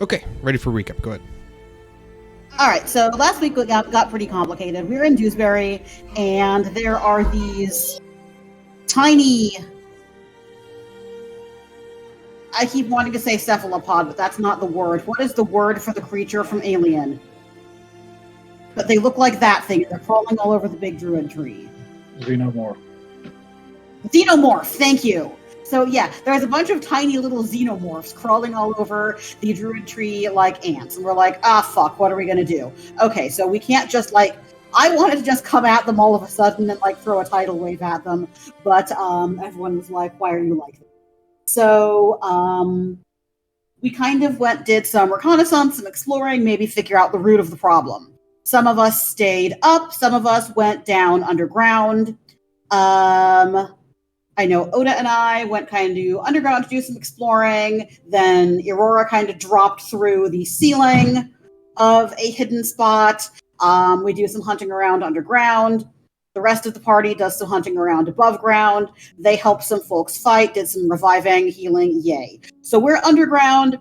Okay, ready for recap. Go ahead. All right, so last week got pretty complicated. We were in Dewsbury, and there are these tiny. I keep wanting to say cephalopod, but that's not the word. What is the word for the creature from Alien? But they look like that thing. They're crawling all over the big druid tree. Xenomorph. Xenomorph, thank you. So yeah, there's a bunch of tiny little xenomorphs crawling all over the druid tree like ants. And we're like, fuck, what are we gonna do? Okay, so we can't just I wanted to just come at them all of a sudden and throw a tidal wave at them, but everyone was like, why are you like this? So we kind of did some reconnaissance, some exploring, maybe figure out the root of the problem. Some of us stayed up, some of us went down underground. I know Oda and I went kind of underground to do some exploring. Then Aurora kind of dropped through the ceiling of a hidden spot. We do some hunting around underground. The rest of the party does some hunting around above ground. They helped some folks fight, did some reviving, healing, yay. So we're underground,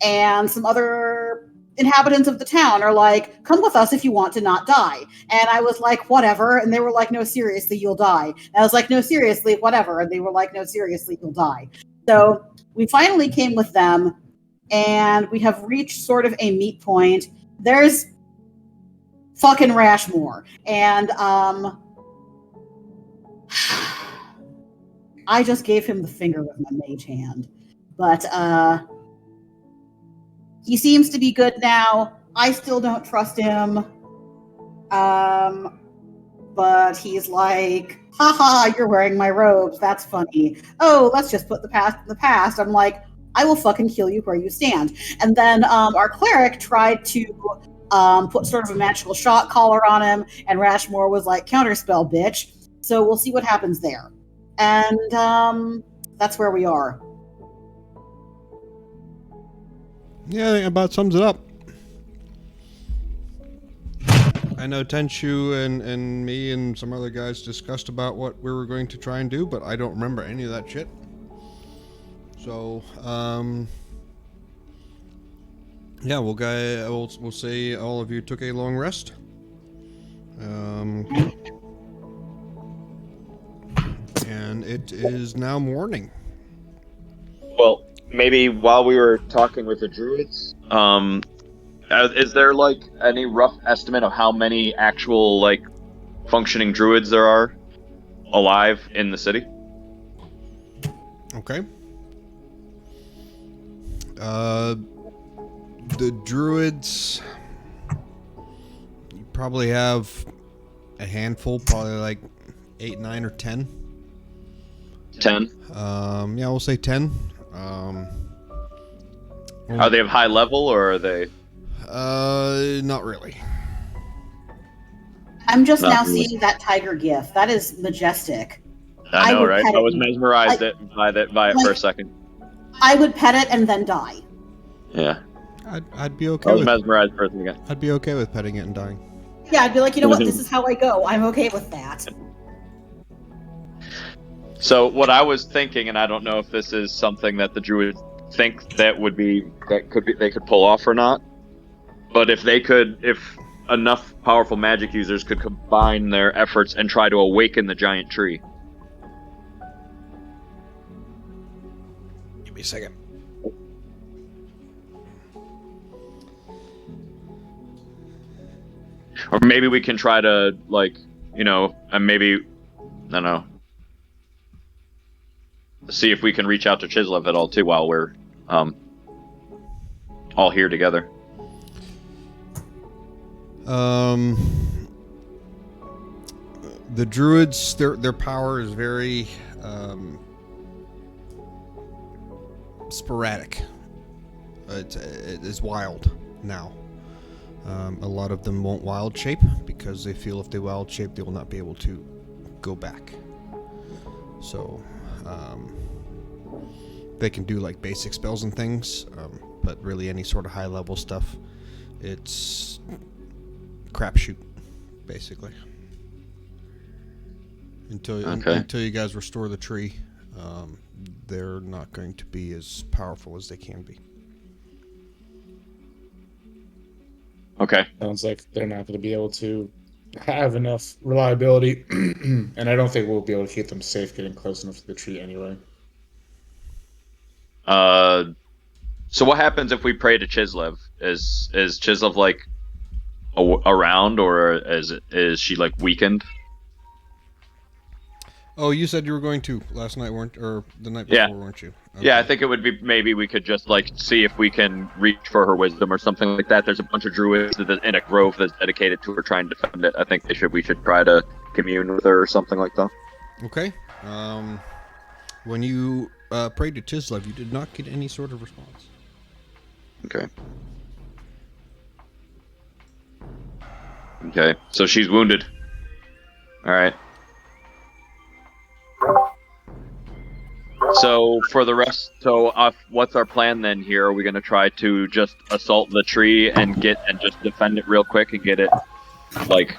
and some other inhabitants of the town are like, come with us if you want to not die. And I was like, whatever. And they were like, no, seriously, you'll die. And I was like, no, seriously, whatever. And they were like, no, seriously, you'll die. So we finally came with them, and we have reached sort of a meet point. There's fucking Rashmore. And I just gave him the finger with my mage hand. But he seems to be good now. I still don't trust him. But he's like, haha, you're wearing my robes. That's funny. Oh, let's just put the past in the past. I'm like, I will fucking kill you where you stand. And then our cleric tried to put sort of a magical shock collar on him, and Rashmore was like, counterspell, bitch. So we'll see what happens there. And that's where we are. Yeah, I think about sums it up. I know Tenshu and me and some other guys discussed about what we were going to try and do, but I don't remember any of that shit. So, yeah, we'll say all of you took a long rest. And it is now morning. Well, maybe while we were talking with the druids, is there any rough estimate of how many actual functioning druids there are alive in the city? Okay. The druids, you probably have a handful, probably 8, 9, or 10. 10. Yeah, we'll say 10. Are they of high level, or are they? Not really. I'm just now seeing that tiger gif. That is majestic. I know, right? I was mesmerized by it for a second. I would pet it and then die. Yeah. I'd be okay. I was mesmerized for a second. I'd be okay with petting it and dying. Yeah, I'd be like, you know what? This is how I go. I'm okay with that. So what I was thinking, and I don't know if this is something that the druids think they could pull off or not, but if enough powerful magic users could combine their efforts and try to awaken the giant tree. Give me a second. Or maybe we can try to and maybe, I don't know, see if we can reach out to Chislev at all too while we're all here together. The druids, their power is very sporadic. It is wild now. A lot of them won't wild shape because they feel if they wild shape, they will not be able to go back. So they can do basic spells and things, but really any sort of high level stuff, it's crapshoot, basically. Until you guys restore the tree, they're not going to be as powerful as they can be. Okay. Sounds like they're not going to be able to have enough reliability, and I don't think we'll be able to keep them safe getting close enough to the tree anyway. So what happens if we pray to Chislev? Is Chislev like around, or is she like weakened? Oh, you said you were going to last night, weren't? Or the night before, Yeah. weren't you? Yeah, I Okay. think it would be maybe we could just like see if we can reach for her wisdom or something like that. There's a bunch of druids in a grove that's dedicated to her trying to defend it. I think we should try to commune with her or something like that. Okay. When you prayed to Chislev, you did not get any sort of response. Okay. Okay, so she's wounded. All right. So for the rest, what's our plan then here? Are we gonna try to just assault the tree and just defend it real quick and get it, like,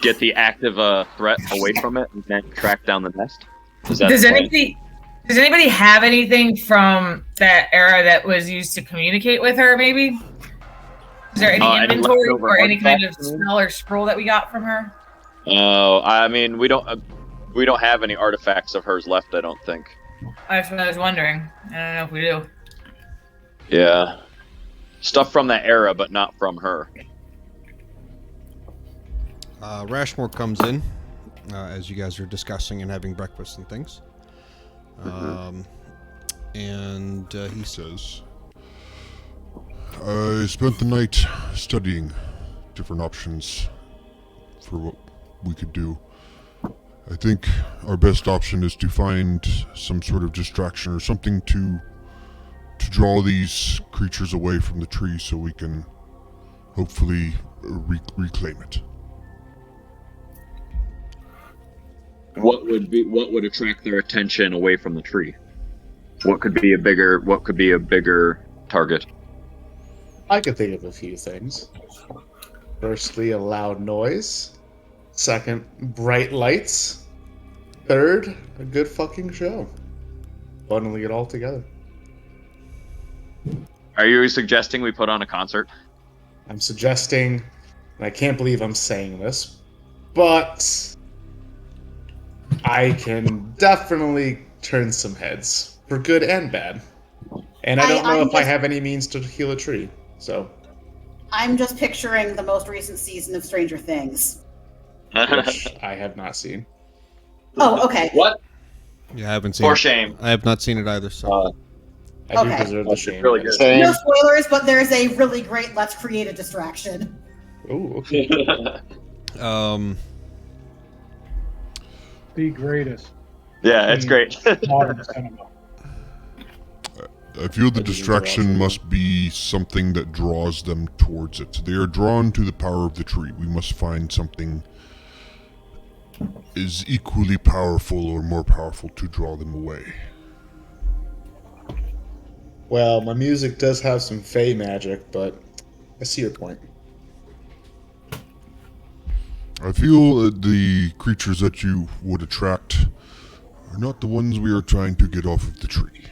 get the active threat away from it and then track down the nest? Is that Does the plan? anybody have anything from that era that was used to communicate with her? Maybe. Is there any Any inventory leftover or any kind of artifacts, you mean? spell or scroll that we got from her? Oh, I mean, we don't have any artifacts of hers left. I don't think. That's what I was wondering. I don't know if we do. Yeah, stuff from that era, but not from her. Rashmore comes in as you guys are discussing and having breakfast and things. And he says, I spent the night studying different options for what we could do. I think our best option is to find some sort of distraction or something to draw these creatures away from the tree so we can hopefully reclaim it. What would attract their attention away from the tree? What could be a bigger target? I could think of a few things. Firstly, a loud noise. Second, bright lights. Third, a good fucking show. Bundling it all together. Are you suggesting we put on a concert? I'm suggesting, and I can't believe I'm saying this, but I can definitely turn some heads, for good and bad. And I don't know I'm if I just- have any means to heal a tree, so I'm just picturing the most recent season of Stranger Things. which I have not seen. Oh, okay. What? "Yeah, I haven't seen For it. shame. I have not seen it either." So I do Okay. deserve the That's shame. really good. No spoilers, but there's a really great let's create a distraction. Ooh, okay. The greatest Yeah, it's great. modern cinema. I feel the I didn't distraction watch it. must be something that draws them towards it. They are drawn to the power of the tree. We must find something is equally powerful or more powerful to draw them away. Well, my music does have some fey magic, but I see your point. I feel that the creatures that you would attract are not the ones we are trying to get off of the tree.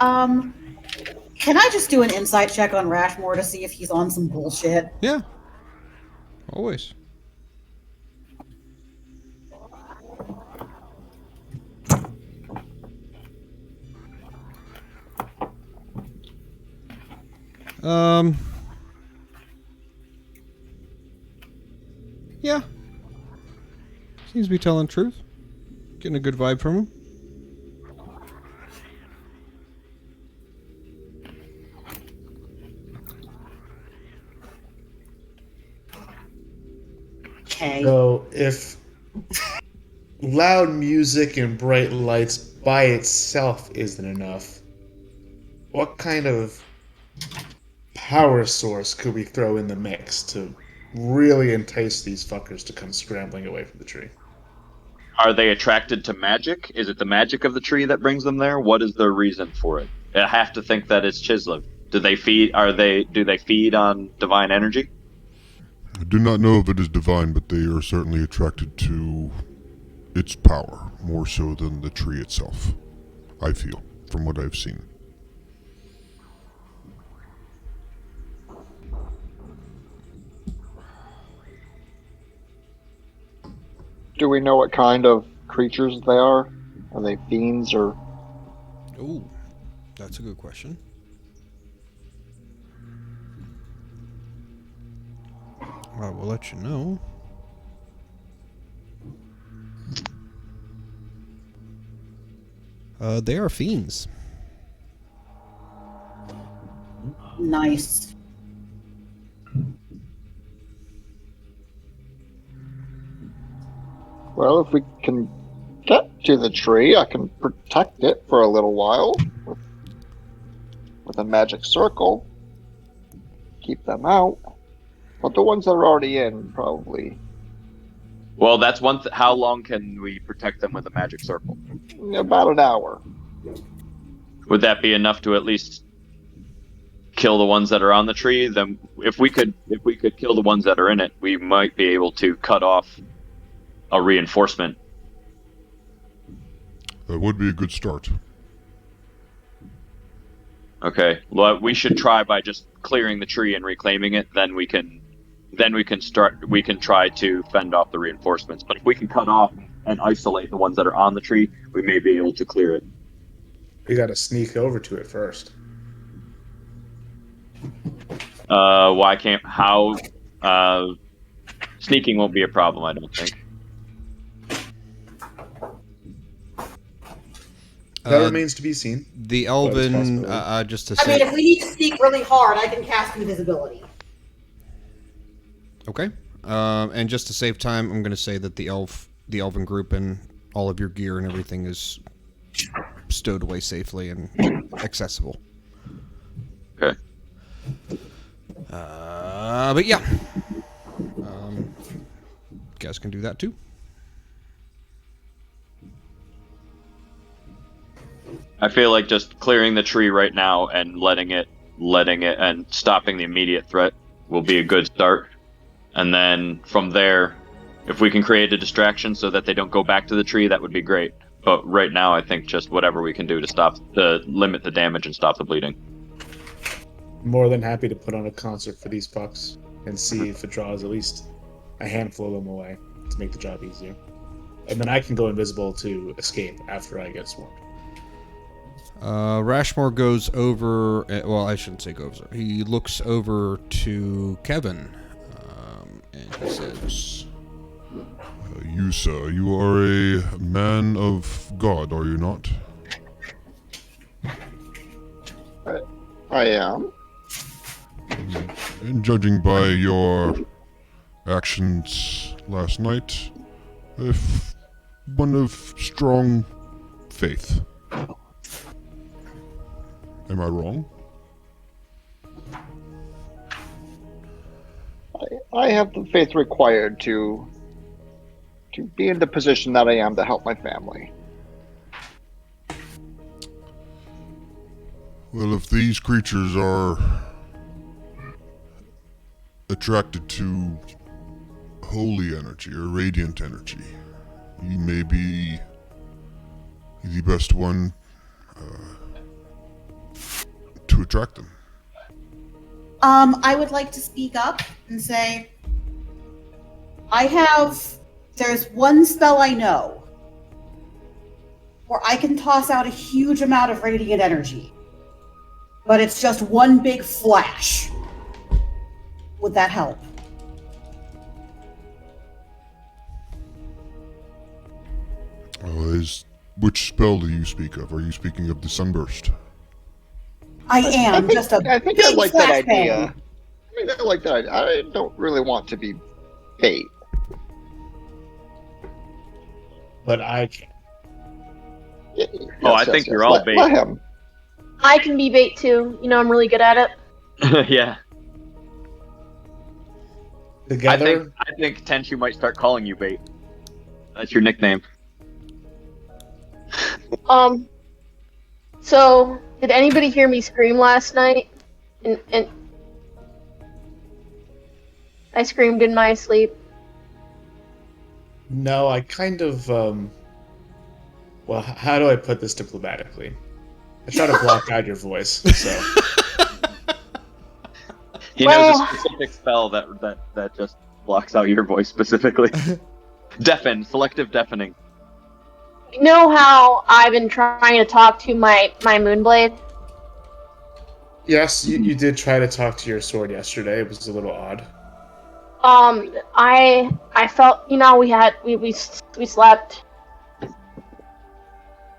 Can I just do an insight check on Rashmore to see if he's on some bullshit? yeah, always. Yeah. Seems to be telling the truth. Getting a good vibe from him. Okay. So, if loud music and bright lights by itself isn't enough, what kind of power source could we throw in the mix to really entice these fuckers to come scrambling away from the tree? Are they attracted to magic? Is it the magic of the tree that brings them there? What is their reason for it? I have to think that it's Chislev. Do they feed on divine energy? I do not know if it is divine, but they are certainly attracted to its power, more so than the tree itself. I feel, from what I've seen. Do we know what kind of creatures they are? Are they fiends or? Ooh, that's a good question. I will let you know. They are fiends. Nice. Well, if we can get to the tree, I can protect it for a little while with a magic circle. Keep them out. But the ones that are already in, probably. Well, that's one. How long can we protect them with a magic circle? About an hour. Would that be enough to at least kill the ones that are on the tree? Then, if we could kill the ones that are in it, we might be able to cut off a reinforcement. That would be a good start. Okay. Well, we should try by just clearing the tree and reclaiming it. Then we can start. We can try to fend off the reinforcements. But if we can cut off and isolate the ones that are on the tree, we may be able to clear it. We gotta sneak over to it first. Why can't? How? Sneaking won't be a problem, I don't think. That remains to be seen. The elven, just to I mean, say. if we need to sneak really hard, I can cast invisibility. Okay. And just to save time, I'm going to say that the elven group and all of your gear and everything is stowed away safely and accessible. Okay. But yeah. You guys can do that too. I feel like just clearing the tree right now and letting it and stopping the immediate threat will be a good start. And then from there, if we can create a distraction so that they don't go back to the tree, that would be great. But right now, I think just whatever we can do to limit the damage and stop the bleeding. More than happy to put on a concert for these pucks and see if it draws at least a handful of them away to make the job easier. And then I can go invisible to escape after I get swarmed. Rashmore goes over. Well, I shouldn't say goes over. He looks over to Kevin, and he says, You, sir, you are a man of God, are you not? I am. And judging by your actions last night, one of strong faith. Am I wrong? I have the faith required to be in the position that I am to help my family. Well, if these creatures are attracted to holy energy or radiant energy, you may be the best one to attract them. I would like to speak up and say, there's one spell I know where I can toss out a huge amount of radiant energy, but it's just one big flash. Would that help? Which spell do you speak of? Are you speaking of the sunburst? I am just a I think big I like that flash idea. bang. I mean, I like that idea. I don't really want to be bait. But I can. Yes, I think you're all bait. Let him. I can be bait too. You know, I'm really good at it. Yeah. Together, I think Tenchu might start calling you bait. That's your nickname. So did anybody hear me scream last night? And I screamed in my sleep. no, I kind of, well, how do I put this diplomatically? I try to block out your voice, so. He knows a specific spell that just blocks out your voice specifically. Deafen, selective deafening. You know how I've been trying to talk to my Moonblade? Yes, you did try to talk to your sword yesterday. It was a little odd. I felt, we slept,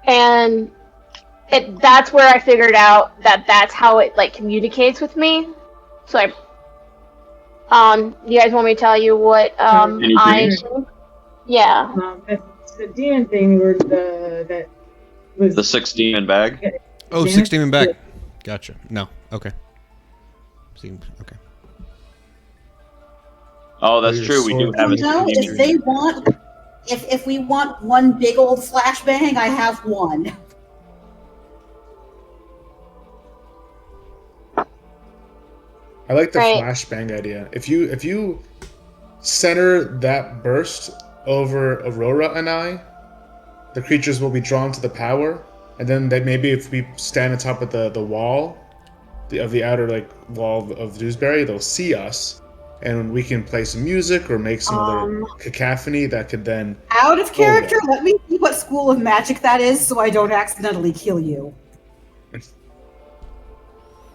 and that's where I figured out that's how it like communicates with me. So you guys want me to tell you what Any dreams? Yeah. It's the demon thing where that was The 6 demon bag. Oh, 6 demon back. Gotcha. No. Okay. Seems okay. Oh, that's Your true. We do sword have a thing. No, demon. if they want, if we want one big old flashbang, I have one. I like the Right. flashbang idea. If you center that burst over Aurora and I, the creatures will be drawn to the power, and then maybe if we stand on top of the wall, of the outer like wall of Dewsbury, they'll see us, and we can play some music or make some other cacophony that could then. Out of character, yeah. let me see what school of magic that is so I don't accidentally kill you.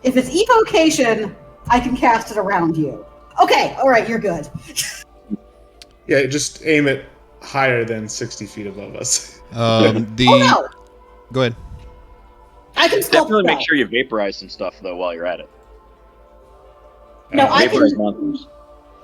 If it's evocation, I can cast it around you. Okay, alright, you're good. Yeah, just aim it higher than 60 feet above us. Oh no! Go ahead. I can sculpt Definitely that. make sure you vaporize some stuff though while you're at it. No, I Vaporize can. monsters.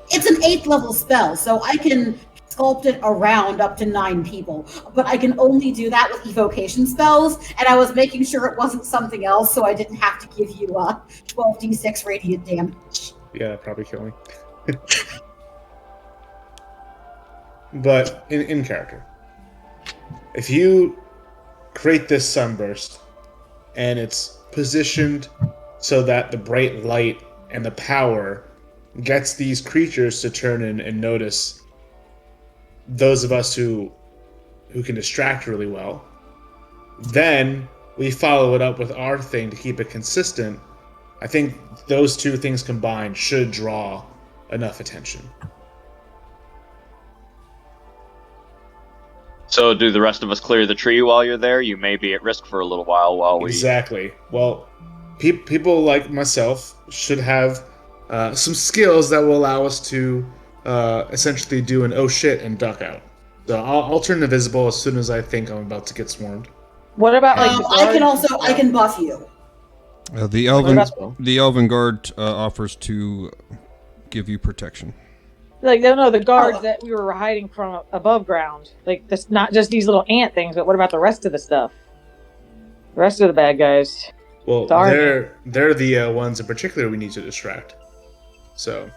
It's an 8th level spell, so I can sculpt it around up to 9 people. But I can only do that with evocation spells, and I was making sure it wasn't something else, so I didn't have to give you 12d6 radiant damage. Yeah, that'd probably kill me. But in character, if you create this sunburst and it's positioned so that the bright light and the power gets these creatures to turn in and notice those of us who can distract really well, then we follow it up with our thing to keep it consistent. I think those two things combined should draw enough attention. So do the rest of us clear the tree while you're there? You may be at risk for a little while we... Exactly. Well, people like myself should have some skills that will allow us to essentially do an oh shit and duck out. So I'll turn invisible as soon as I think I'm about to get swarmed. What about like I can buff you. The elven guard offers to give you protection. like no the guards that we were hiding from above ground? Like that's not just these little ant things, but what about the rest of the stuff? The rest of the bad guys. Well, Darn. they're the ones in particular we need to distract. So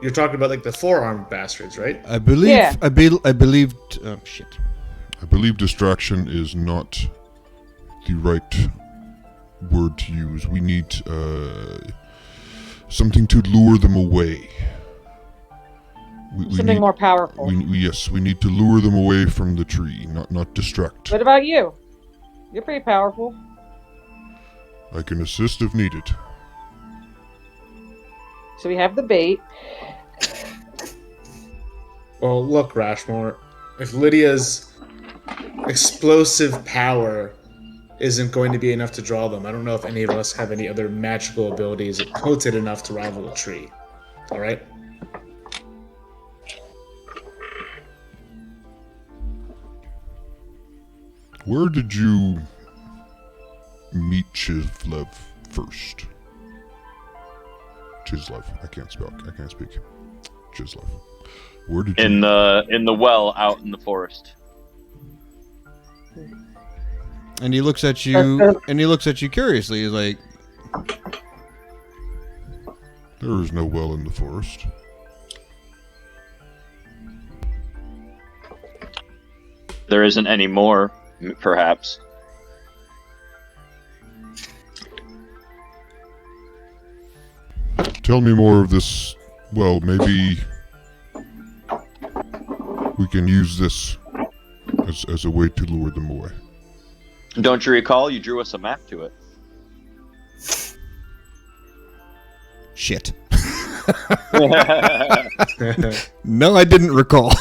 you're talking about like the four-armed bastards, right? I believe. Yeah. I believed. Shit. I believe distraction is not the right word to use. We need something to lure them away. We Something need, more powerful. yes, we need to lure them away from the tree, not distract. What about you? You're pretty powerful. I can assist if needed. So we have the bait. Well, look, Rashmore, if Lydia's explosive power isn't going to be enough to draw them, I don't know if any of us have any other magical abilities potent enough to rival a tree. All right? Where did you meet Chislev first? Chislev. I can't speak. Chislev. Where did you... In the well out in the forest. And he looks at you. And he looks at you curiously. He's like, There is no well in the forest. There isn't any more, perhaps. Tell me more of this. Well, maybe we can use this as a way to lure them away. Don't you recall? You drew us a map to it. shit. No, I didn't recall.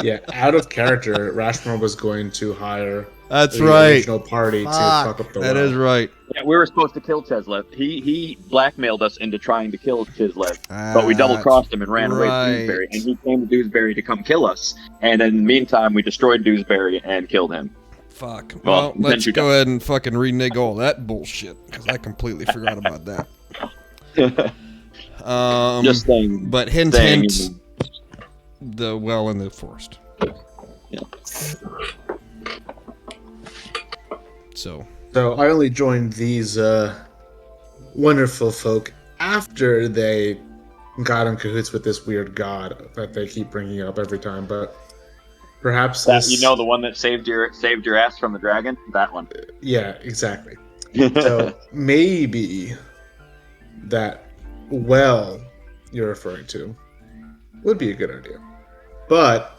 Yeah, out of character, Rashmore was going to hire That's the right. original party to fuck up the That well. is right. Yeah, we were supposed to kill Cheslev. He blackmailed us into trying to kill Cheslev, but we double crossed him and ran away right. to Dewsbury. And he came to Dewsbury to come kill us. And in the meantime, we destroyed Dewsbury and killed him. Fuck. Well, Well, let's then you go ahead and fucking renege all that bullshit because I completely forgot about that. Just saying. But hint, saying- hint, the well in the forest. Yeah. So, So I only joined these wonderful folk after they got in cahoots with this weird god that they keep bringing up every time. But perhaps That, this, you know, the one that saved your ass from the dragon? That one. yeah, exactly. So maybe that well you're referring to would be a good idea. But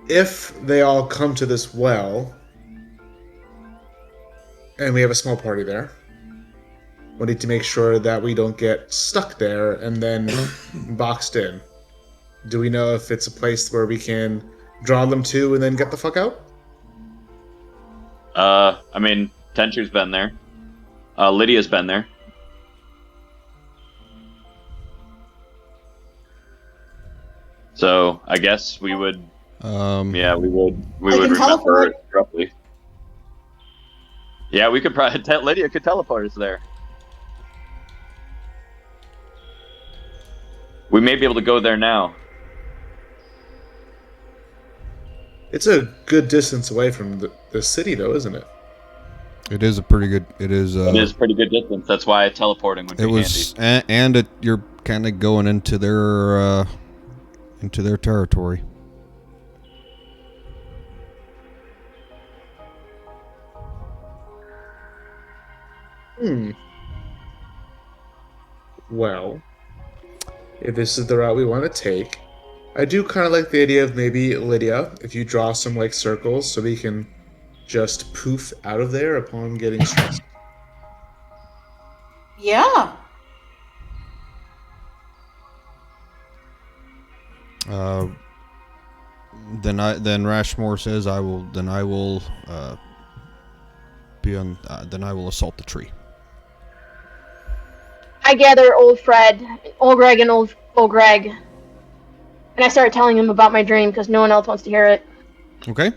if they all come to this well, and we have a small party there, we need to make sure that we don't get stuck there and then boxed in. Do we know if it's a place where we can draw them to and then get the fuck out? I mean, Tenchu's been there. Lydia's been there. So I guess we would. Yeah, we would. We I would can remember teleport. it roughly. Yeah, we could probably. Lydia could teleport us there. We may be able to go there now. It's a good distance away from the city, though, isn't it? it is a pretty good. It is. It is pretty good distance. That's why teleporting would be It was, and you're kind of going into their territory. Well, if this is the route we want to take, I do kind of like the idea of maybe, Lydia, if you draw some, like, circles so we can just poof out of there upon getting stressed. Yeah. Then Rashmore says I will be on. Then I will assault the tree. I gather old Fred, old Greg, and old Greg, and I started telling him about my dream because no one else wants to hear it. Okay.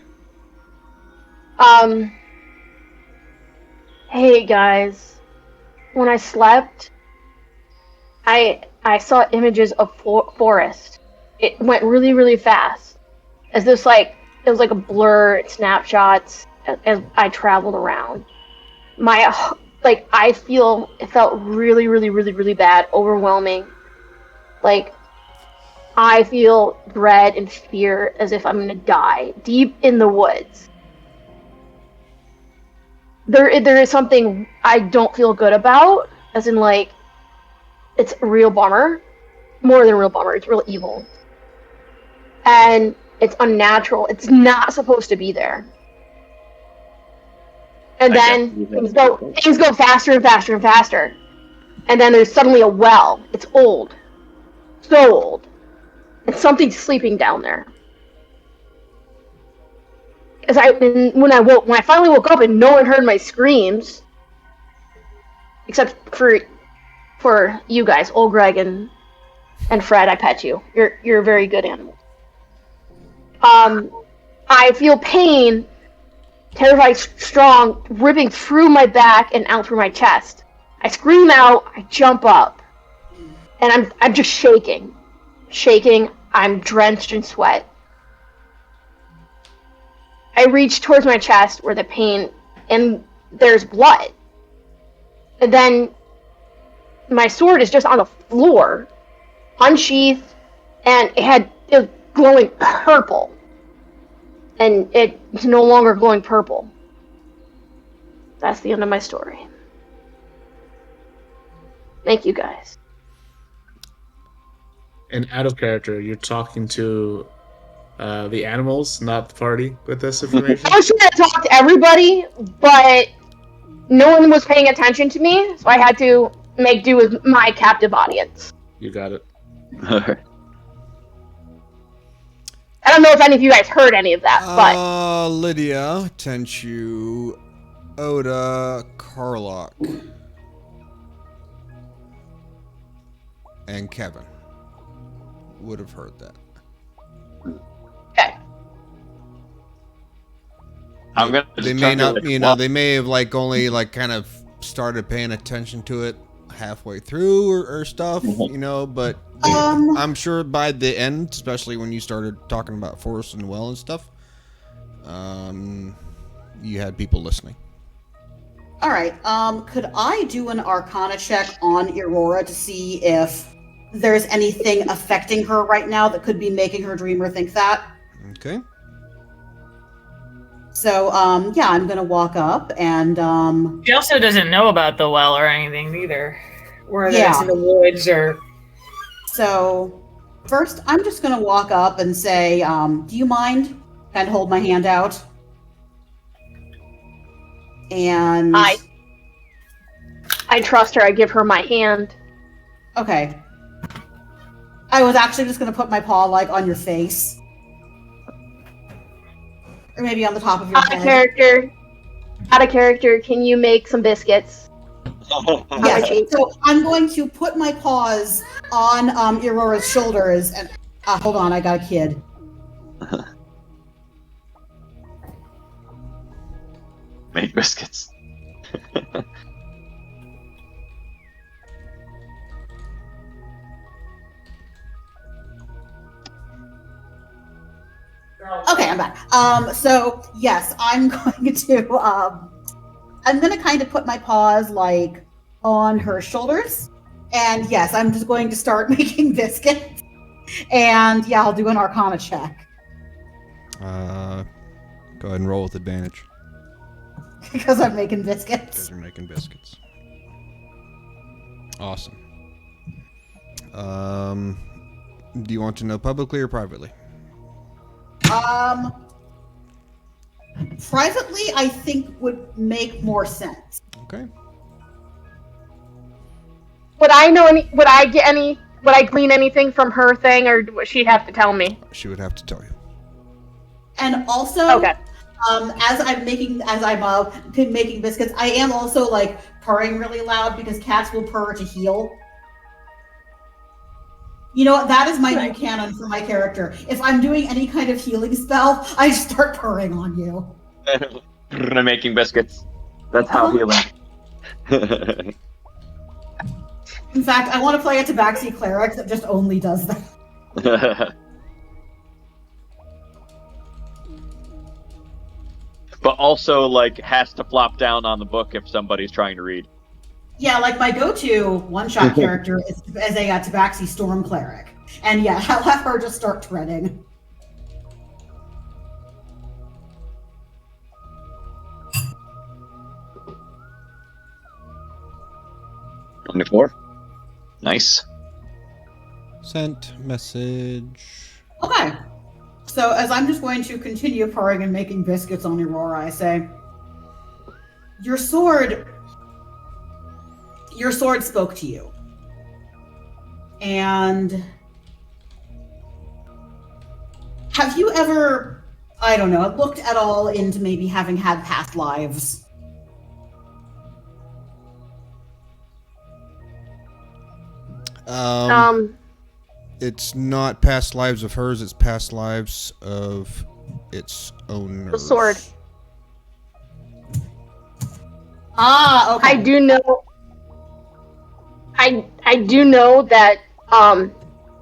Hey guys, when I slept, I saw images of forest. It went really, really fast, as this it was like a blur, snapshots as I traveled around. It felt really, really, really, really bad, overwhelming. I feel dread and fear as if I'm gonna die deep in the woods. There is something I don't feel good about, as in it's a real bummer, more than a real bummer. It's real evil, and it's unnatural. It's not supposed to be there. And then things go faster and faster and faster. And then there's suddenly a well. It's old. So old. And something's sleeping down there. When I finally woke up and no one heard my screams, except for you guys, old Greg and Fred, I pet you. You're a very good animal. I feel pain, terrified, strong, ripping through my back and out through my chest. I scream out, I jump up, and I'm just shaking. I'm drenched in sweat. I reach towards my chest where the pain, and there's blood. And then my sword is just on the floor, unsheathed, and it was glowing purple. And it's no longer glowing purple. That's the end of my story. Thank you, guys. And out of character, you're talking to the animals, not the party, with this information? I was trying to talk to everybody, but no one was paying attention to me, so I had to make do with my captive audience. You got it. I don't know if any of you guys heard any of that, but Lydia, Tenchu, Oda, Karlok, and Kevin would have heard that. okay. I'm gonna. They just may turn to not, the you know, clock. they may have like only like kind of started paying attention to it halfway through or stuff, you know, but I'm sure by the end, especially when you started talking about Forest and Well and stuff, you had people listening. All right. Could I do an Arcana check on Aurora to see if there's anything affecting her right now that could be making her dream or think that? Okay. So, yeah, I'm gonna walk up and She also doesn't know about the well or anything either. Whether Yeah. it's in the woods or. so first I'm just gonna walk up and say, do you mind? Kind of hold my hand out. And I trust her. I give her my hand. okay. I was actually just gonna put my paw like on your face. Or maybe on the top of your Out of head. character. Out of character. Can you make some biscuits? Yes. So I'm going to put my paws on Aurora's shoulders and hold on, I got a kid. Make biscuits. Okay, I'm back. So yes, I'm going to I'm gonna kind of put my paws like on her shoulders. And yes, I'm just going to start making biscuits. And yeah, I'll do an Arcana check. Go ahead and roll with advantage Because I'm making because biscuits. you're making biscuits. Awesome. Do you want to know publicly or privately? Privately, I think would make more sense. Okay. Would I know any? Would I get any? Would I glean anything from her thing, or would she have to tell me? She would have to tell you. And also, Okay. as I'm making biscuits, I am also like purring really loud because cats will purr to heal. You know what? That is my new canon for my character. If I'm doing any kind of healing spell, I start purring on you. I'm making biscuits. That's how healing. In fact, I want to play a Tabaxi cleric that just only does that. But also, like, has to flop down on the book if somebody's trying to read. Yeah, like my go-to one-shot character is as a Tabaxi storm cleric, and yeah, I'll have her just start treading. $24. Nice. Sent message. Okay. So as I'm just going to continue purring and making biscuits on Aurora, I say, your sword spoke to you. And have you ever, I don't know, looked at all into maybe having had past lives? It's not past lives of hers, it's past lives of its owner. The sword. Ah, okay. I do know. I do know that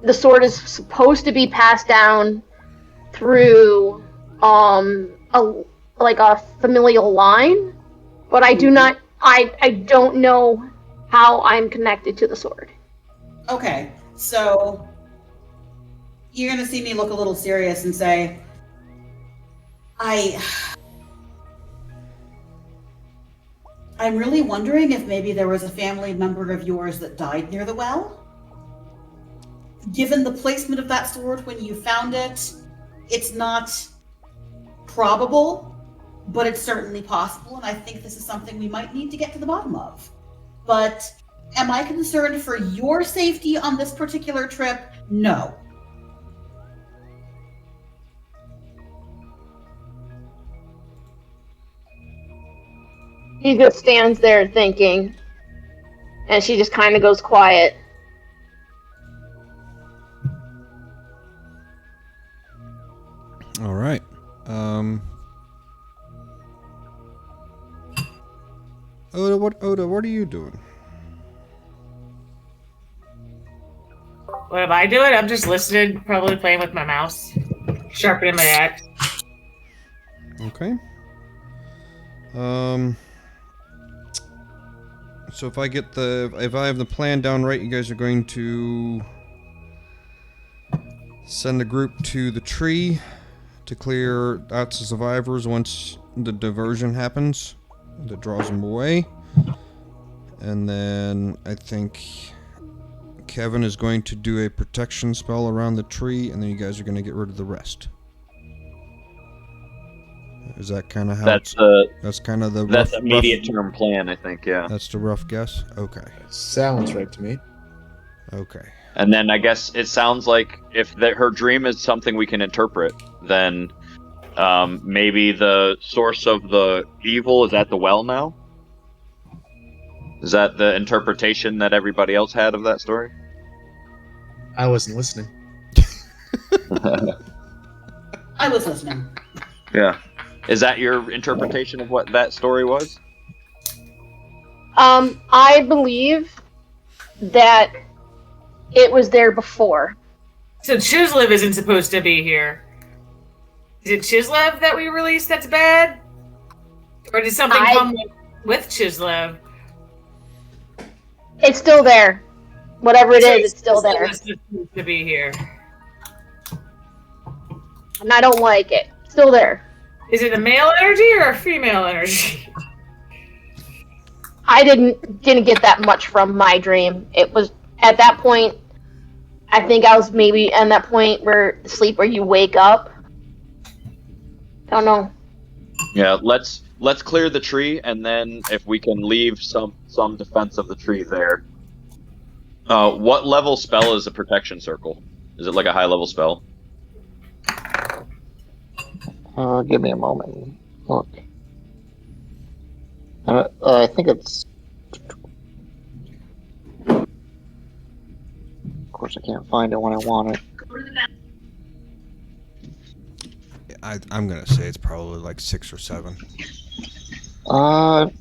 the sword is supposed to be passed down through a familial line, but I do not. I don't know how I'm connected to the sword. Okay, so you're gonna see me look a little serious and say, I'm really wondering if maybe there was a family member of yours that died near the well. Given the placement of that sword when you found it, it's not probable, but it's certainly possible, and I think this is something we might need to get to the bottom of. But Am I concerned for your safety on this particular trip? No. He just stands there thinking, and she just kind of goes quiet. All right. Oda, what are you doing? What am I doing? I'm just listening, probably playing with my mouse, sharpening my axe. Okay. So if I have the plan down right, you guys are going to send a group to the tree to clear out the survivors once the diversion happens that draws them away. And then I think Kevin is going to do a protection spell around the tree, and then you guys are going to get rid of the rest. Is that kind of how That's kind of the that's immediate term plan, I think. Yeah. That's the rough guess? Okay. Sounds right to me. Okay. And then I guess it sounds like if her dream is something we can interpret, then maybe the source of the evil is at the well now? Is that the interpretation that everybody else had of that story? I wasn't listening. I was listening. Yeah. Is that your interpretation of what that story was? I believe that it was there before. So Chislev isn't supposed to be here. Is it Chislev that we released that's bad? Or did something come with Chislev? It's still there. Whatever it is, it's still there. It's supposed to be here. And I don't like it. It's still there. Is it a male energy or a female energy? I didn't get that much from my dream. It was at that point. I think I was maybe in that point where you wake up. Don't know. Yeah, let's clear the tree, and then if we can leave some defense of the tree there. What level spell is a protection circle? Is it like a high level spell? Give me a moment. Look. I think it's... Of course, I can't find it when I want it. I'm gonna say it's probably like 6 or 7. I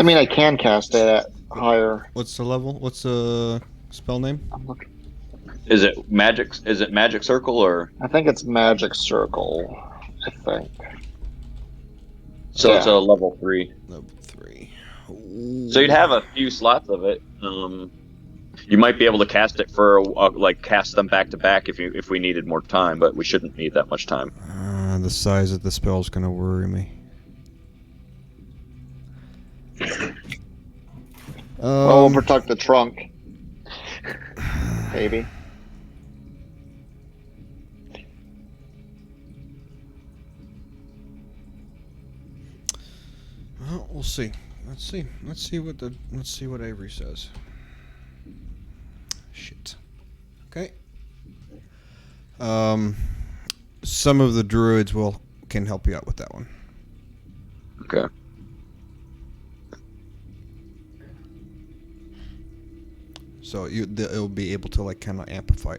mean, I can cast it at higher. What's the level? What's the spell name? I'm looking. Is it magic? Is it magic circle or? I think it's Magic Circle. I think. So it's a level 3. Level 3. So you'd have a few slots of it. You might be able to cast it for cast them back to back if we needed more time, but we shouldn't need that much time. The size of the spell's gonna worry me. We'll protect the trunk. Maybe. Well, we'll see. Let's see what Avery says. Shit. Okay. Some of the druids can help you out with that one. Okay. So it'll be able to like kind of amplify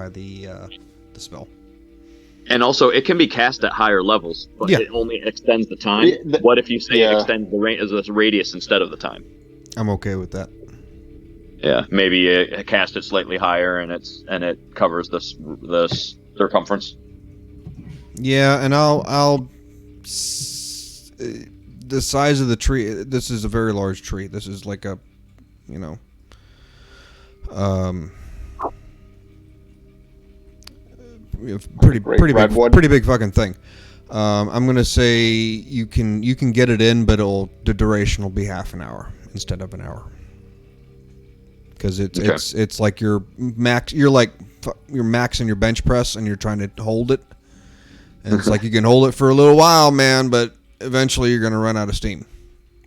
the spell. And also, it can be cast at higher levels, but it only extends the time. What if you say it extends the radius instead of the time? I'm okay with that. Yeah, maybe cast it slightly higher, and it covers the circumference. Yeah, and I'll the size of the tree. This is a very large tree. This is like a, pretty big fucking thing. I'm gonna say you can get it in, but the duration will be half an hour instead of an hour. Because it's like you're maxing your bench press and you're trying to hold it, and it's like you can hold it for a little while, man, but eventually you're gonna run out of steam.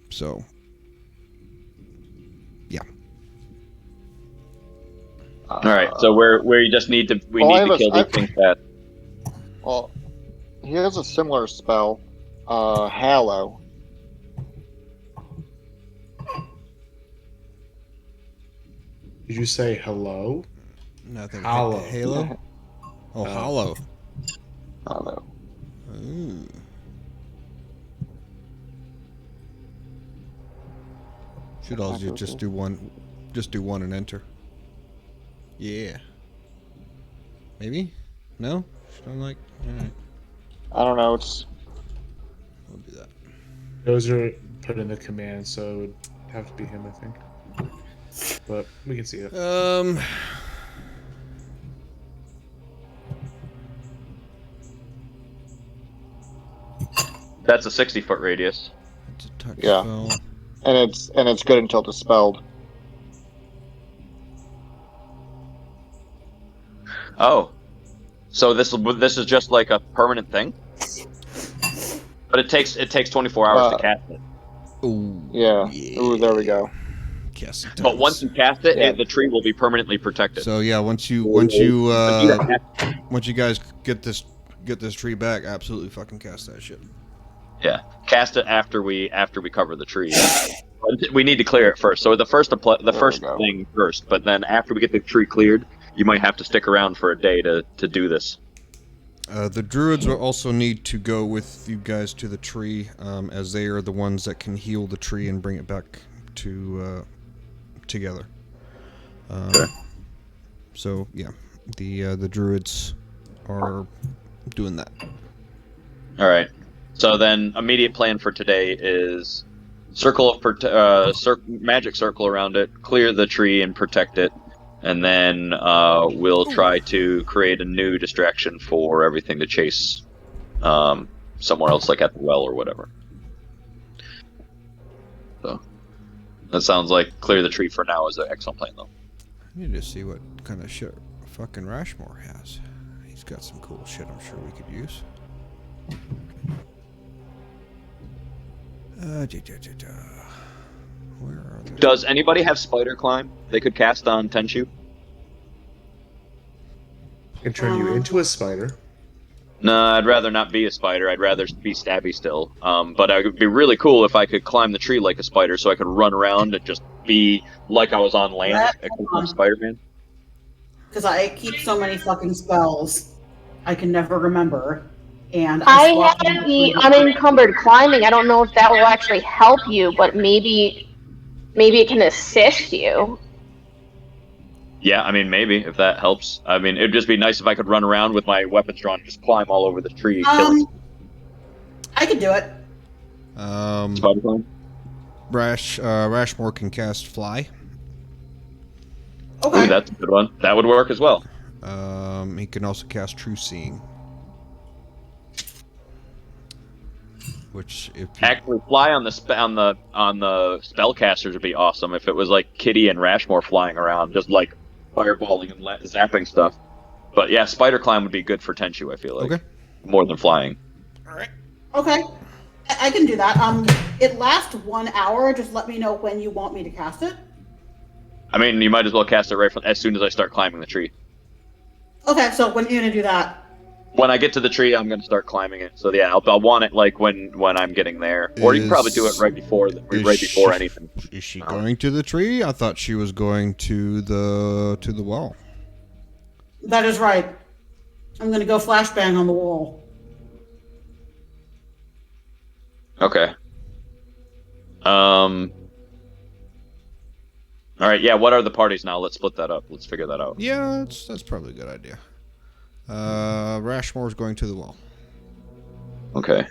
So, yeah. All right, so we just need to need to kill these things fast. Well, he has a similar spell, Hallow. Did you say hello? Nothing. Hollow. Halo? Oh, hollow. Hallow. Ooh. Should also just do one and enter. Yeah. Maybe? No? Should I like? Alright. I don't know. It's We'll do that. Those are put in the command, so it would have to be him, I think. But we can see it. That's a 60-foot radius. It's a touch Yeah. spell. and it's good until dispelled. Oh, so this is just like a permanent thing, but it takes 24 hours to cast it. Ooh. Yeah. Ooh, there we go. Cast it But once you cast it, Yeah. the tree will be permanently protected. So yeah, once you guys get this tree back, absolutely fucking cast that shit. Yeah, cast it after we cover the tree. We need to clear it first. So the first thing first, but then after we get the tree cleared, you might have to stick around for a day to do this. The druids will also need to go with you guys to the tree, as they are the ones that can heal the tree and bring it back to together. So yeah, the druids are doing that. All right. So then, immediate plan for today is magic circle around it, clear the tree and protect it, and then we'll try to create a new distraction for everything to chase somewhere else, like at the well or whatever. So that sounds like clear the tree for now is an excellent plan, though. I need to see what kind of shit fucking Rashmore has. He's got some cool shit I'm sure we could use. Where are they? Does anybody have spider climb they could cast on Tenchu? Can turn you into a spider. No, I'd rather not be a spider. I'd rather be stabby still. But it would be really cool if I could climb the tree like a spider, so I could run around and just be like I was on land, except I'm Spider-Man. Because I keep so many fucking spells, I can never remember. And I swap have them the between- unencumbered climbing. I don't know if that will actually help you, but maybe it can assist you. Yeah, I mean, maybe, if that helps. I mean, it'd just be nice if I could run around with my weapons drawn and just climb all over the tree. killing I could do it. spider climb. Rashmore can cast fly. Okay. Ooh, that's a good one. That would work as well. He can also cast True Seeing. Which, if you, Actually, fly on the spellcasters would be awesome if it was like Kitty and Rashmore flying around, just like fireballing and zapping stuff. But yeah, spider climb would be good for Tenchu, I feel like. Okay. More than flying. Okay. I can do that. It lasts 1 hour. Just let me know when you want me to cast it. I mean, you might as well cast it right as soon as I start climbing the tree. Okay, so when are you gonna do that? When I get to the tree, I'm going to start climbing it. So yeah, I'll want it like when I'm getting there, or you can probably do it right before anything. Is she going to the tree? I thought she was going to the well. That is right. I'm gonna go flashbang on the wall. Okay. All right. Yeah. What are the parties now? Let's split that up. Let's figure that out. Yeah, that's probably a good idea. Rashmore's going to the well. Okay.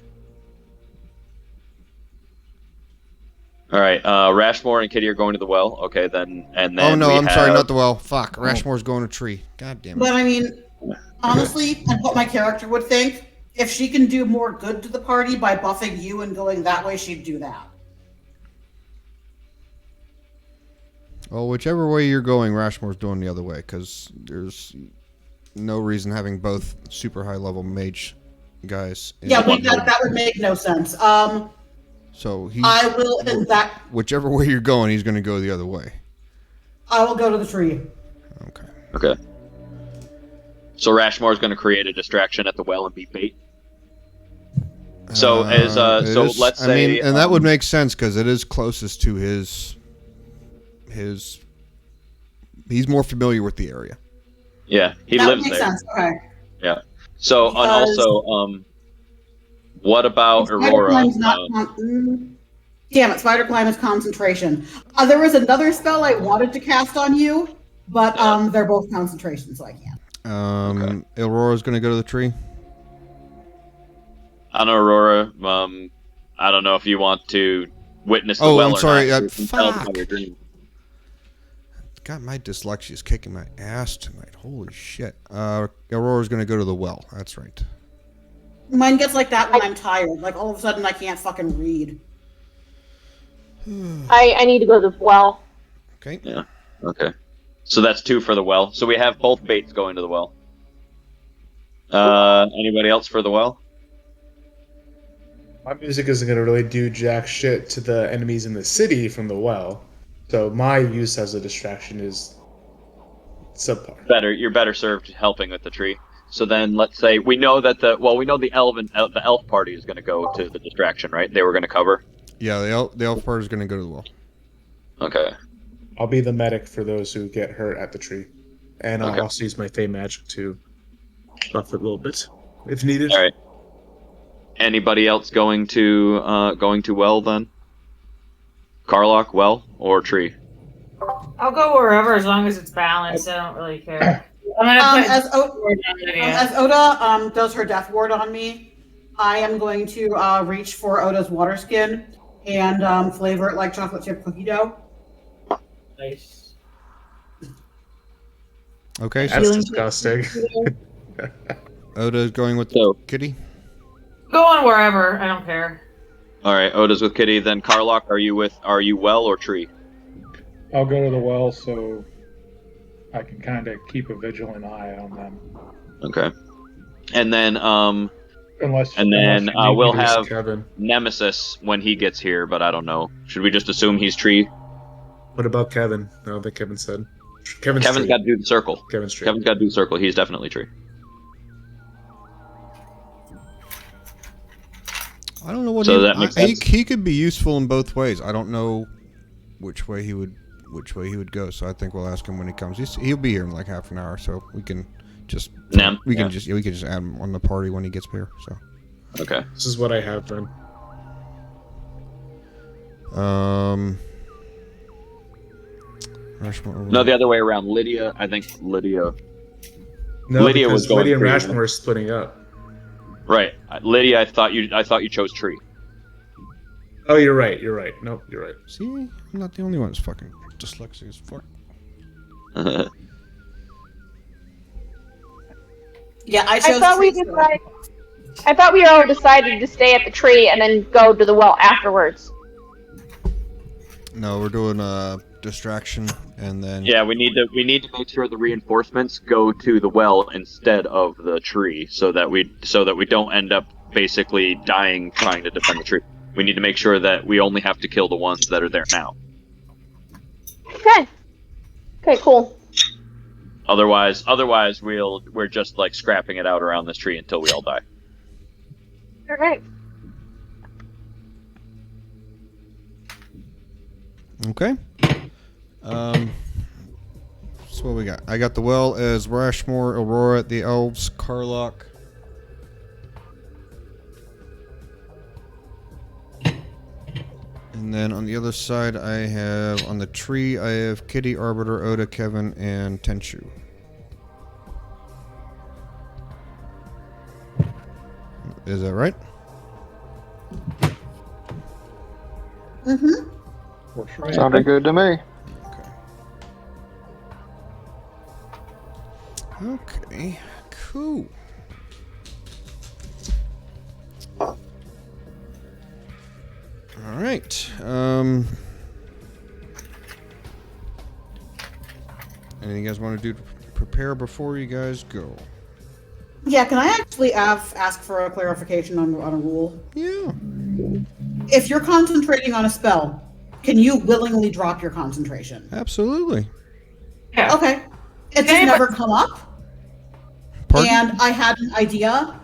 All right. Rashmore and Kitty are going to the well. Okay, then and then. Oh no, we I'm sorry, have- not the well. Fuck, Rashmore's going to tree. God damn it. But I mean, honestly, and what my character would think, if she can do more good to the party by buffing you and going that way, she'd do that. Well, whichever way you're going, Rashmore's going the other way, because there's no reason having both super high level mage guys. in Yeah, one room. that would make no sense. So he, I will in that whichever way you're going, he's going to go the other way. I will go to the tree. Okay. Okay. So Rashmore's going to create a distraction at the well and be bait. So let's say, I mean, and that would make sense because it is closest to his. He's more familiar with the area. Yeah, he that lives makes there. sense. Okay. Yeah. So and Because- also, what about Spider Aurora? Clime's not damn it, Spider Climb is concentration. There was another spell I wanted to cast on you, but they're both concentration, so I can't. Aurora's gonna go to the tree. On Aurora, I don't know if you want to witness the Oh, well I'm or sorry, not. You can tell them how fuck. you're dreaming. God, my dyslexia is kicking my ass tonight. Holy shit. Aurora's gonna go to the well. That's right. Mine gets like that when I'm tired. Like all of a sudden I can't fucking read. I need to go to the well. Okay. Yeah. Okay. So that's 2 for the well. So we have both baits going to the well. Anybody else for the well? My music isn't going to really do jack shit to the enemies in the city from the well. So my use as a distraction is subpar. You're better served helping with the tree. So then let's say we know that the elf party is going to go to the distraction, right? They were going to cover. Yeah, the elf part is gonna go to the well. Okay. I'll be the medic for those who get hurt at the tree. And I'll Okay. also use my Fey magic to buff it a little bit if needed. All right. Anybody else going to well then? Carlock, well, or tree? I'll go wherever as long as it's balanced. I don't really care. I'm gonna put As word on Lydia. As Oda does her death ward on me, I am going to reach for Oda's water skin and flavor it like chocolate chip cookie dough. Nice. Okay, so That's disgusting. Oda's going with So- Kitty. Going wherever. I don't care. All right, Oda's with Kitty. Then Carlock, are you well or tree? I'll go to the well so I can kind of keep a vigilant eye on them. Okay. And then Unless And then, unless you need we'll me to- have- Kevin. Nemesis when he gets here, but I don't know. Should we just assume he's tree? What about Kevin? I don't think Kevin said. Kevin's Kevin's tree. got to do the circle. Kevin's tree. Kevin's got to do the circle. He's definitely tree. I don't know what So that makes he sense. he could be useful in both ways. I don't know which way he would go. So I think we'll ask him when he comes. He'll be here in like half an hour, so we can just we can just add him on the party when he gets here. So Okay. This is what I have then. Rushmore, No, the other way around. Lydia, I think Lydia. No, Lydia because was going Lydia and tree. Rashmore are splitting up. Right, Lydia. I thought you chose tree. Oh, you're right. You're right. Nope, you're right. see, I'm not the only one that's fucking dyslexic as fuck. Yeah, I I chose. thought we trees, so- decided. I thought we all decided to stay at the tree and then go to the well afterwards. No, we're doing a distraction, and then Yeah, we need to make sure the reinforcements go to the well instead of the tree, so that we don't end up basically dying trying to defend the tree. We need to make sure that we only have to kill the ones that are there now. Okay. Okay, cool. Otherwise we're just like scrapping it out around this tree until we all die. All right. okay. So what we got? I got the well as Rashmore, Aurora, the elves, Carlock. And then on the other side, I have on the tree, I have Kitty, Arbiter, Oda, Kevin, and Tenchu. Is that right? Mhm. Works right. Sounded good to me. Okay, cool. All right. Anything you guys want to do to prepare before you guys go? Yeah, can I actually ask for a clarification on a rule? Yeah. If you're concentrating on a spell, can you willingly drop your concentration? Absolutely. Yeah. Okay. It's just never come up. Pardon? And I had an idea,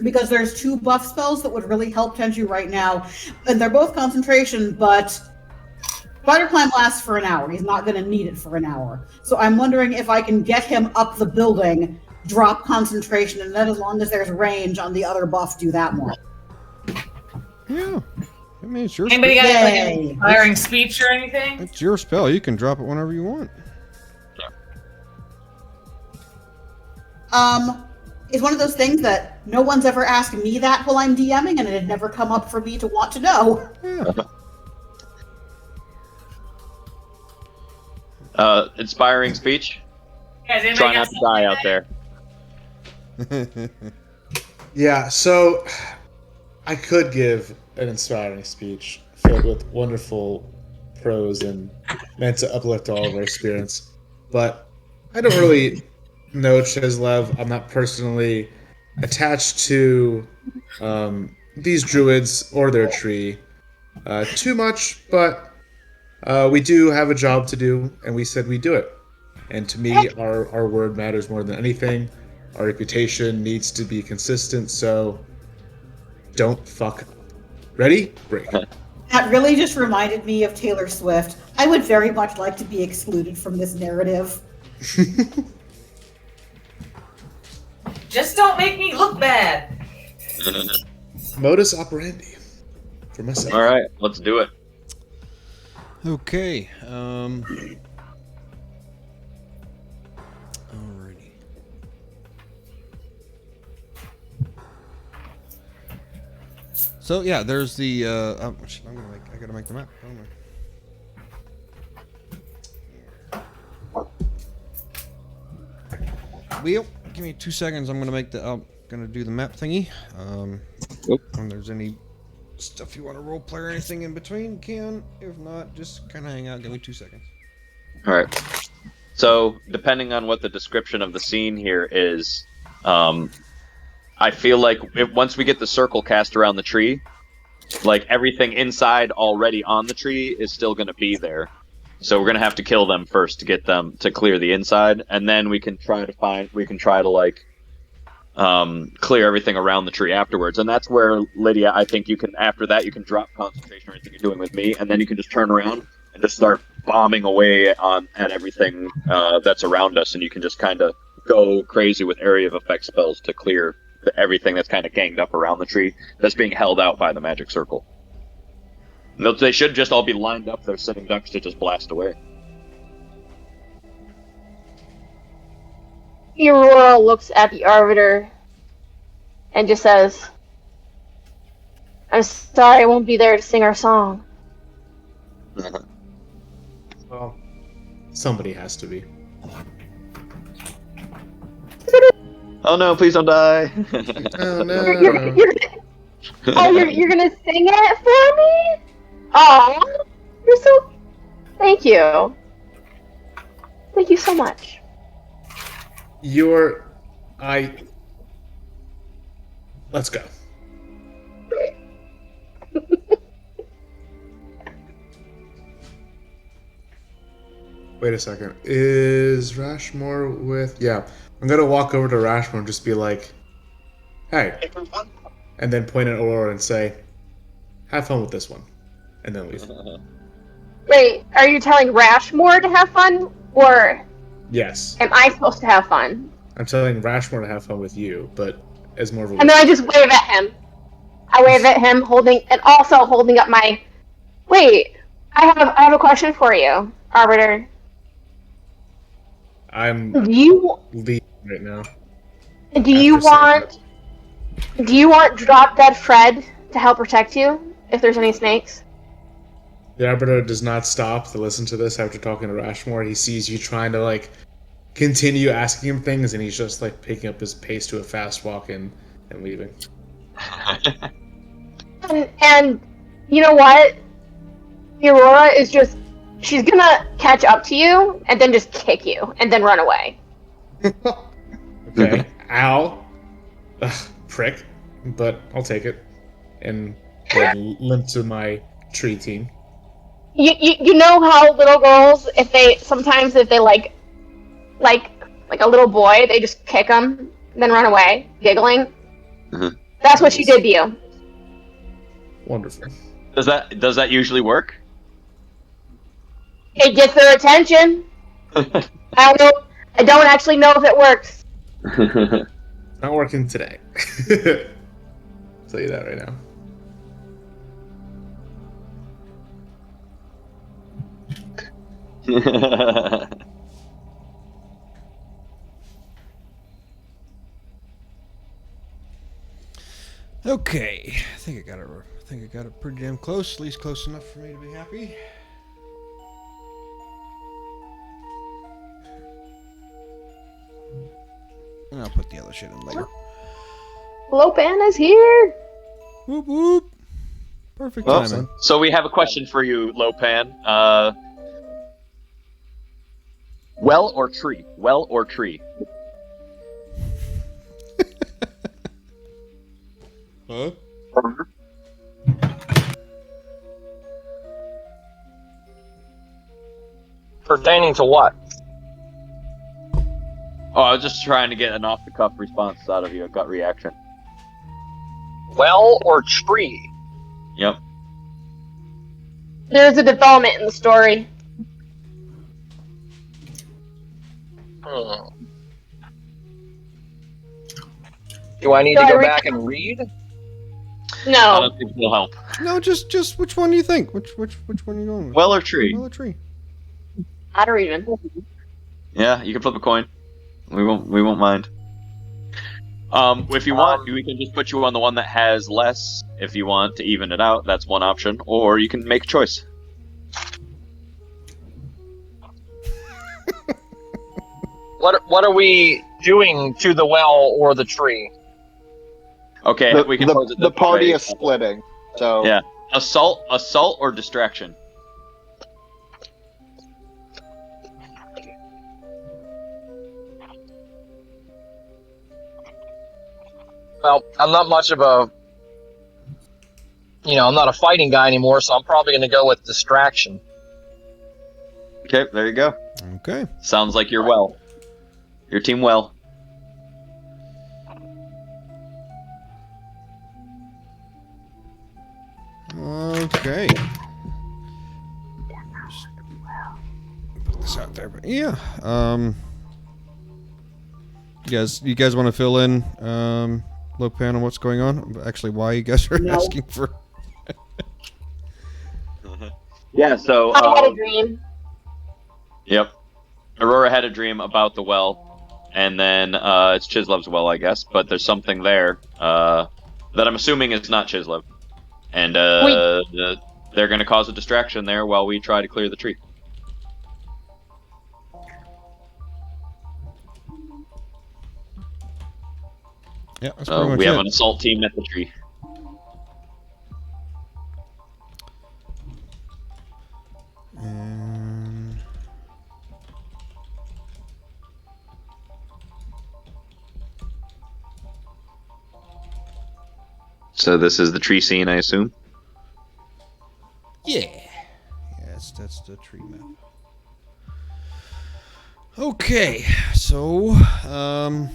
because there's 2 buff spells that would really help Tenchu right now, and they're both concentration, but Spider Climb lasts for an hour. He's not going to need it for an hour. So I'm wondering if I can get him up the building, drop concentration, and then as long as there's range on the other buff, do that one. Yeah. I mean, it's your Anybody got like an Yay. inspiring speech or anything? It's your spell. You can drop it whenever you want. It's one of those things that no one's ever asked me that while I'm DMing, and it had never come up for me to want to know. Yeah. Inspiring speech. Guys, anybody Try got not to die out something there. Yeah, so I could give an inspiring speech filled with wonderful prose and meant to uplift all of our spirits, but I don't really know Chislev. I'm not personally attached to these druids or their tree too much, but we do have a job to do, and we said we'd do it. And to me, our word matters more than anything. Our reputation needs to be consistent, so don't fuck up. Ready? Break. That really just reminded me of Taylor Swift. I would very much like to be excluded from this narrative. Just don't make me look bad. Modus operandi for myself. All right, let's do it. Okay. Alrighty. So yeah, there's the. Shit, I gotta make the map. Don't I? Wheel. Give me 2 seconds. I'm gonna do the map thingy. When there's any stuff you want to roleplay or anything in between, can. If not, just kind of hang out. Give me 2 seconds. All right. So, depending on what the description of the scene here is, I feel like once we get the circle cast around the tree, like everything inside already on the tree is still going to be there. So we're going to have to kill them first to get them to clear the inside, and then we can try to clear everything around the tree afterwards. And that's where, Lydia, I think you can, after that, you can drop concentration or anything you're doing with me, and then you can just turn around and just start bombing away at everything that's around us, and you can just kind of go crazy with area of effect spells to clear everything that's kind of ganged up around the tree that's being held out by the magic circle. They should just all be lined up. They're sitting ducks to just blast away. Aurora looks at the Arbiter and just says, "I'm sorry I won't be there to sing our song." Well, somebody has to be. Oh no, please don't die. Oh no. You're gonna sing it for me? Oh, you're so. Thank you. Thank you so much. Let's go. Wait a second. Is Rashmore with... Yeah. I'm gonna walk over to Rashmore and just be like, "Hey." And then point at Aurora and say, "Have fun with this one." And then leave. Wait, are you telling Rashmore to have fun, or Yes. am I supposed to have fun? I'm telling Rashmore to have fun with you, but as more of a... And then I just wave at him. I wave at him, holding up my. Wait, I have a question for you, Arbiter. I'm Do you leaving right now. do you want Drop Dead Fred to help protect you if there's any snakes? The Arbiter does not stop to listen to this after talking to Rashmore. He sees you trying to, continue asking him things, and he's just, picking up his pace to a fast walk and leaving. And you know what? Aurora is just... She's gonna catch up to you, and then just kick you, and then run away. Okay. Ow. Ugh, prick. But I'll take it. And limp to my tree team. You know how little girls, if they like a little boy. They just kick him, then run away, giggling. Mhm. That's what she did to you. Wonderful. Does that usually work? It gets their attention. I don't actually know if it works. Not working today. Tell you that right now. Okay, I think I got it. I think I got it pretty damn close. At least close enough for me to be happy. And I'll put the other shit in later. Lopan is here. Whoop whoop. Perfect Well, timing. so we have a question for you, Lopan. Well or tree? Well or tree? Huh? Pertaining to what? Oh, I was just trying to get an off-the-cuff response out of you, a gut reaction. Well or tree? Yep. There's a development in the story. Do I need to go back and read? I No. don't think it'll help. No, just which one do you think? Which one are you going with? Well or tree? Well or tree? Not a reason. Yeah, you can flip a coin. We won't mind. If you want, we can just put you on the one that has less. If you want to even it out, that's one option. Or you can make a choice. What are we doing to the well or the tree? Okay, we can pose it The this party way. is splitting. So Yeah, assault, or distraction. Well, I'm not much of a... I'm not a fighting guy anymore, so I'm probably going to go with distraction. Okay, there you go. Okay. Sounds like you're well. Your team well. Okay. Just put this out there, but yeah. You guys want to fill in, Lopan, on what's going on? Actually, why you guys are No. asking for? Yeah. So. I had a dream. Yep. Aurora had a dream about the well, and then it's Chislev's well, I guess. But there's something there that I'm assuming is not Chislev, and they're going to cause a distraction there while we try to clear the tree. Yeah, that's So pretty much we have it. an assault team at the tree. And So this is the tree scene, I assume. yeah, that's the tree map. Okay, so I'm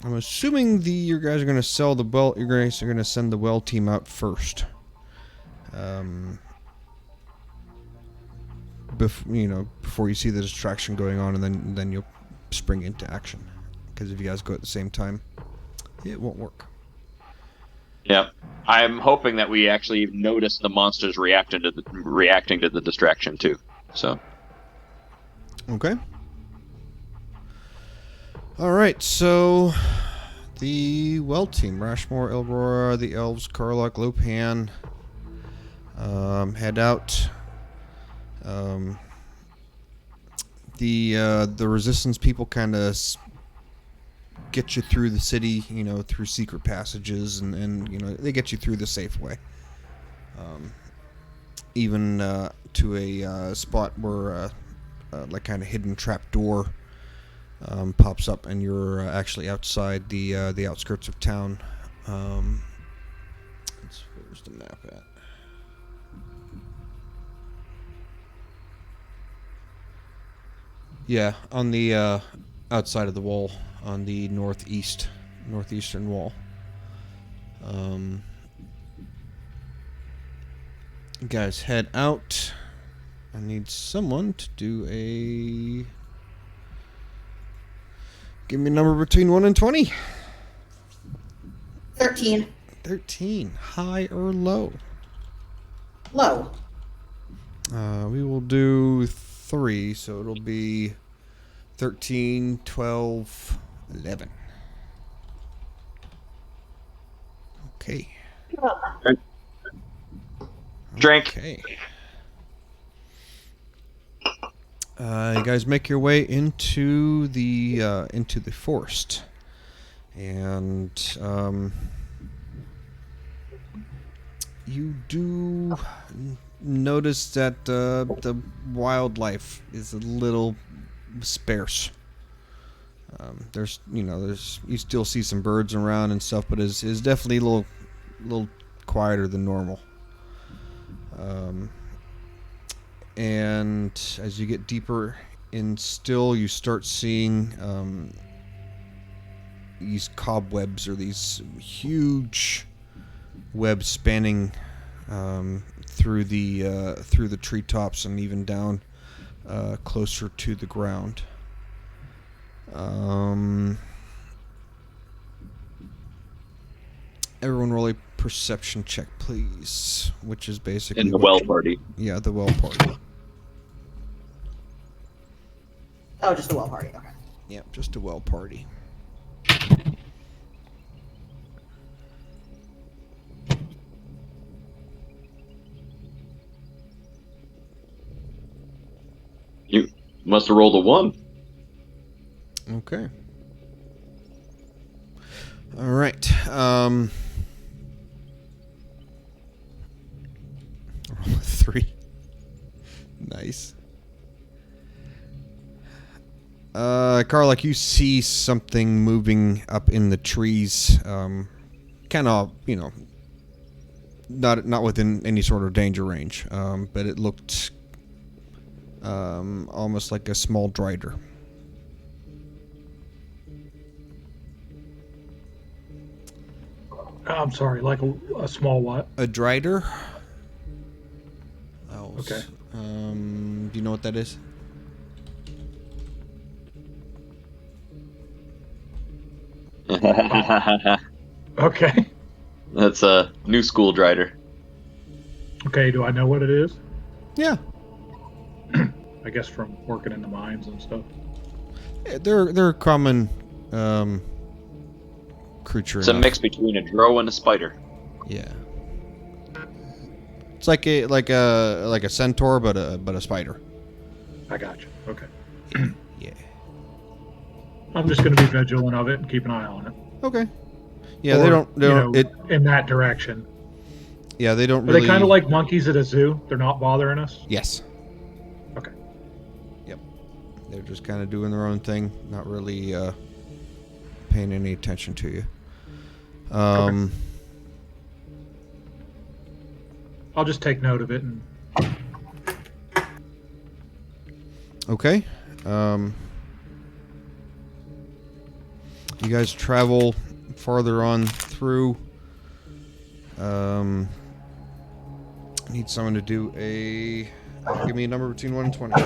assuming you guys are gonna sell the well. You guys are gonna send the well team out first. Before you see the distraction going on, and then you'll spring into action. Because if you guys go at the same time, it won't work. Yep. I'm hoping that we actually notice the monsters reacting to the distraction too. So. Okay. All right. So the well team: Rashmore, Elrora, the elves, Karlach, Lopan, head out. The resistance people kind of get you through the city, through secret passages, and they get you through the safe way. Even to a spot where like kind of hidden trap door pops up, and you're actually outside the outskirts of town. Where's the map at? Yeah, on the outside of the wall, on the northeastern wall. You guys head out. I need someone to do a. Give me a number between 1 and 20. 13. 13. High or low? Low. We will do 3, so it'll be 13, 12, 11. Okay. Drink. Okay. You guys make your way into the forest, and you do notice that the wildlife is a little sparse. There's you still see some birds around and stuff, but is definitely a little quieter than normal. And as you get deeper in still, you start seeing these cobwebs, or these huge webs spanning through the treetops and even down closer to the ground. Everyone roll a perception check, please. Which is basically In the well party. Yeah, the well party. Oh, just the well party. Okay. Yeah, just a well party. You must have rolled a 1. Okay. All right. Roll a 3. Nice. Karlak, you see something moving up in the trees. Kind of, not within any sort of danger range. But it looked almost like a small drider. I'm sorry, like a small what? A drider. Okay. Do you know what that is? Okay. That's a new school drider. Okay, do I know what it is? Yeah. I guess from working in the mines and stuff. Yeah, they're a common creature. It's a enough. mix between a drow and a spider. Yeah. It's like a centaur, but a spider. I got you. Okay. Yeah. I'm just going to be vigilant of it and keep an eye on it. Okay. Yeah, Or, they don't. in that direction. Yeah, they don't Are really. they kind of like monkeys at a zoo? They're not bothering us? Yes. Okay. Yep. They're just kind of doing their own thing, not really paying any attention to you. Okay. I'll just take note of it and Okay. You guys travel farther on through. Need someone to do a. Give me a number between 1 and 20.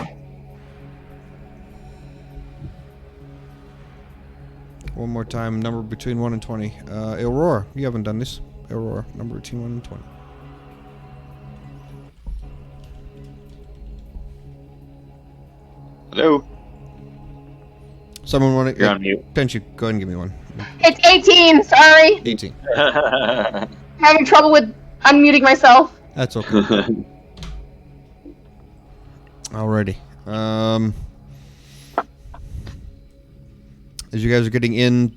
One more time, number between 1 and 20. Aurora, you haven't done this. Aurora, number between 1 and 20. Hello. Someone want to? You're on mute. Tenchi, go ahead and give me one. It's 18. Sorry, 18. having trouble with unmuting myself. That's okay. Alrighty. As you guys are getting in,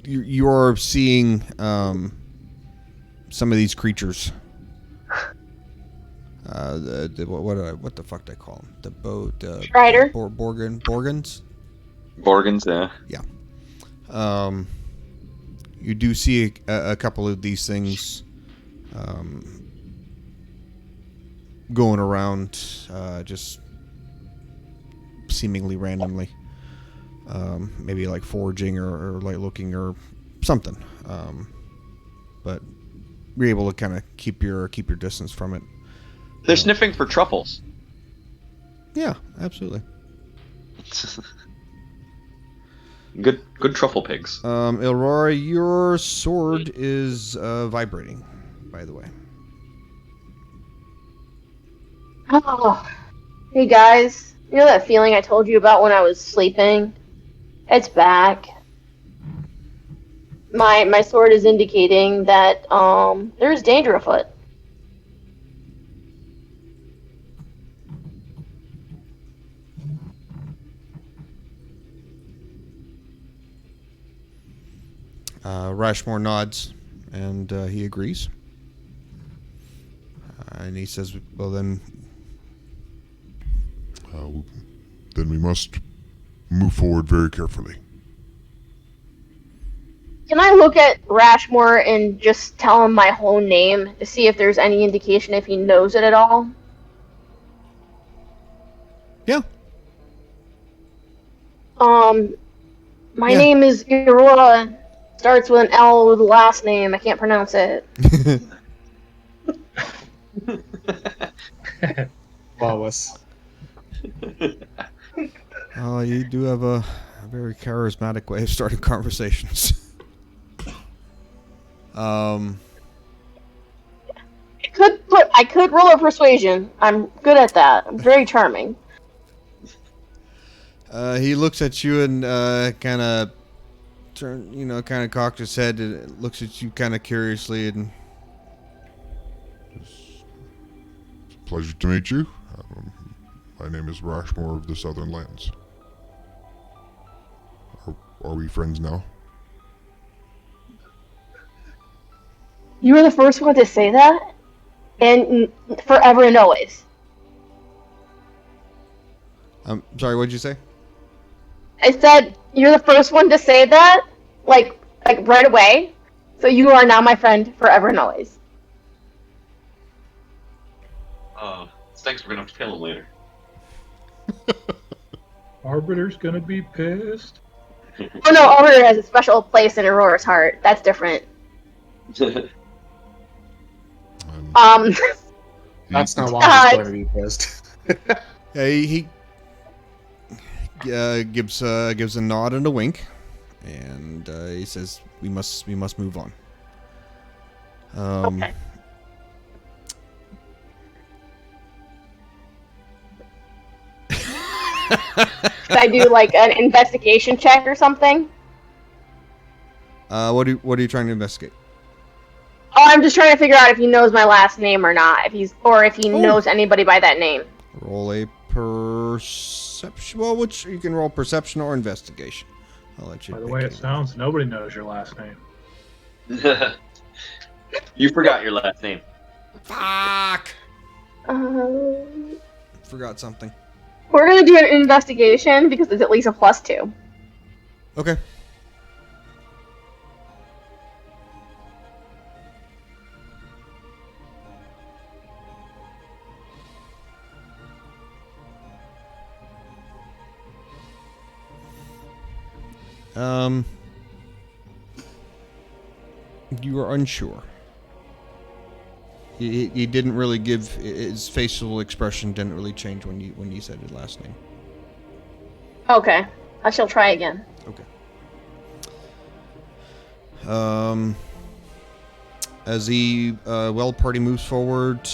you're seeing some of these creatures. What the fuck did I call them? The boat. Strider? Borgans. Borgans, yeah. You do see a couple of these things going around, just seemingly randomly. Maybe like foraging or like looking or something. But you're able to kind of keep your distance from it. They're sniffing for truffles. Yeah, absolutely. Good truffle pigs. Aurora, your sword is vibrating, by the way. Oh, hey guys, you know that feeling I told you about when I was sleeping? It's back. My sword is indicating that there's danger afoot. Rashmore nods, and he agrees. And he says, "Well then, we must move forward very carefully." Can I look at Rashmore and just tell him my whole name to see if there's any indication if he knows it at all? Yeah. My name is Aurora. Starts with an L with the last name. I can't pronounce it. Flawless. Oh, you do have a very charismatic way of starting conversations. I could roll a persuasion. I'm good at that. I'm very charming. He looks at you and kind of kind of cocked his head and looks at you kind of curiously and. It's a pleasure to meet you. My name is Rashmore of the Southern Lands. Are we friends now? You were the first one to say that, and forever and always. I'm sorry, what'd you say? I said you're the first one to say that, like right away. So you are now my friend forever and always. Thanks. We're gonna have to kill him later. Arbiter's gonna be pissed. Oh no, Arbiter has a special place in Aurora's heart. That's different. That's not why he's going to be pissed. Yeah, he gives a nod and a wink, and he says, "We must move on." Okay. Should I do like an investigation check or something? What are you trying to investigate? Oh, I'm just trying to figure out if he knows my last name or not. If he knows anybody by that name. Roll a perception. Well, you can roll perception or investigation. I'll let you. By the way it sounds, nobody knows your last name. You forgot your last name. Fuck. Forgot something. We're gonna do an investigation because it's at least a +2. Okay. You are unsure. He didn't really give his facial expression didn't really change when you said his last name. Okay, I shall try again. Okay. As the party moves forward,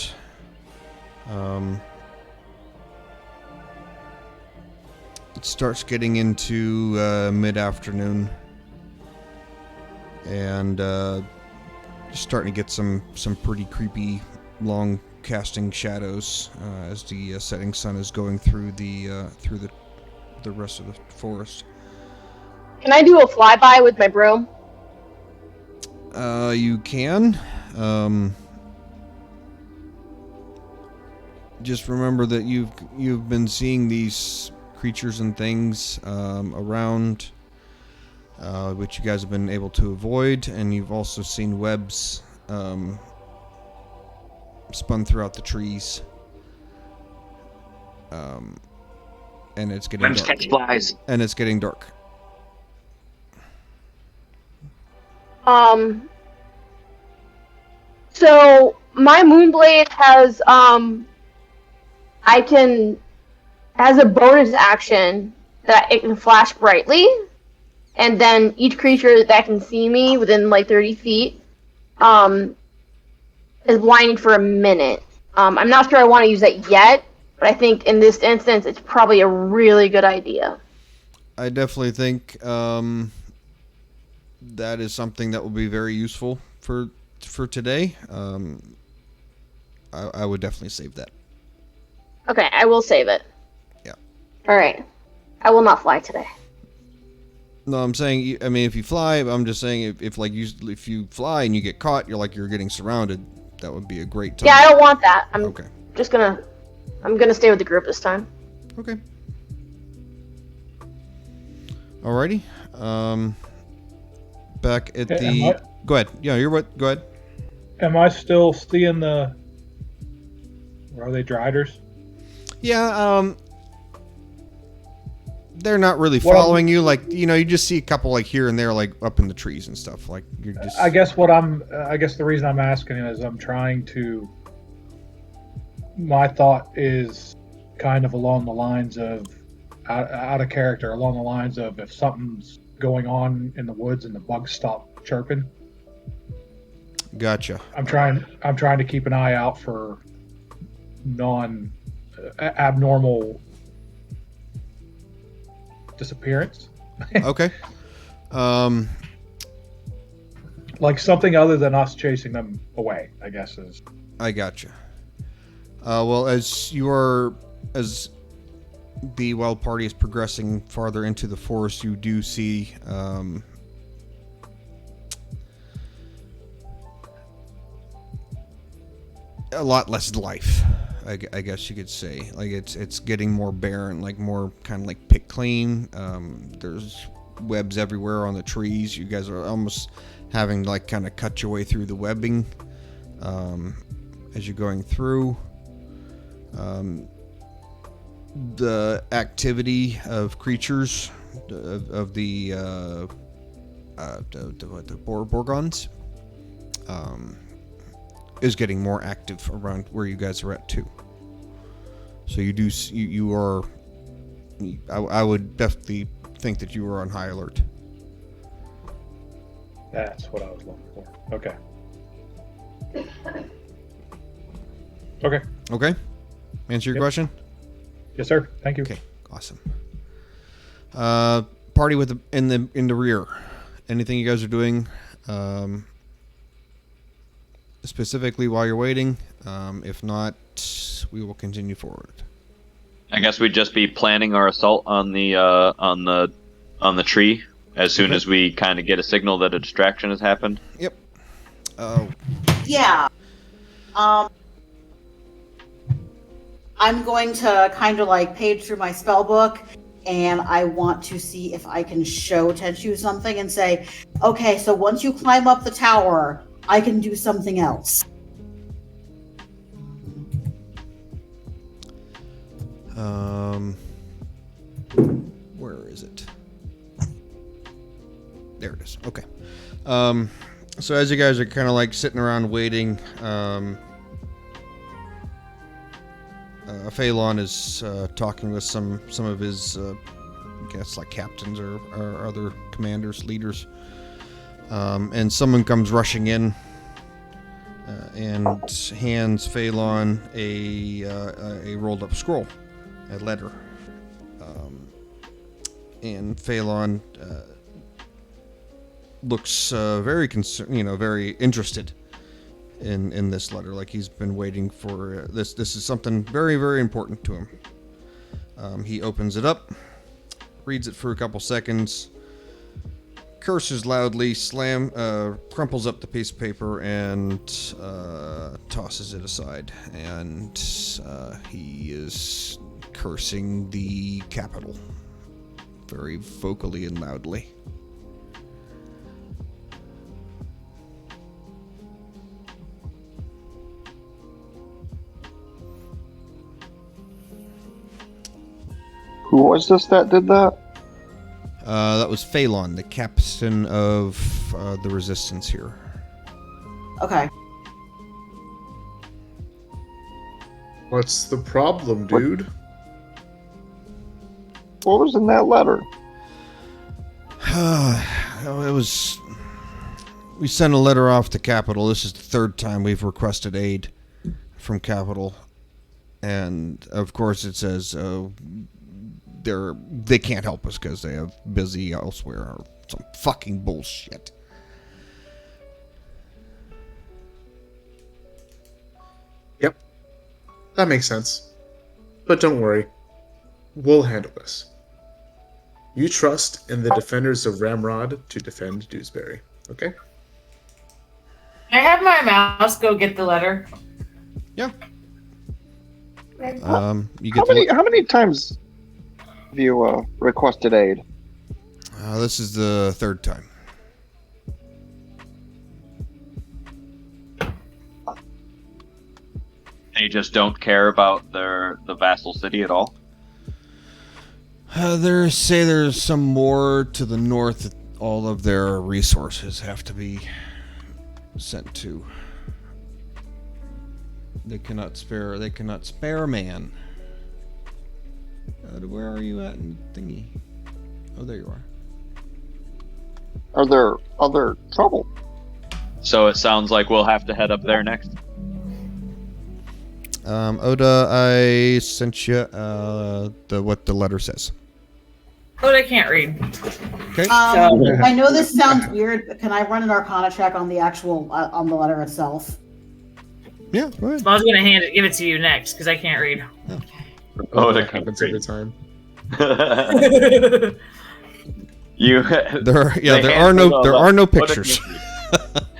it starts getting into mid-afternoon, and starting to get some pretty creepy long casting shadows as the setting sun is going through the rest of the forest. Can I do a flyby with my broom? You can. Just remember that you've been seeing these creatures and things around, which you guys have been able to avoid, and you've also seen webs spun throughout the trees. and it's getting Wimps dark. catch flies. And it's getting dark. So my Moonblade has has a bonus action that it can flash brightly, and then each creature that can see me within like 30 feet is blinded for a minute. I'm not sure I want to use that yet, but I think in this instance it's probably a really good idea. I definitely think that is something that will be very useful for today. I would definitely save that. Okay, I will save it. Yeah. All right. I will not fly today. No, I'm saying. I mean, if you fly, I'm just saying if you fly and you get caught, you're getting surrounded. That would be a great time. Yeah, I don't want that. I'm Okay. I'm gonna stay with the group this time. Okay. Alrighty. Back at the. Go ahead. Yeah, you're what? Go ahead. Am I still seeing the? Or are they Driders? Yeah. They're not really following you. Like, you just see a couple like here and there, like up in the trees and stuff. Like you're just. I guess the reason I'm asking is I'm trying to. My thought is kind of along the lines of out of character, along the lines of if something's going on in the woods and the bugs stop chirping. Gotcha. I'm trying to keep an eye out for abnormal disappearance. Okay. Like something other than us chasing them away, I guess is. I gotcha. Well, as the wild party is progressing farther into the forest, you do see a lot less life. I guess you could say, like it's getting more barren, like more kind of like picked clean. There's webs everywhere on the trees. You guys are almost having to like kind of cut your way through the webbing as you're going through. The activity of creatures of the Borgons is getting more active around where you guys are at too. So you are. I would definitely think that you are on high alert. That's what I was looking for. Okay. Okay. Okay. Answer your question. Yes, sir. Thank you. Okay. Awesome. Party in the rear. Anything you guys are doing? Specifically while you're waiting. If not, we will continue forward. I guess we'd just be planning our assault on the tree as soon as we kind of get a signal that a distraction has happened. Yep. Yeah. I'm going to kind of like page through my spell book, and I want to see if I can show Tenchu something and say, okay, so once you climb up the tower, I can do something else. Where is it? There it is. Okay. So as you guys are kind of like sitting around waiting, Phelan is talking with some of his, I guess like captains or other commanders, leaders, and someone comes rushing in and hands Phelan a rolled up scroll, a letter, and Phelan looks very concerned, very interested in this letter, like he's been waiting for this. This is something very, very important to him. He opens it up, reads it for a couple seconds, curses loudly, crumples up the piece of paper, and tosses it aside. And he is cursing the capital very vocally and loudly. Who was this that did that? That was Phalon, the captain of the resistance here. Okay. What's the problem, dude? What was in that letter? It was. We sent a letter off to Capital. This is the third time we've requested aid from Capital, and of course it says they can't help us because they have busy elsewhere or some fucking bullshit. Yep. That makes sense. But don't worry. We'll handle this. You trust in the defenders of Ramrod to defend Dewsbury, okay? I have my mouse go get the letter. Yeah. You How get many times have you requested aid? this is the third time. They just don't care about the vassal city at all. There's some more to the north that all of their resources have to be sent to. They cannot spare a man. Where are you at in thingy? Oh, there you are. Are there other trouble? So it sounds like we'll have to head up there next. Oda, I sent you what the letter says. Oh, I can't read. Okay. I know this sounds weird, but can I run an Arcana check on the actual on the letter itself? Yeah, go ahead. I was gonna give it to you next because I can't read. Oh, that happens every time. There are no pictures.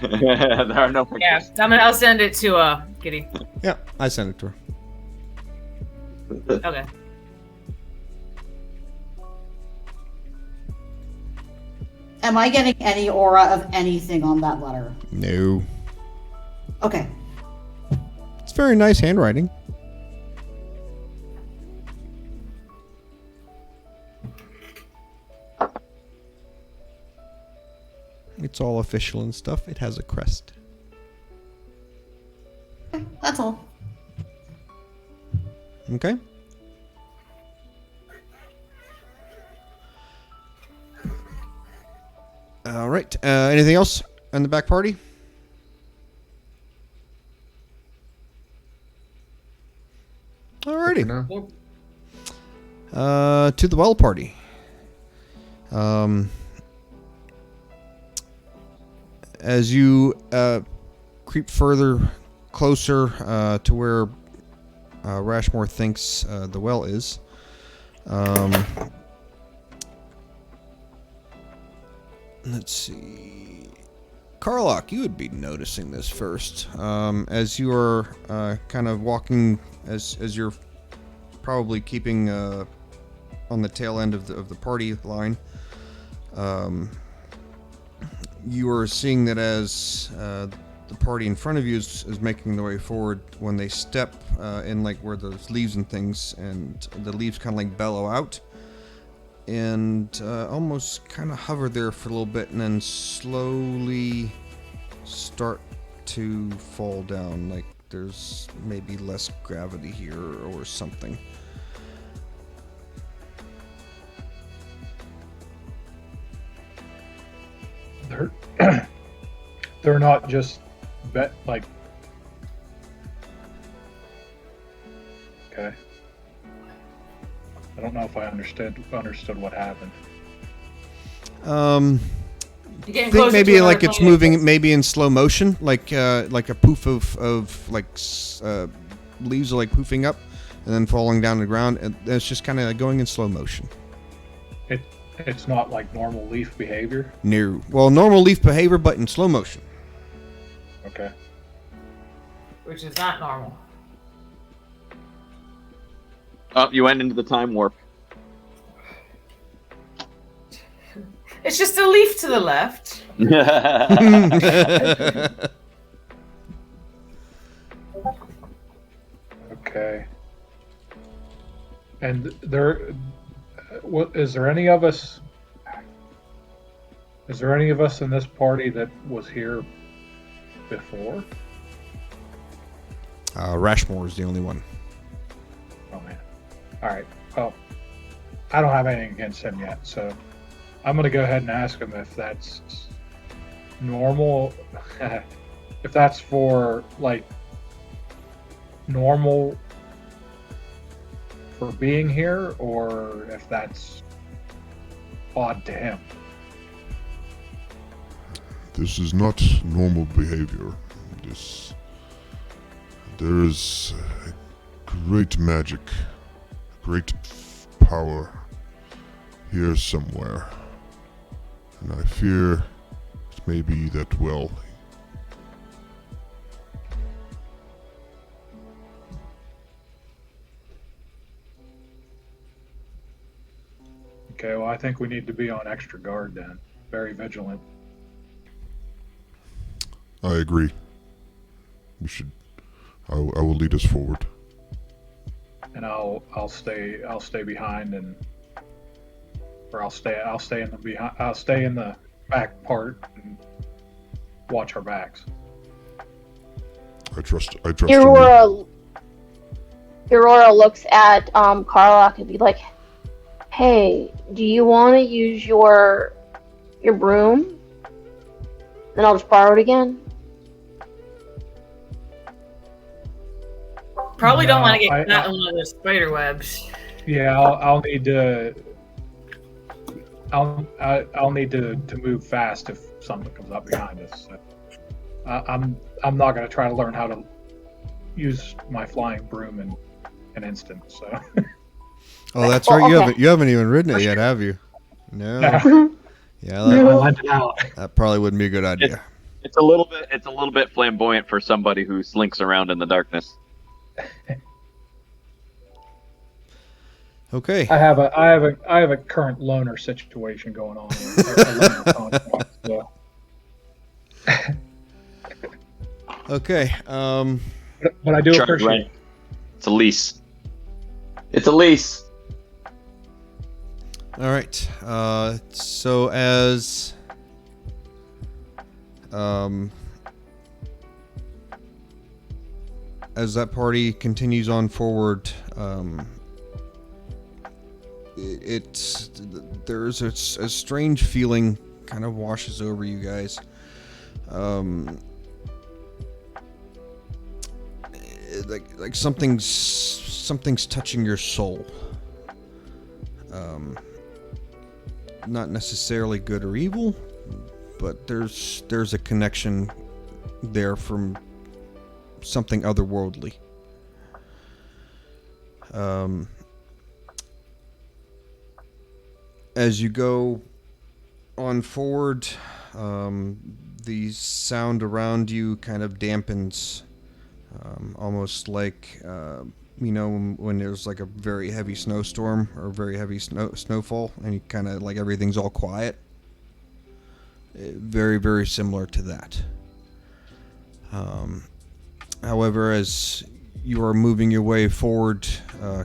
There are no pictures. Yeah, I'll send it to Giddy. Yeah, I sent it to her. Okay. Am I getting any aura of anything on that letter? No. Okay. It's very nice handwriting. It's all official and stuff. It has a crest. That's all. Okay. All right. Anything else in the back party? Alrighty. To the well party. As you creep further closer to where Rashmore thinks the well is, let's see. Karlach, you would be noticing this first. As you are kind of walking, as you're probably keeping on the tail end of the party line, you are seeing that as the party in front of you is making their way forward, when they step in like where there's leaves and things, and the leaves kind of like bellow out and almost kind of hover there for a little bit and then slowly start to fall down, like there's maybe less gravity here or something. They're not just like. Okay. I don't know if I understood what happened. Think maybe like it's moving, maybe in slow motion, like a poof of like leaves are like poofing up and then falling down to the ground, and it's just kind of going in slow motion. It's not like normal leaf behavior. No, well, normal leaf behavior, but in slow motion. Okay. Which is not normal. Oh, you went into the time warp. It's just a leaf to the left. Okay. And what is there any of us? Is there any of us in this party that was here before? Rashmore is the only one. Oh man. All right. Well, I don't have anything against him yet, so I'm gonna go ahead and ask him if that's normal. If that's for like normal for being here, or if that's odd to him. This is not normal behavior. There is a great magic, great power here somewhere. And I fear it may be that well. Okay, well, I think we need to be on extra guard then. Very vigilant. I agree. We should. I will lead us forward. And I'll stay behind or I'll stay in the back part and watch our backs. I trust you. Aurora looks at Karlach and be like, "Hey, do you want to use your broom? Then I'll just borrow it again." Probably don't want to No, get caught in one of those spider webs. Yeah, I'll need to. I'll need to move fast if something comes up behind us. So, I'm not going to try to learn how to use my flying broom in an instant. So. Oh, that's right. You haven't even ridden it yet, have you? No. Yeah, that probably wouldn't be a good idea. It's a little bit flamboyant for somebody who slinks around in the darkness. Okay. I have a current loner situation going on. A loner contract, so. Okay. But I do appreciate right. It's a lease. It's a lease. All right. So as that party continues on forward, there's a strange feeling kind of washes over you guys. Like something's touching your soul. Not necessarily good or evil, but there's a connection there from something otherworldly. As you go on forward, the sound around you kind of dampens, almost like when there's like a very heavy snowstorm or very heavy snowfall, and you kind of like everything's all quiet. Very, very similar to that. However, as you are moving your way forward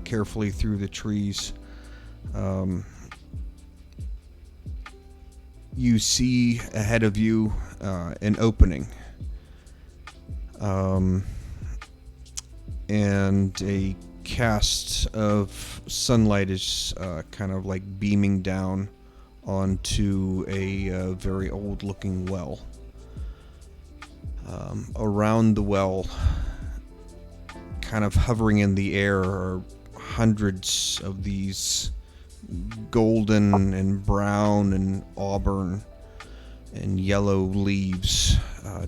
carefully through the trees, you see ahead of you an opening. And a cast of sunlight is kind of like beaming down onto a very old-looking well. Around the well, kind of hovering in the air, are hundreds of these golden and brown and auburn and yellow leaves,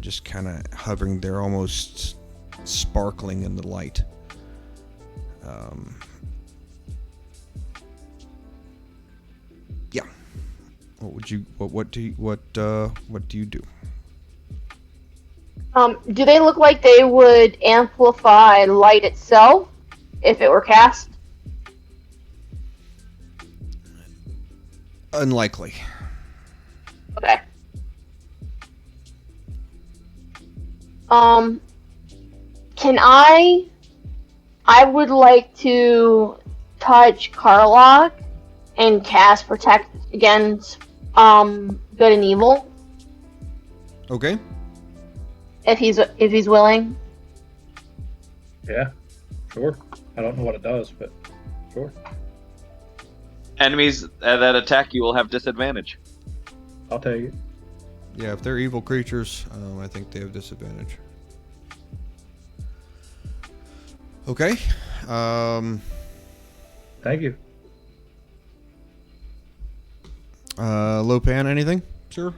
just kind of hovering there, almost sparkling in the light. Yeah. What do you do? Do they look like they would amplify light itself if it were cast? Unlikely. Okay. Can I would like to touch Karlach and cast protect against good and evil Okay. if he's willing. Yeah, sure. I don't know what it does, but sure. Enemies that attack you will have disadvantage. I'll take it. Yeah, if they're evil creatures, I think they have disadvantage. Okay. Thank you. Lopan, anything? Sure.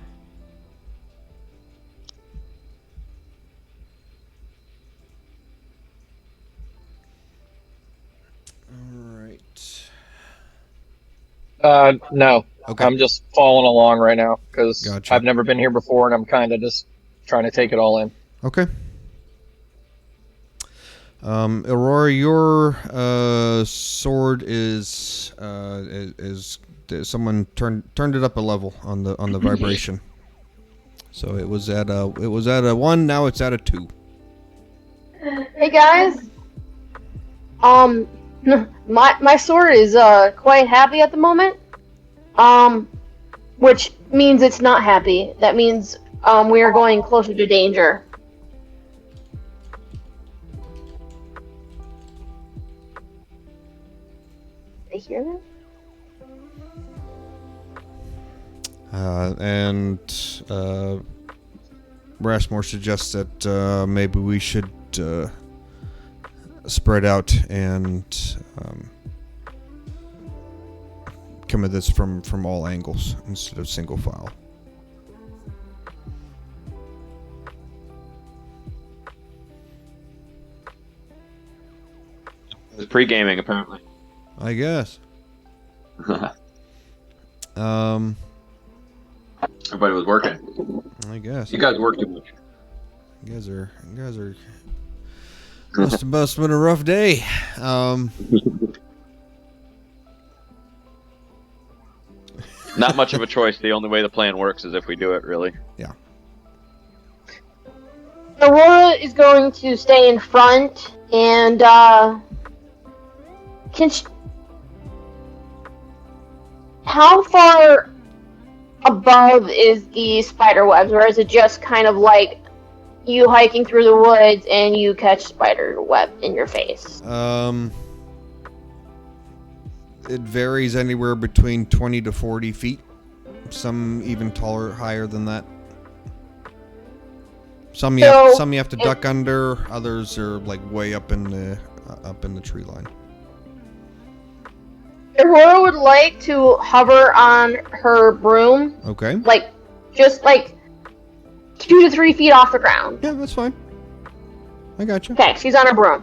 Alright. No. Okay. I'm just following along right now because Gotcha. I've never been here before, and I'm kind of just trying to take it all in. Okay. Aurora, your sword is someone turned it up a level on the vibration. So it was at a 1, now it's at a 2. Hey guys. My sword is quite happy at the moment. Which means it's not happy. That means we are going closer to danger. Did I hear that? And Rashmore suggests that maybe we should spread out and come at this from all angles instead of single file. It's pre-gaming, apparently. I guess. Everybody was working. I guess. You guys work too much. You guys are must have been a rough day. Not much of a choice. The only way the plan works is if we do it, really. Yeah. Aurora is going to stay in front, and how far above is the spider webs, or is it just kind of like you hiking through the woods and you catch spider web in your face? It varies anywhere between 20 to 40 feet. Some even taller, higher than that. Some you have to duck under. Others are like way up in the tree line. Aurora would like to hover on her broom, Okay. like just like 2 to 3 feet off the ground. Yeah, that's fine. I got you. Okay, she's on her broom,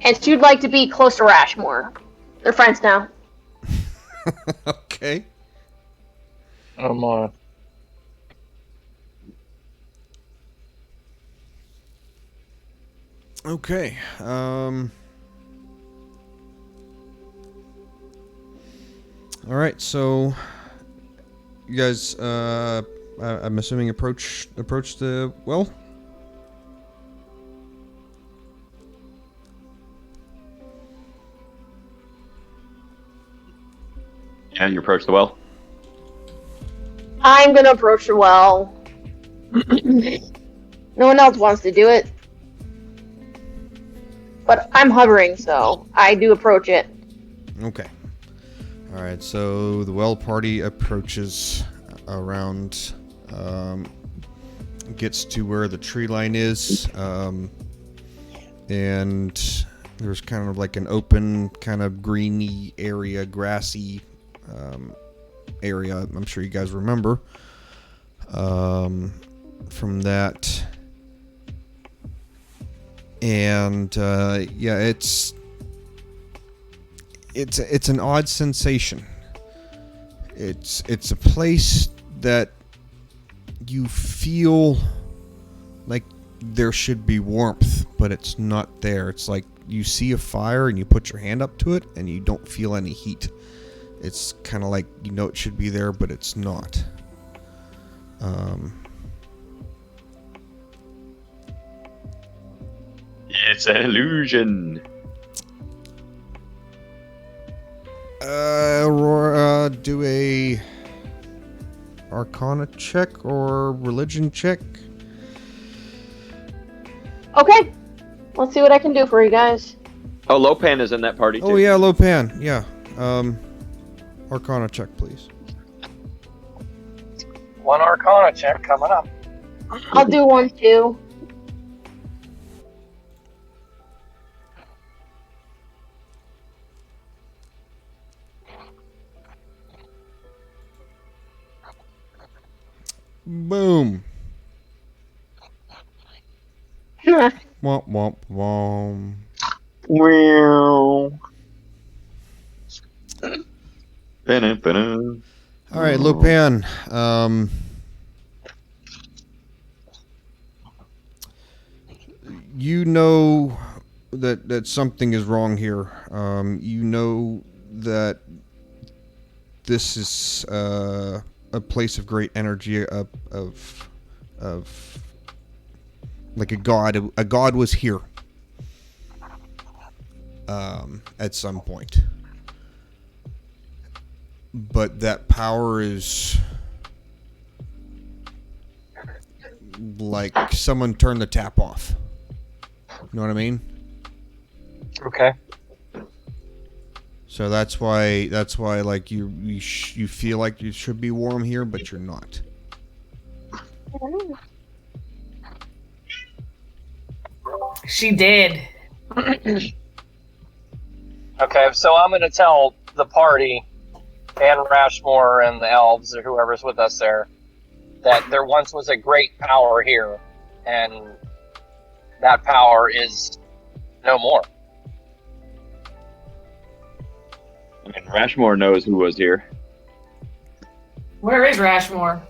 and she'd like to be close to Rashmore. They're friends now. Okay. I'm on. Okay. All right. So, you guys, I'm assuming approach the well. Yeah, you approach the well. I'm gonna approach the well. No one else wants to do it. But I'm hovering, so I do approach it. Okay. All right. So the well party approaches around, gets to where the tree line is, and there's kind of like an open, kind of greeny area, grassy area. I'm sure you guys remember from that. And yeah, it's an odd sensation. It's a place that you feel like there should be warmth, but it's not there. It's like you see a fire and you put your hand up to it and you don't feel any heat. It's kind of like you know it should be there, but it's not. It's an illusion. do a Arcana check or religion check. Okay. Let's see what I can do for you guys. Oh, Lopan is in that party too. Oh yeah, Lopan. Yeah. Arcana check, please. One Arcana check coming up. I'll do one too. Boom. Womp womp womp. Wow. All right, Lopan. You know that something is wrong here. You know that this is a place of great energy, of like a god. A god was here at some point, but that power is like someone turned the tap off. You know what I mean? Okay. So that's why like you feel like you should be warm here, but you're not. She did. Okay, so I'm going to tell the party and Rashmore and the elves or whoever's with us there that there once was a great power here, and that power is no more. I mean, Rashmore knows who was here. Where is Rashmore?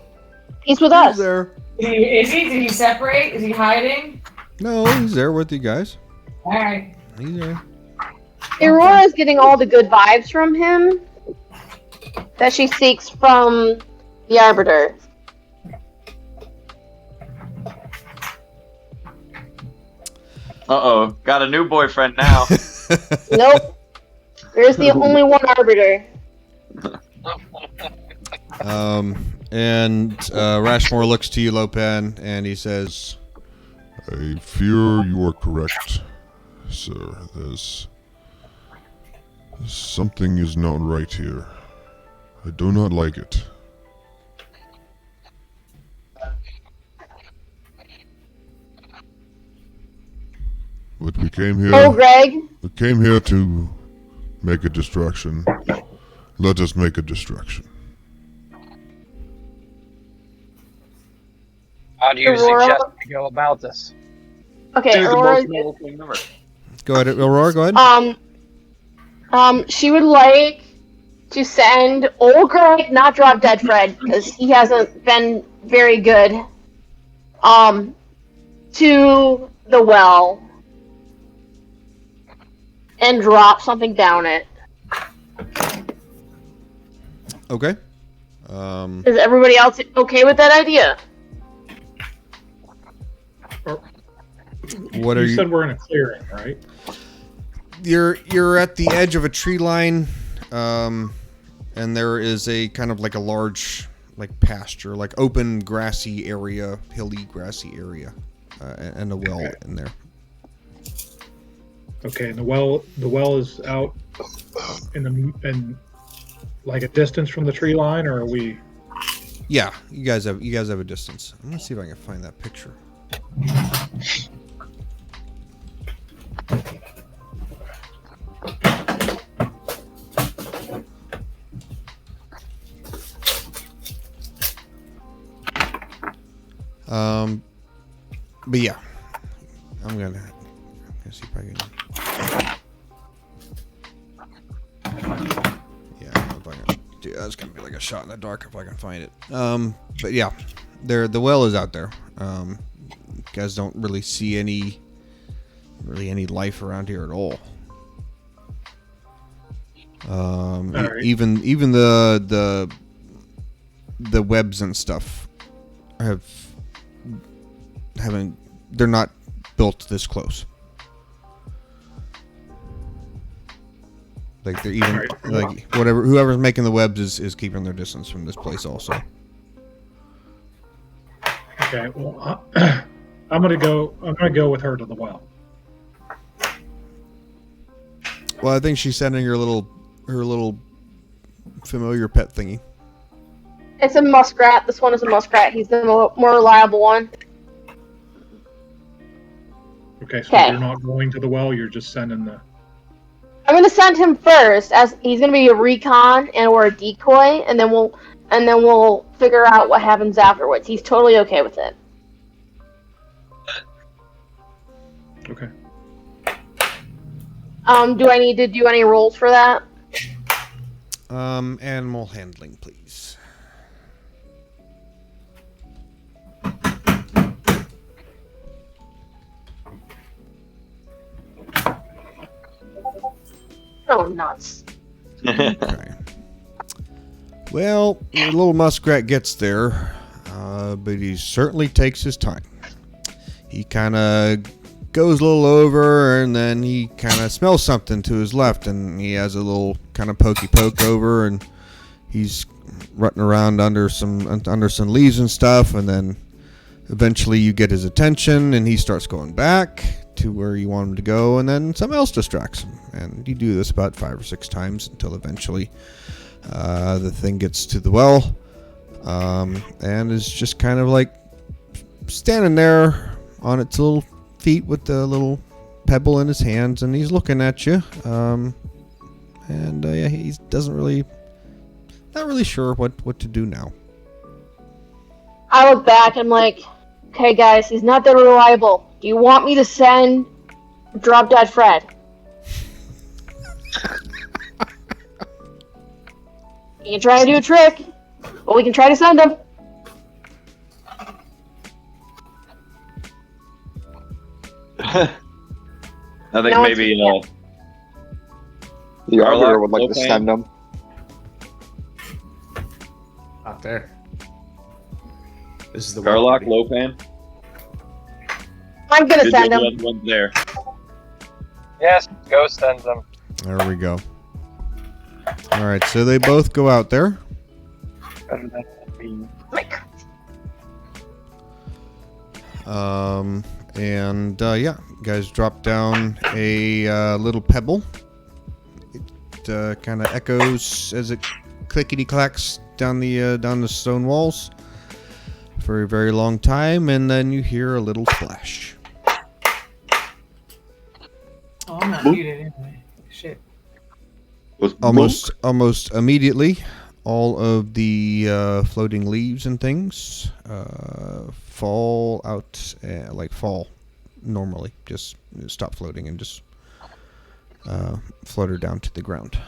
He's with us. He's there. Is he? Did he separate? Is he hiding? No, he's there with you guys. All right. He's there. Aurora's getting all the good vibes from him that she seeks from the Arbiter. Uh-oh, got a new boyfriend now. Nope. There's the only one Arbiter. And Rashmore looks to you, Lopan, and he says, I fear you are correct, sir. There's something is not right here. I do not like it. But we came here. Oh, Greg. We came here to make a distraction. Let us make a distraction. How do you Aurora? suggest we go about this? Okay, Do the Aurora. most noble thing ever. go ahead, Aurora, go ahead. She would like to send old Greg, not Drop Dead Fred, because he hasn't been very good, to the well and drop something down it. Okay. Is everybody else okay with that idea? What are You you? said we're in a clearing, right? You're at the edge of a tree line, and there is a kind of like a large like pasture, like open grassy area, hilly grassy area, and a well in there. Okay, and the well is out in like a distance from the tree line, or are we? Yeah, you guys have a distance. I'm gonna see if I can find that picture. But yeah, I'm gonna see if I can. Yeah, if I can. Dude, that's gonna be like a shot in the dark if I can find it. But yeah, the well is out there. You guys don't really see any life around here at all. Alright. Even the webs and stuff they're not built this close. Like they're even Right. like whoever's making the webs is keeping their distance from this place also. Okay. Well, I'm gonna go with her to the well. Well, I think she's sending her little familiar pet thingy. It's a muskrat. This one is a muskrat. He's the more reliable one. Okay, so Okay. you're not going to the well. You're just sending the. I'm gonna send him first, as he's gonna be a recon and or a decoy, and then we'll figure out what happens afterwards. He's totally okay with it. Okay. Do I need to do any rolls for that? Animal handling, please. Oh, nuts. Okay. Well, the little muskrat gets there, but he certainly takes his time. He kind of goes a little over, and then he kind of smells something to his left, and he has a little kind of pokey poke over, and he's rutting around under some leaves and stuff, and then eventually you get his attention, and he starts going back to where you want him to go, and then something else distracts him. And you do this about 5 or 6 times until eventually the thing gets to the well, and is just kind of like standing there on its little feet with the little pebble in his hands, and he's looking at you. Yeah, he doesn't really, not really sure what to do now. I look back. I'm like, okay, guys, he's not that reliable. Do you want me to send Drop Dead Fred? You can try to do a trick, but we can try to send him. I think No, maybe The Arbiter Garlock, would like to Lopan. send them. Not there. This is the Garlock, one. Lopan. I'm gonna You're send the him. only one there. Yes, go send them. There we go. All right, so they both go out there. Better than me. And yeah, you guys drop down a little pebble. It kind of echoes as it clickety clacks down the stone walls for a very long time, and then you hear a little splash. Oh, I'm not muted anyway. Shit. Almost immediately, all of the floating leaves and things fall out, fall normally. Just stop floating and just flutter down to the ground.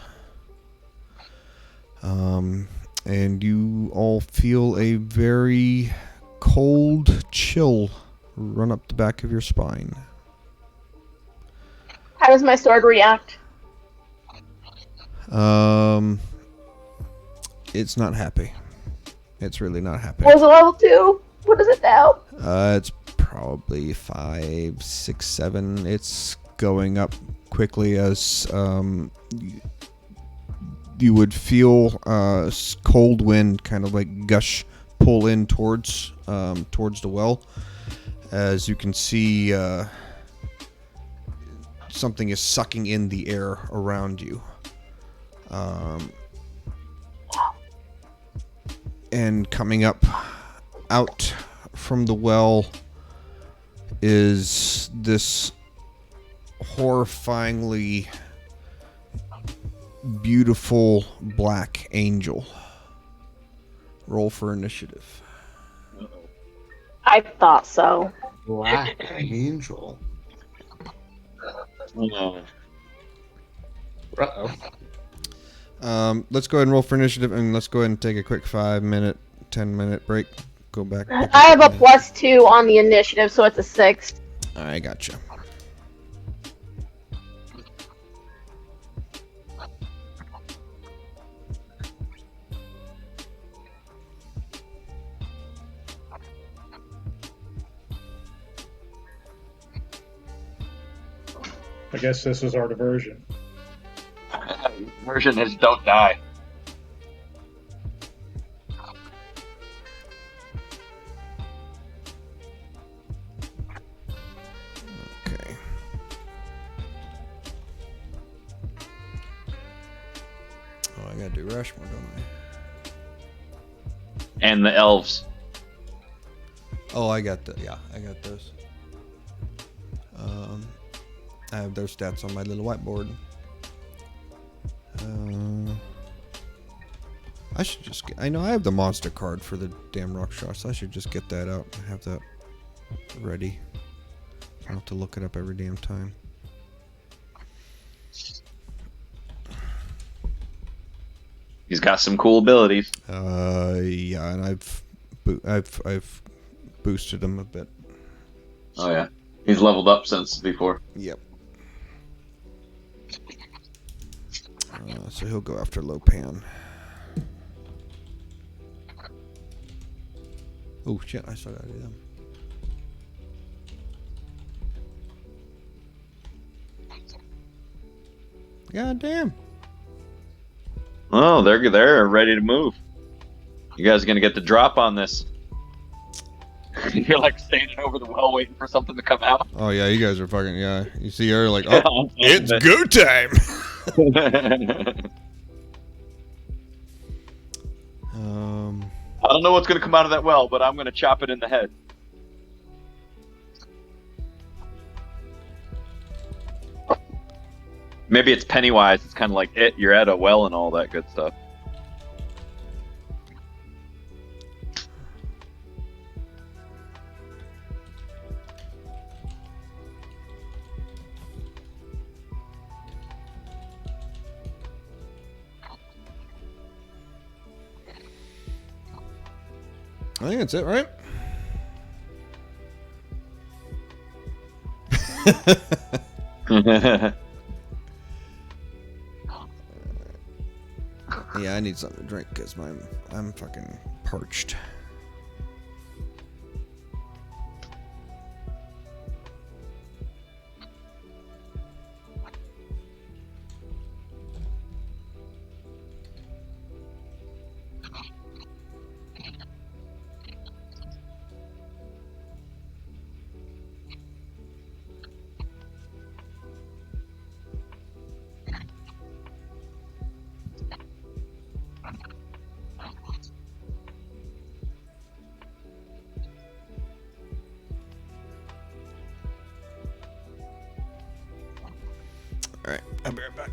And you all feel a very cold chill run up the back of your spine. How does my sword react? It's not happy. It's really not happy. Was it level 2? What is it now? It's probably 5, 6, 7. It's going up quickly as you would feel cold wind kind of like gush pull in towards the well. As you can see, something is sucking in the air around you. And coming up out from the well is this horrifyingly beautiful black angel. Roll for initiative. I thought so. Black Angel. Oh. Uh-oh. Let's go ahead and roll for initiative, and let's go ahead and take a quick 5-minute, 10-minute break. Go back. I have a +2 on the initiative, so it's a 6. I gotcha. I guess this is our diversion. version is don't die. Okay. Oh, I gotta do Rushmore, don't I? And the elves. Oh, I got the I got those. I have those stats on my little whiteboard. I should just get, I know I have the monster card for the damn Rockshot, so I should just get that out and have that ready. I don't have to look it up every damn time. He's got some cool abilities. Yeah, and I've boosted him a bit. Oh yeah, he's leveled up since before. Yep. So he'll go after Lopan. Oh shit! I still gotta do them. God damn. Oh, they're ready to move. You guys are gonna get the drop on this. You're like standing over the well waiting for something to come out. Oh yeah, you guys are fucking You see her like, oh, it's go time. I don't know what's gonna come out of that well, but I'm gonna chop it in the head. Maybe it's Pennywise. It's kind of like it. You're at a well and all that good stuff. I think that's it, right? Yeah, I need something to drink because I'm fucking parched. Alright, I'll be right back.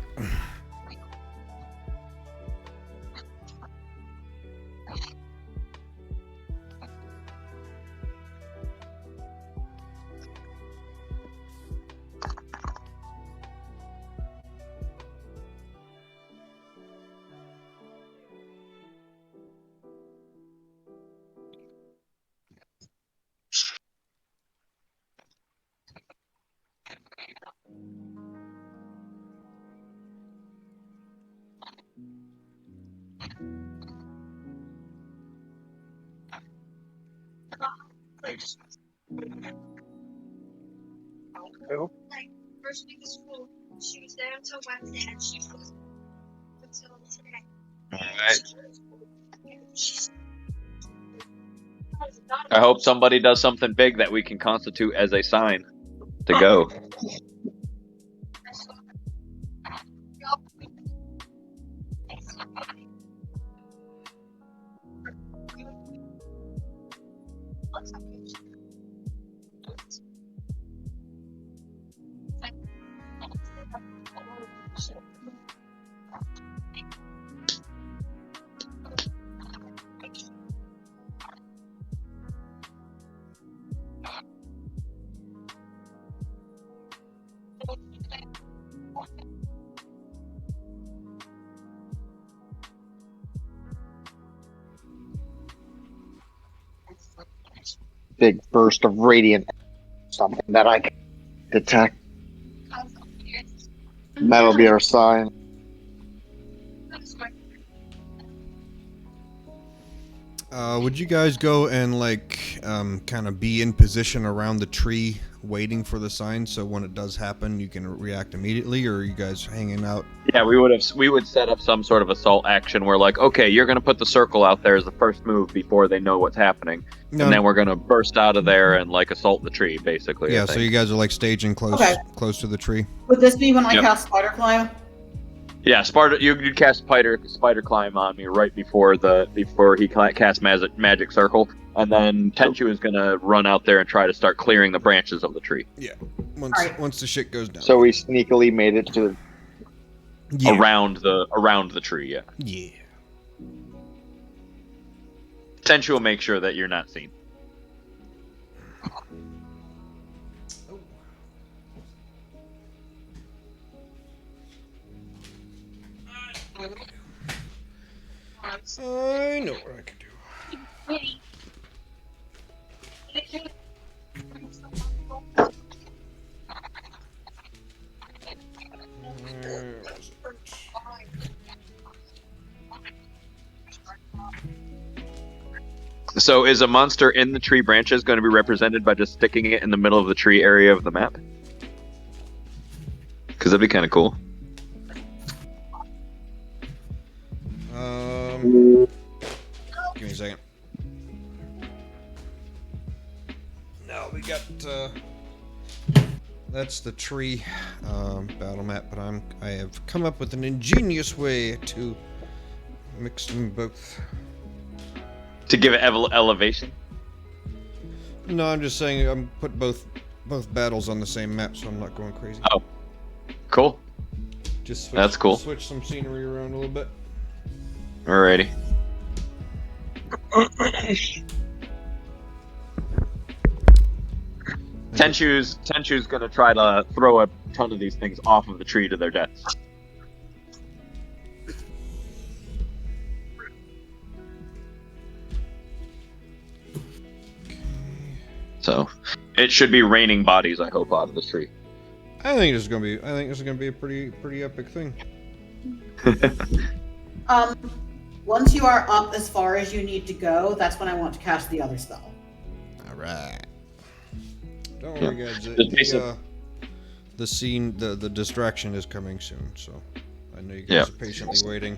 Who? Like first week of school, she was there until Wednesday, and she was until today. Alright. I hope somebody does something big that we can constitute as a sign to go. Big burst of radiant, something that I can detect. That'll be our sign. Would you guys go and like kind of be in position around the tree waiting for the sign, so when it does happen, you can react immediately, or are you guys hanging out? Yeah, we would set up some sort of assault action where, like, okay, you're gonna put the circle out there as the first move before they know what's happening, No. and then we're gonna burst out of there and like assault the tree, basically. I Yeah, so think. you guys are like staging close Okay. close to the tree. Would this be when I Yep. cast Spider Climb? Yeah, Sparta, you cast spider climb on me right before he casts magic circle, and then Tenchu is gonna run out there and try to start clearing the branches of the tree Once the shit goes down. So we sneakily made it to. Yeah. around the tree. Yeah, Yeah. Tenchu will make sure that you're not seen. I know what I can do. So, is a monster in the tree branches going to be represented by just sticking it in the middle of the tree area of the map? Because that'd be kind of cool. Give me a second. No, we got that's the tree battle map, but I have come up with an ingenious way to mix them both. To give it elevation. No, I'm just saying I'm put both battles on the same map, so I'm not going crazy. Oh, cool. Just switch, That's cool. Switch some scenery around a little bit. Alrighty. Tenchu's gonna try to throw a ton of these things off of the tree to their deaths. So, it should be raining bodies, I hope, out of the tree. I think this is gonna be a pretty epic thing. Once you are up as far as you need to go, that's when I want to cast the other spell. All right. Don't worry, guys. Just basic- The scene, the distraction is coming soon. So I know you guys are patiently waiting.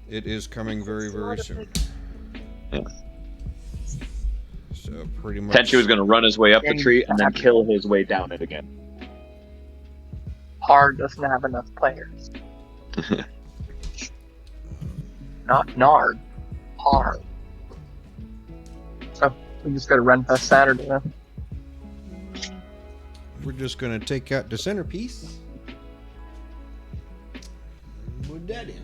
It is coming very, very soon. Yeah. So pretty much. Tenchu is gonna run his way up the tree and then kill his way down it again. Hard doesn't have enough players. Not Nard. Hard. So we just got to run past Saturday then. We're just gonna take out the centerpiece. Put that in.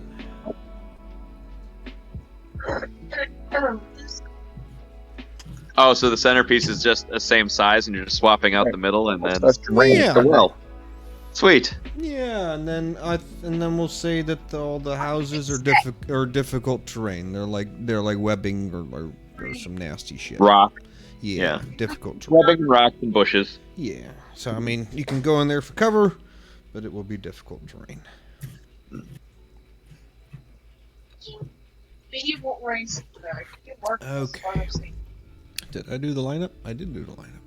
Oh, so the centerpiece is just the same size, and you're just swapping out the middle, and then That's terrain. Yeah. the well. Sweet. Yeah, and then we'll say that all the houses are difficult terrain. They're like webbing or some nasty shit. Rock. Yeah, difficult terrain. Rubbing rocks and bushes. Yeah. So I mean, you can go in there for cover, but it will be difficult terrain. Maybe it won't rain there. Okay. Did I do the lineup? I did do the lineup.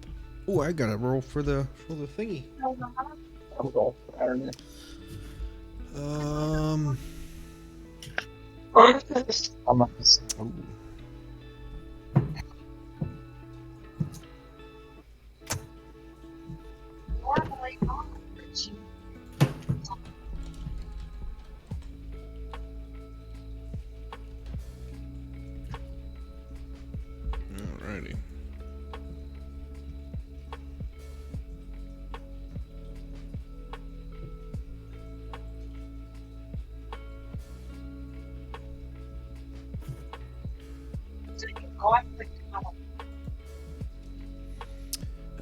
Oh, I got to roll for the thingy. I'll go Saturday. Um. I'm not ooh. Normally, Alrighty.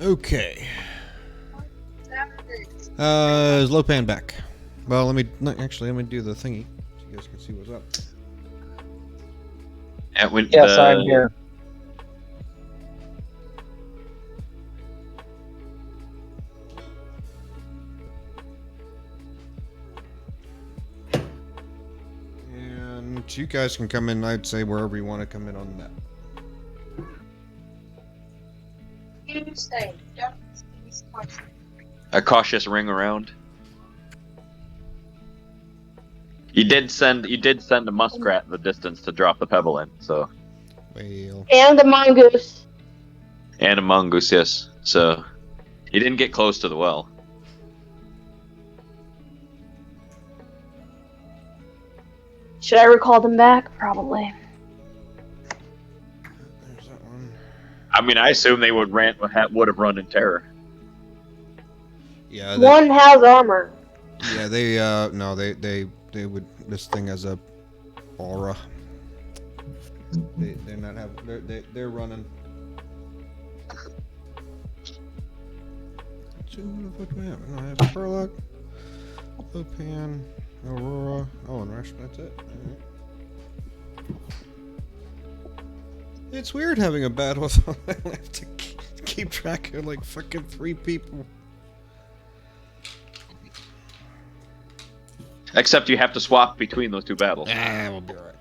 Okay. Is Lopan back? Well, let me do the thingy so you guys can see what's up. Yes, I'm here. And you guys can come in, I'd say, wherever you want to come in on that. you stay. Don't A cautious ring around. You did send a muskrat in the distance to drop the pebble in, so. Well, And the mongoose. And a mongoose, yes. So he didn't get close to the well. Should I recall them back? Probably. there's that one. I mean, I assume they would have run in terror. Yeah, One has armor. yeah, they would. This thing has a aura. They're not they're running. So what do I have? I have Sherlock, Lopan, Aurora. Oh, and Rush. That's it. Alright. It's weird having a battle with I have to keep track of like fucking 3 people. Except you have to swap between those 2 battles. We'll be alright.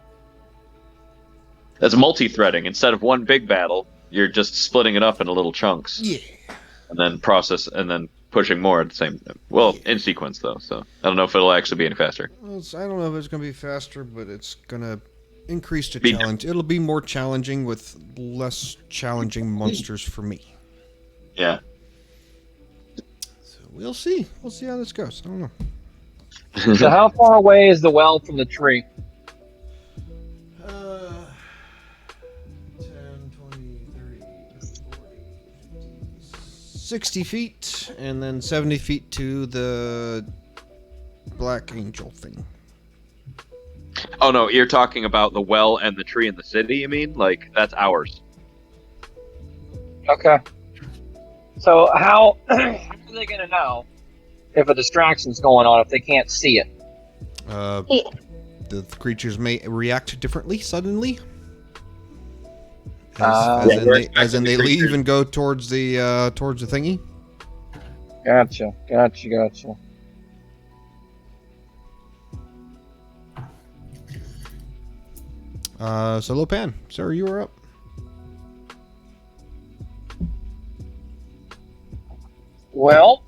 That's multi-threading. Instead of one big battle, you're just splitting it up into little chunks. Yeah. And then pushing more at the same time. Well, in sequence though, so I don't know if it'll actually be any faster. Well, I don't know if it's gonna be faster, but it's gonna increase the Be- challenge. It'll be more challenging with less challenging monsters for me. Yeah. So we'll see. We'll see how this goes. I don't know. So how far away is the well from the tree? 10, 20, 30, 40, 60 feet, and then 70 feet to the Black Angel thing. Oh no, you're talking about the well and the tree in the city, you mean? Like, that's ours. Okay. So how are they going to know if a distraction's going on if they can't see it? The creatures may react differently suddenly. As in they leave and go towards the thingy. Gotcha. So Lopan, sir, you are up. Well,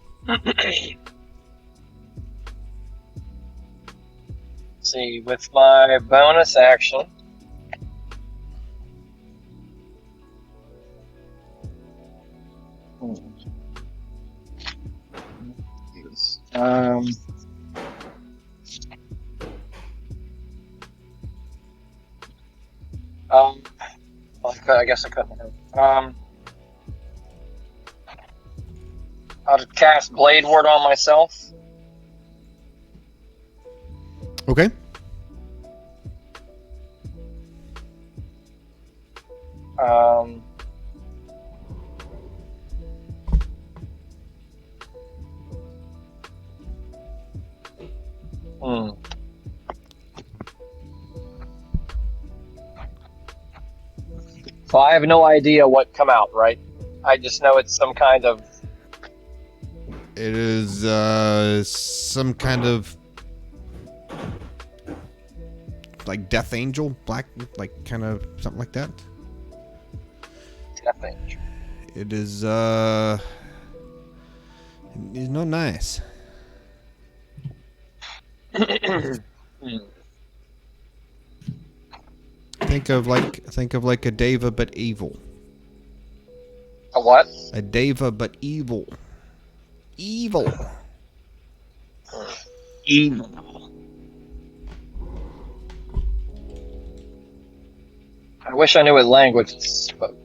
see, with my bonus action, I guess I couldn't have. I'll cast Blade Ward on myself. Okay. So I have no idea what come out, right? I just know it's some kind of... It is some kind of like Death Angel, black, like kind of something like that. Death Angel. It is it's not nice. Think of like a Deva but evil. A what? A Deva but evil. Evil. I wish I knew what language it spoke.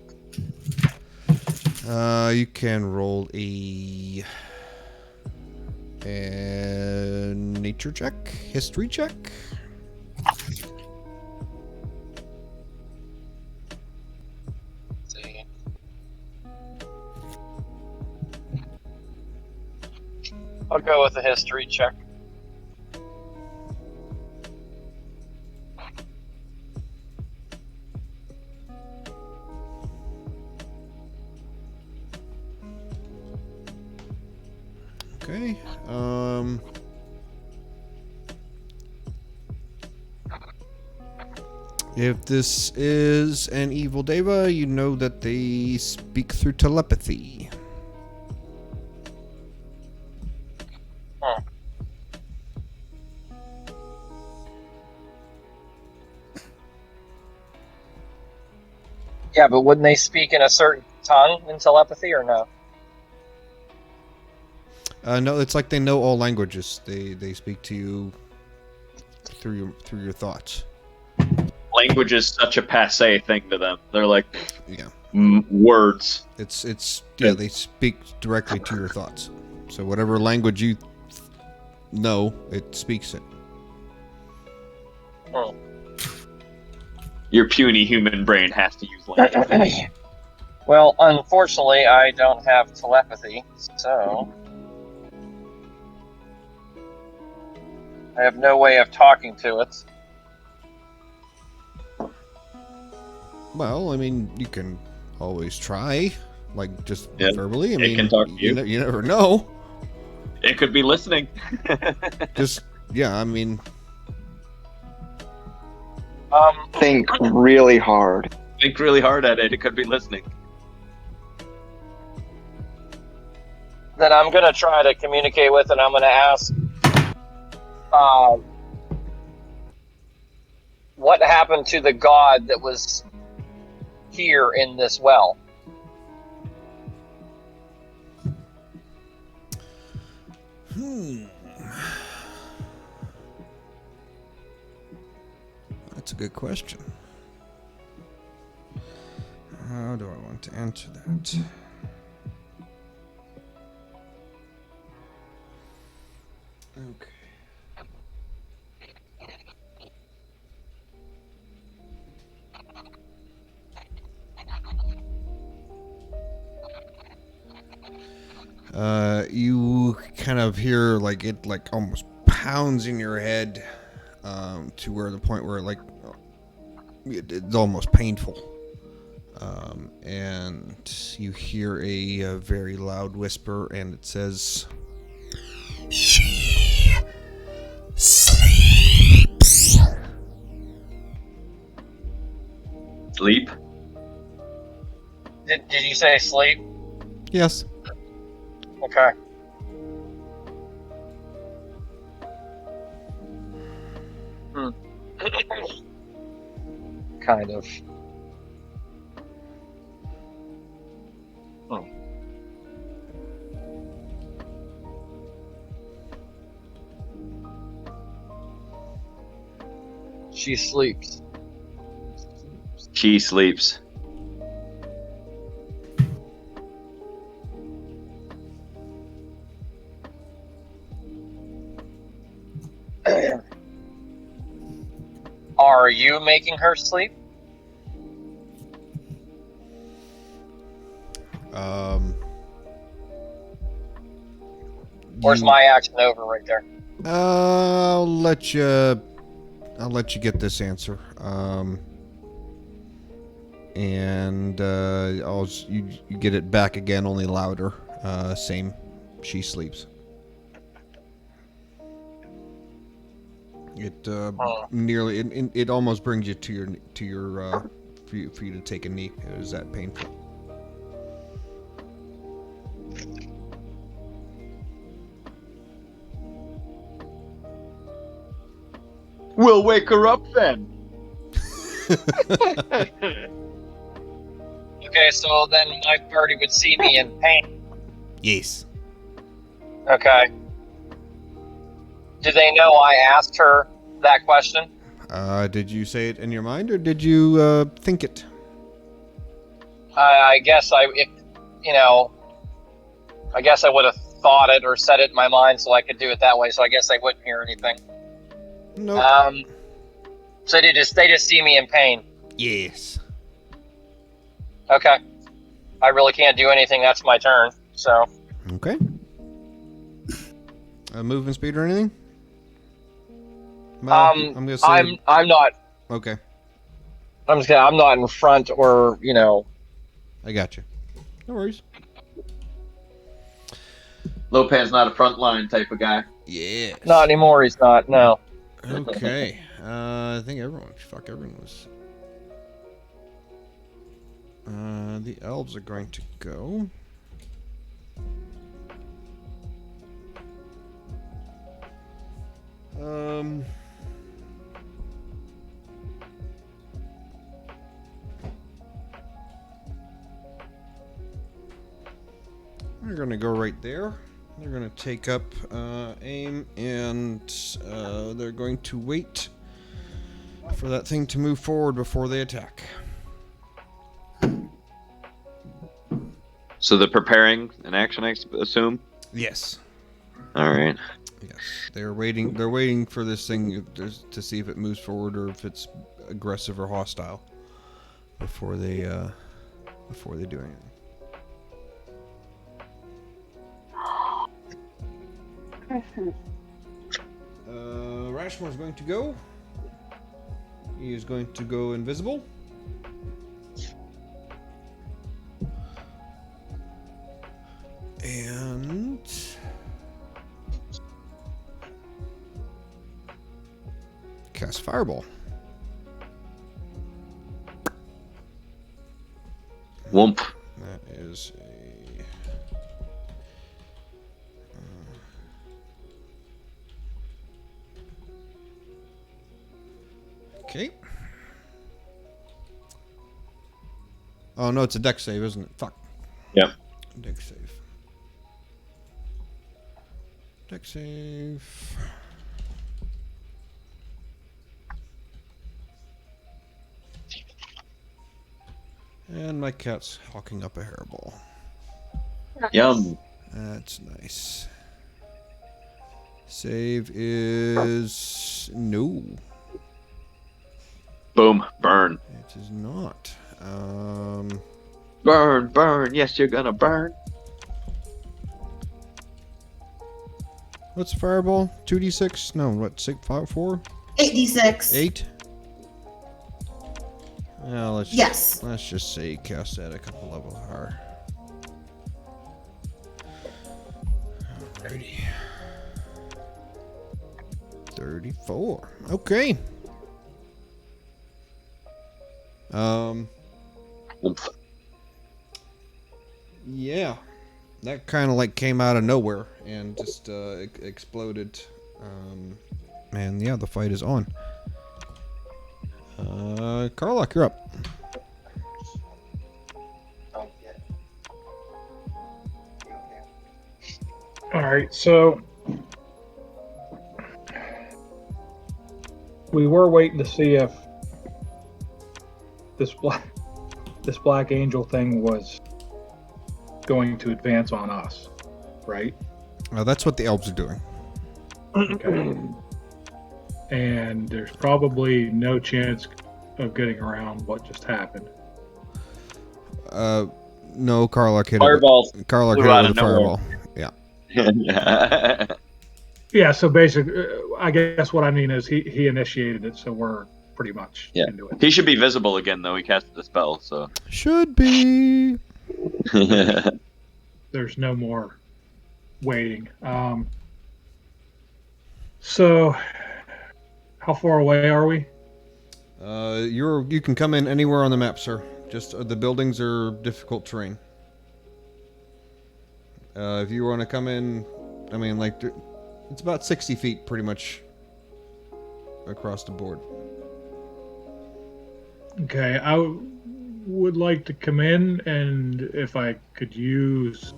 You can roll a nature check, history check. See. I'll go with a history check. Okay. If this is an evil Deva, you know that they speak through telepathy. Yeah, but wouldn't they speak in a certain tongue in telepathy or no? No, it's like they know all languages. They speak to you through your thoughts. Language is such a passe thing to them. They're like Yeah. Words. It's yeah. They speak directly to your thoughts. So whatever language you know, it speaks it. Hmm. Your puny human brain has to use language. Well, unfortunately, I don't have telepathy, so I have no way of talking to it. Well, I mean, you can always try, like just Yeah, verbally. I it mean, can talk to you. You never know. It could be listening. Just yeah, I mean, Think really hard. Think really hard at it. It could be listening. Then I'm gonna try to communicate with, and I'm gonna ask, what happened to the god that was here in this well? That's a good question. How do I want to answer that? Okay. You kind of hear like it like almost pounds in your head, to where the point where like it's almost painful. And you hear a very loud whisper, and it says, "She sleeps." Sleep? Did you say sleep? Yes. Okay. Kind of. She sleeps. She sleeps. Are you making her sleep? Or is my action over right there? I'll let you get this answer. And you get it back again, only louder. Same. She sleeps. It nearly it almost brings you to your for you to take a knee. It was that painful. We'll wake her up then. Okay, so then my party would see me in pain. Yes. Okay. Do they know I asked her that question? Did you say it in your mind, or did you think it? I guess I would have thought it or said it in my mind so I could do it that way. So I guess I wouldn't hear anything. Nope. So they just see me in pain. Yes. Okay. I really can't do anything. That's my turn. So. Okay. Movement speed or anything? Well, I'm gonna say. I'm not. Okay. I'm not in front or I got you. No worries. Lopez not a frontline type of guy. Yeah. Not anymore. He's not. No. Okay. I think everyone was. The elves are going to go. They're gonna go right there. They're gonna take up aim, and they're going to wait for that thing to move forward before they attack. So they're preparing an action, I assume? Yes. All right. Yes. They're waiting. They're waiting for this thing to see if it moves forward or if it's aggressive or hostile before they do anything. Rashmore's going to go. He is going to go invisible. And cast Fireball. Whoomp. That is a... okay. Oh no, it's a dex save, isn't it? Fuck. Yep. Dex save. Dex save. And my cat's hawking up a hairball. Yum. That's nice. Save is no. Boom. Burn. It is not. Burn. Burn. Yes, you're gonna burn. What's fireball? 2d6? No, what? 6, 5, 4? 8d6. 8. Well, Yes. Let's just say cast that a couple levels higher. Alrighty. 34. Okay. Oomph. Yeah. That kind of like came out of nowhere and just exploded. And yeah, the fight is on. Karlach, you're up. All right, so we were waiting to see if this black angel thing was going to advance on us, right? That's what the elves are doing. Okay. And there's probably no chance of getting around what just happened. No, Karlach hit Fireball it. Karlach hit flew out it with a of nowhere. fireball. Yeah. Yeah, so basically, I guess what I mean is he initiated it, so we're pretty much Yeah. into it. He should be visible again, though. He casted the spell, so. Should be. There's no more waiting. So, how far away are we? You can come in anywhere on the map, sir. Just the buildings are difficult terrain. If you want to come in, I mean, like, it's about 60 feet pretty much across the board. Okay, I would like to come in, and if I could use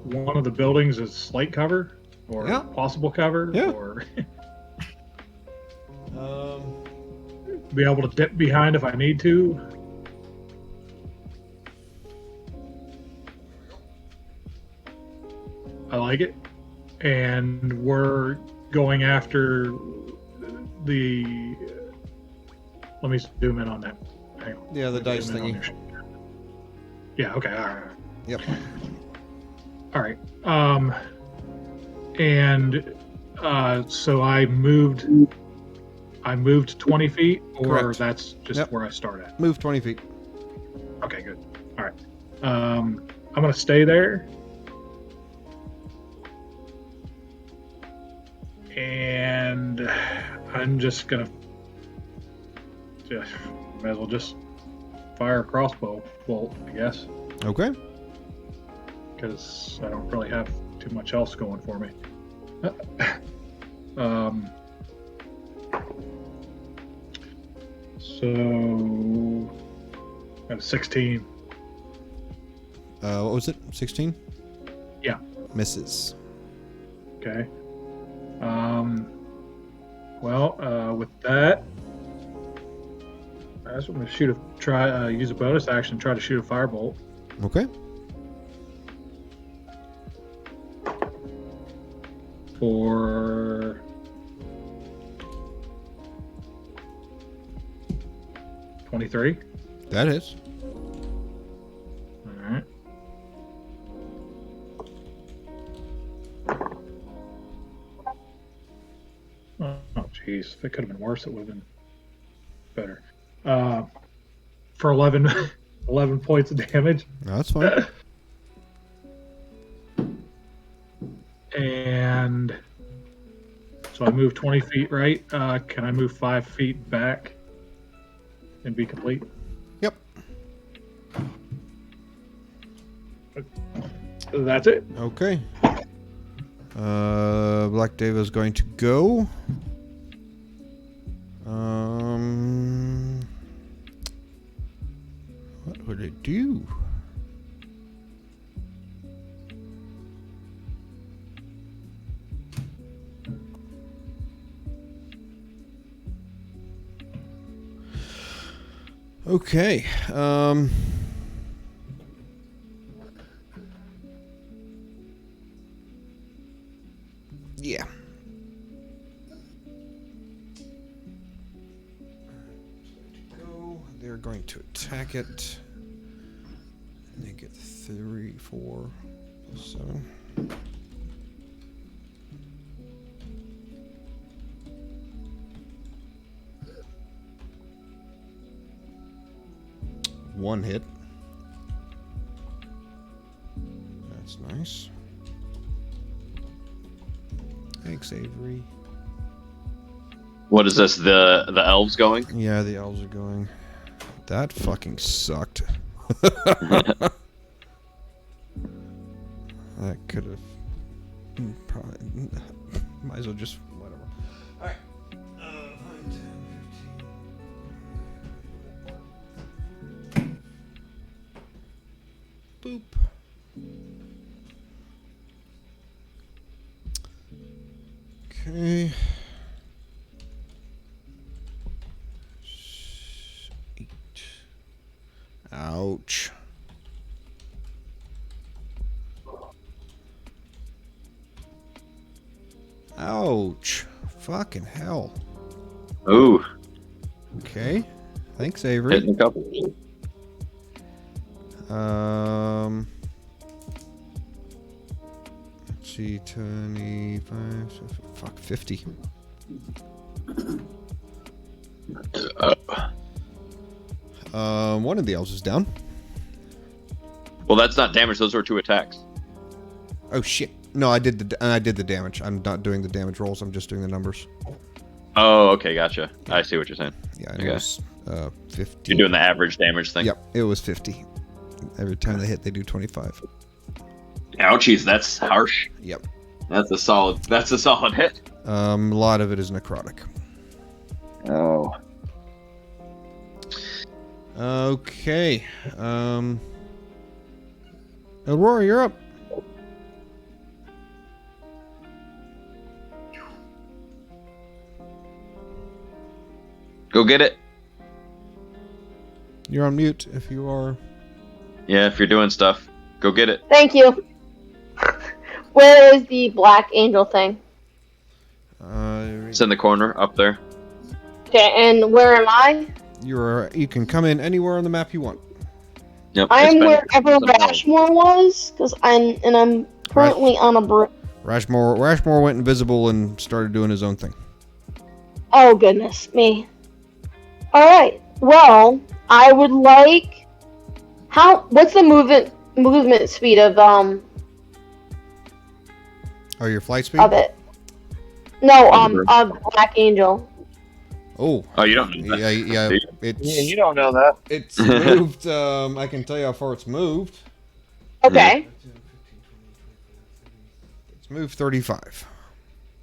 one of the buildings as slight cover or Yeah. possible cover, Yeah. or be able to dip behind if I need to. I like it, and we're going after the. Let me zoom in on that. Hang on. Yeah, the dice Zoom in on thingy. your- Yeah. Okay. All right. Yep. All right. And so I moved 20 feet, or Correct. that's just Yep. where I start at. Move 20 feet. Okay, good. All right. I'm gonna stay there, and I'm just gonna may as well just fire a crossbow bolt, I guess, Okay. because I don't really have too much else going for me. So got a 16. What was it? 16? Yeah. Misses. Okay. With that, I'm going to use a bonus action, try to shoot a firebolt. Okay. For 23. That is. All right. Oh, jeez. If it could have been worse, it would have been better. For 11, 11 points of damage. No, that's fine. And so I move 20 feet right. Can I move 5 feet back and be complete? Yep. That's it. Okay. Black Deva is going to go. What would it do? Okay. Yeah. They're going to attack it. They get 3, 4, 7. One hit. That's nice. Thanks, Avery. What is this? The elves going? Yeah, the elves are going. That fucking sucked. That could have probably might as well just whatever. All right. 9, 10, 15. Boop. Okay. 8. Ouch. Ouch. Fucking hell. Ooh. Okay. Thanks, Avery. Hitting a couple. Let's see, 25. Fuck, 50. One of the elves is down. Well, that's not damage. Those were 2 attacks. Oh shit! No, I did the damage. I'm not doing the damage rolls. I'm just doing the numbers. Oh, okay, gotcha. I see what you're saying. Yeah, Okay. it was 50. You're doing the average damage thing. Yep, it was 50. Every time they hit, they do 25. Ouchies, that's harsh. Yep. That's a solid hit. A lot of it is necrotic. Oh. Okay. Aurora, you're up. Go get it. You're on mute if you are. Yeah, if you're doing stuff, go get it. Thank you. Where is the black angel thing? It's in the corner up there. Okay, and where am I? You can come in anywhere on the map you want. Yep. I'm wherever Rashmore was, I'm currently on a bridge. Rashmore went invisible and started doing his own thing. Oh goodness me. All right. Well, I would like. What's the movement speed of Oh, your flight speed? of it? No, of Black Angel. Oh. Oh, you don't know that. Yeah. Yeah, you don't know that. It's moved. I can tell you how far it's moved. Okay. It's moved 35.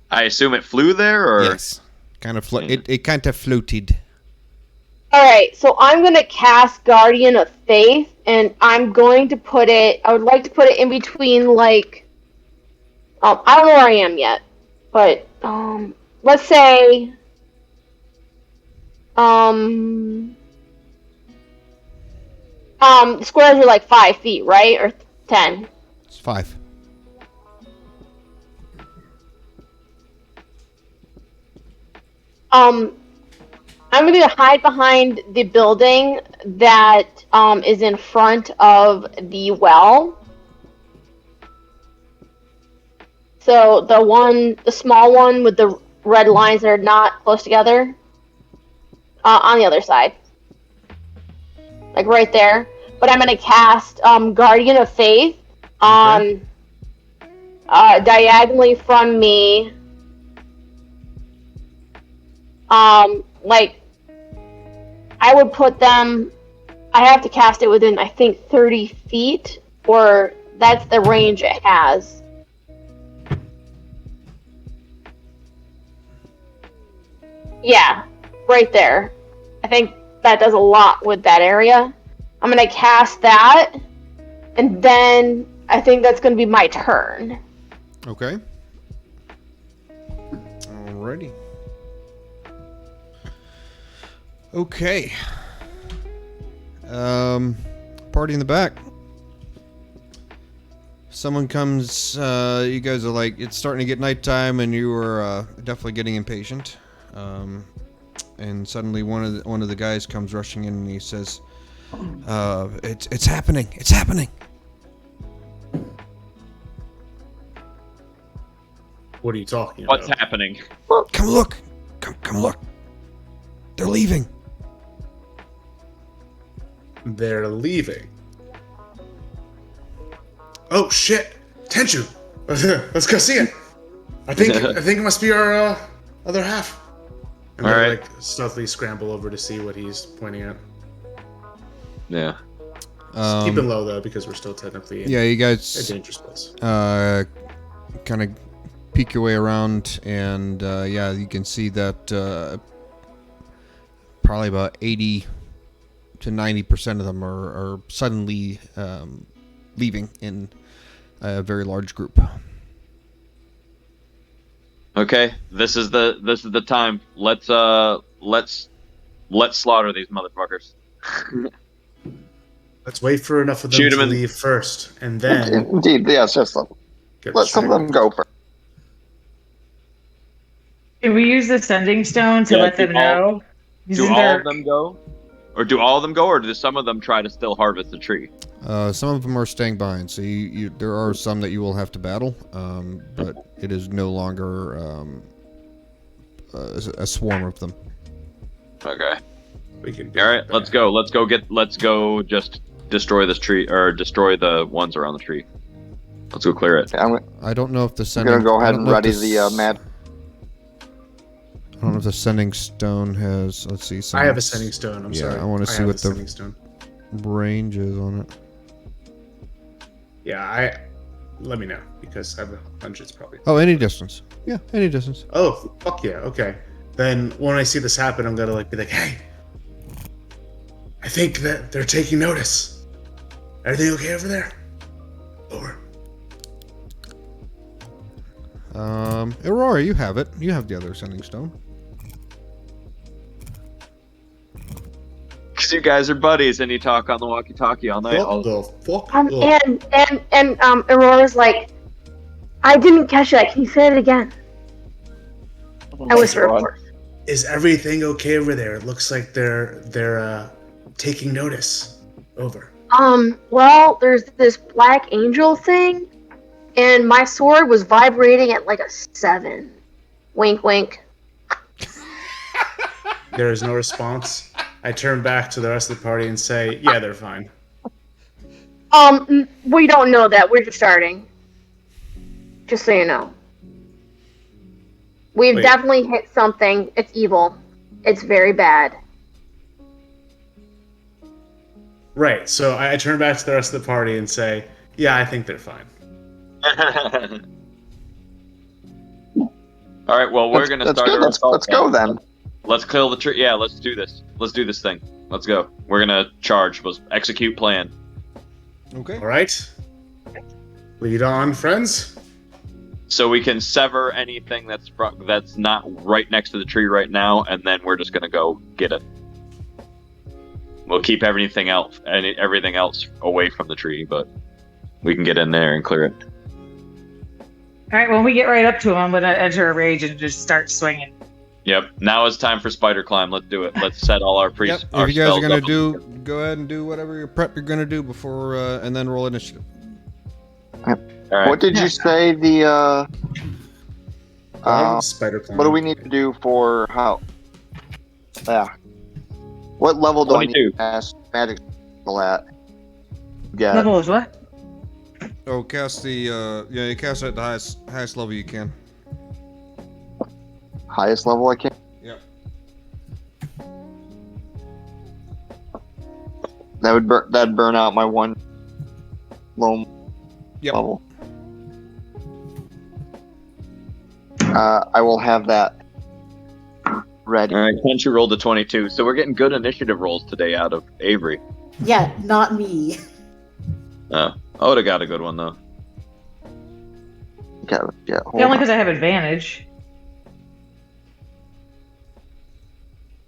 I assume it flew there, or Yes. Kind of it kind of floated. All right. So I'm gonna cast Guardian of Faith, and I'm going to put it. I would like to put it in between like I don't know where I am yet, but let's say squares are like 5 feet, right, or 10? It's 5. I'm gonna hide behind the building that is in front of the well. So the small one with the red lines that are not close together, on the other side, like right there. But I'm gonna cast Guardian of Faith diagonally from me. Like, I would put them. I have to cast it within, I think, 30 feet, or that's the range it has. Yeah, right there. I think that does a lot with that area. I'm gonna cast that, and then I think that's gonna be my turn. Okay. Alrighty. Okay. Party in the back. Someone comes, you guys are like, it's starting to get nighttime and you are definitely getting impatient. And suddenly one of the guys comes rushing in and he says, it's happening. It's happening. What are you talking about? What's happening? Come look. Come look. They're leaving. They're leaving. Oh shit! Tenchu! Let's go see it. I think it must be our other half. And All they right. like stealthily scramble over to see what he's pointing at. Yeah. Just keep it low though, because we're still technically in Yeah, you a guys dangerous place. kind of peek your way around, and yeah, you can see that probably about 80 to 90% of them are suddenly leaving in a very large group. Okay, this is the time. Let's slaughter these motherfuckers. Let's wait for enough of them Shoot to 'em in- leave first, and then Indeed, yes, just get let some of them go first. Can we use the sending stone to Yeah, let them do all- know? Do Isn't all there- of them go? Or do all of them go, or do some of them try to still harvest the tree? Some of them are staying behind, so there are some that you will have to battle, but it is no longer a swarm of them. Okay. we can. All right, let's go. Let's go. Just destroy this tree, or destroy the ones around the tree. Let's go clear it. I'm I don't know if the gonna sending. go I ahead don't and know if ready the the mad. I don't know if the sending stone has. Let's see. I have a sending stone. I'm sorry. I want to see have what a the sending stone. range is on it. Yeah, let me know because I have hundreds probably. Oh, any distance. Yeah, any distance. Oh, fuck yeah. Okay. Then when I see this happen, I'm gonna be like, hey, I think that they're taking notice. Everything okay over there? Over. Aurora, you have it. You have the other sending stone. Because you guys are buddies and you talk on the walkie-talkie all night. What the fuck? And Aurora's like, I didn't catch that. Can you say it again? I whisper, of course. Is everything okay over there? It looks like they're taking notice. Over. Well, there's this black angel thing, and my sword was vibrating at like a 7. Wink, wink. There is no response. I turn back to the rest of the party and say, yeah, they're fine. We don't know that. We're just starting. Just so you know. We've Wait. definitely hit something. It's evil. It's very bad. Right, so I turn back to the rest of the party and say, yeah, I think they're fine. All right, well, we're gonna That's start. good. our assault Let's go then. Let's kill the tree. Yeah, let's do this. Let's do this thing. Let's go. We're gonna charge. Let's execute plan. Okay. All right. Lead on, friends. So we can sever anything that's not right next to the tree right now, and then we're just gonna go get it. We'll keep everything else away from the tree, but we can get in there and clear it. All right, when we get right up to him, I'm gonna enter a rage and just start swinging. Yep. Now it's time for spider climb. Let's do it. Let's set all our Yep. our If you guys are spells gonna up. go ahead and do whatever your prep you're gonna do before, and then roll initiative. All right. What did you say the Spider climb. what do we need to do for how? Yeah. What level do I need 22. to cast magic spell at? Yeah. Level is what? Oh, cast the you cast it at the highest level you can. Highest level I can. Yep. That'd burn out my one low Yep. level. I will have that ready. All right. Tenchu rolled a 22, so we're getting good initiative rolls today out of Avery. Yeah, not me. Oh, I would have got a good one though. Yeah, hold Yeah, only on. because I have advantage.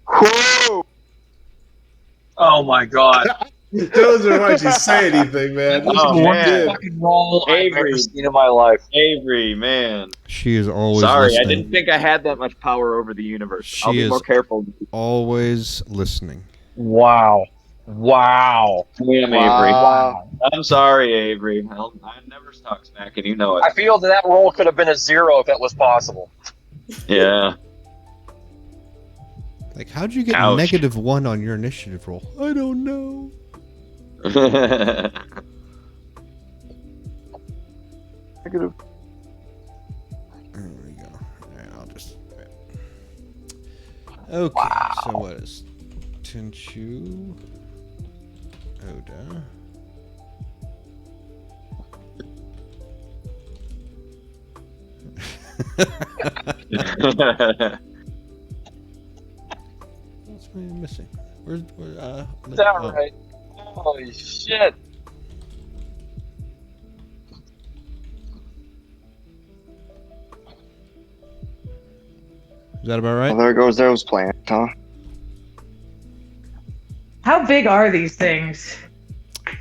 Whoa! Oh my god. Those are why'd you say anything, man. This Oh, is man. good. Fucking roll I've Avery. ever seen in my life. Avery, man. She is always Sorry, listening. I didn't think I had that much power over the universe. I'll She be is- more careful. Always listening. Wow. Wow. I am Avery. Wow. I'm sorry, Avery. I never talk smack, and you know I it. feel that roll could have been a 0 if that was possible. Yeah. Like, how'd you get Ouch. -1 on your initiative roll? I don't know. Negative. There we go. Alright, I'll just. Okay, so what is Tenchu? Oda. What's missing? Where's Is that right? Holy shit. Is that about Well, right? there goes those plants, huh? How big are these things?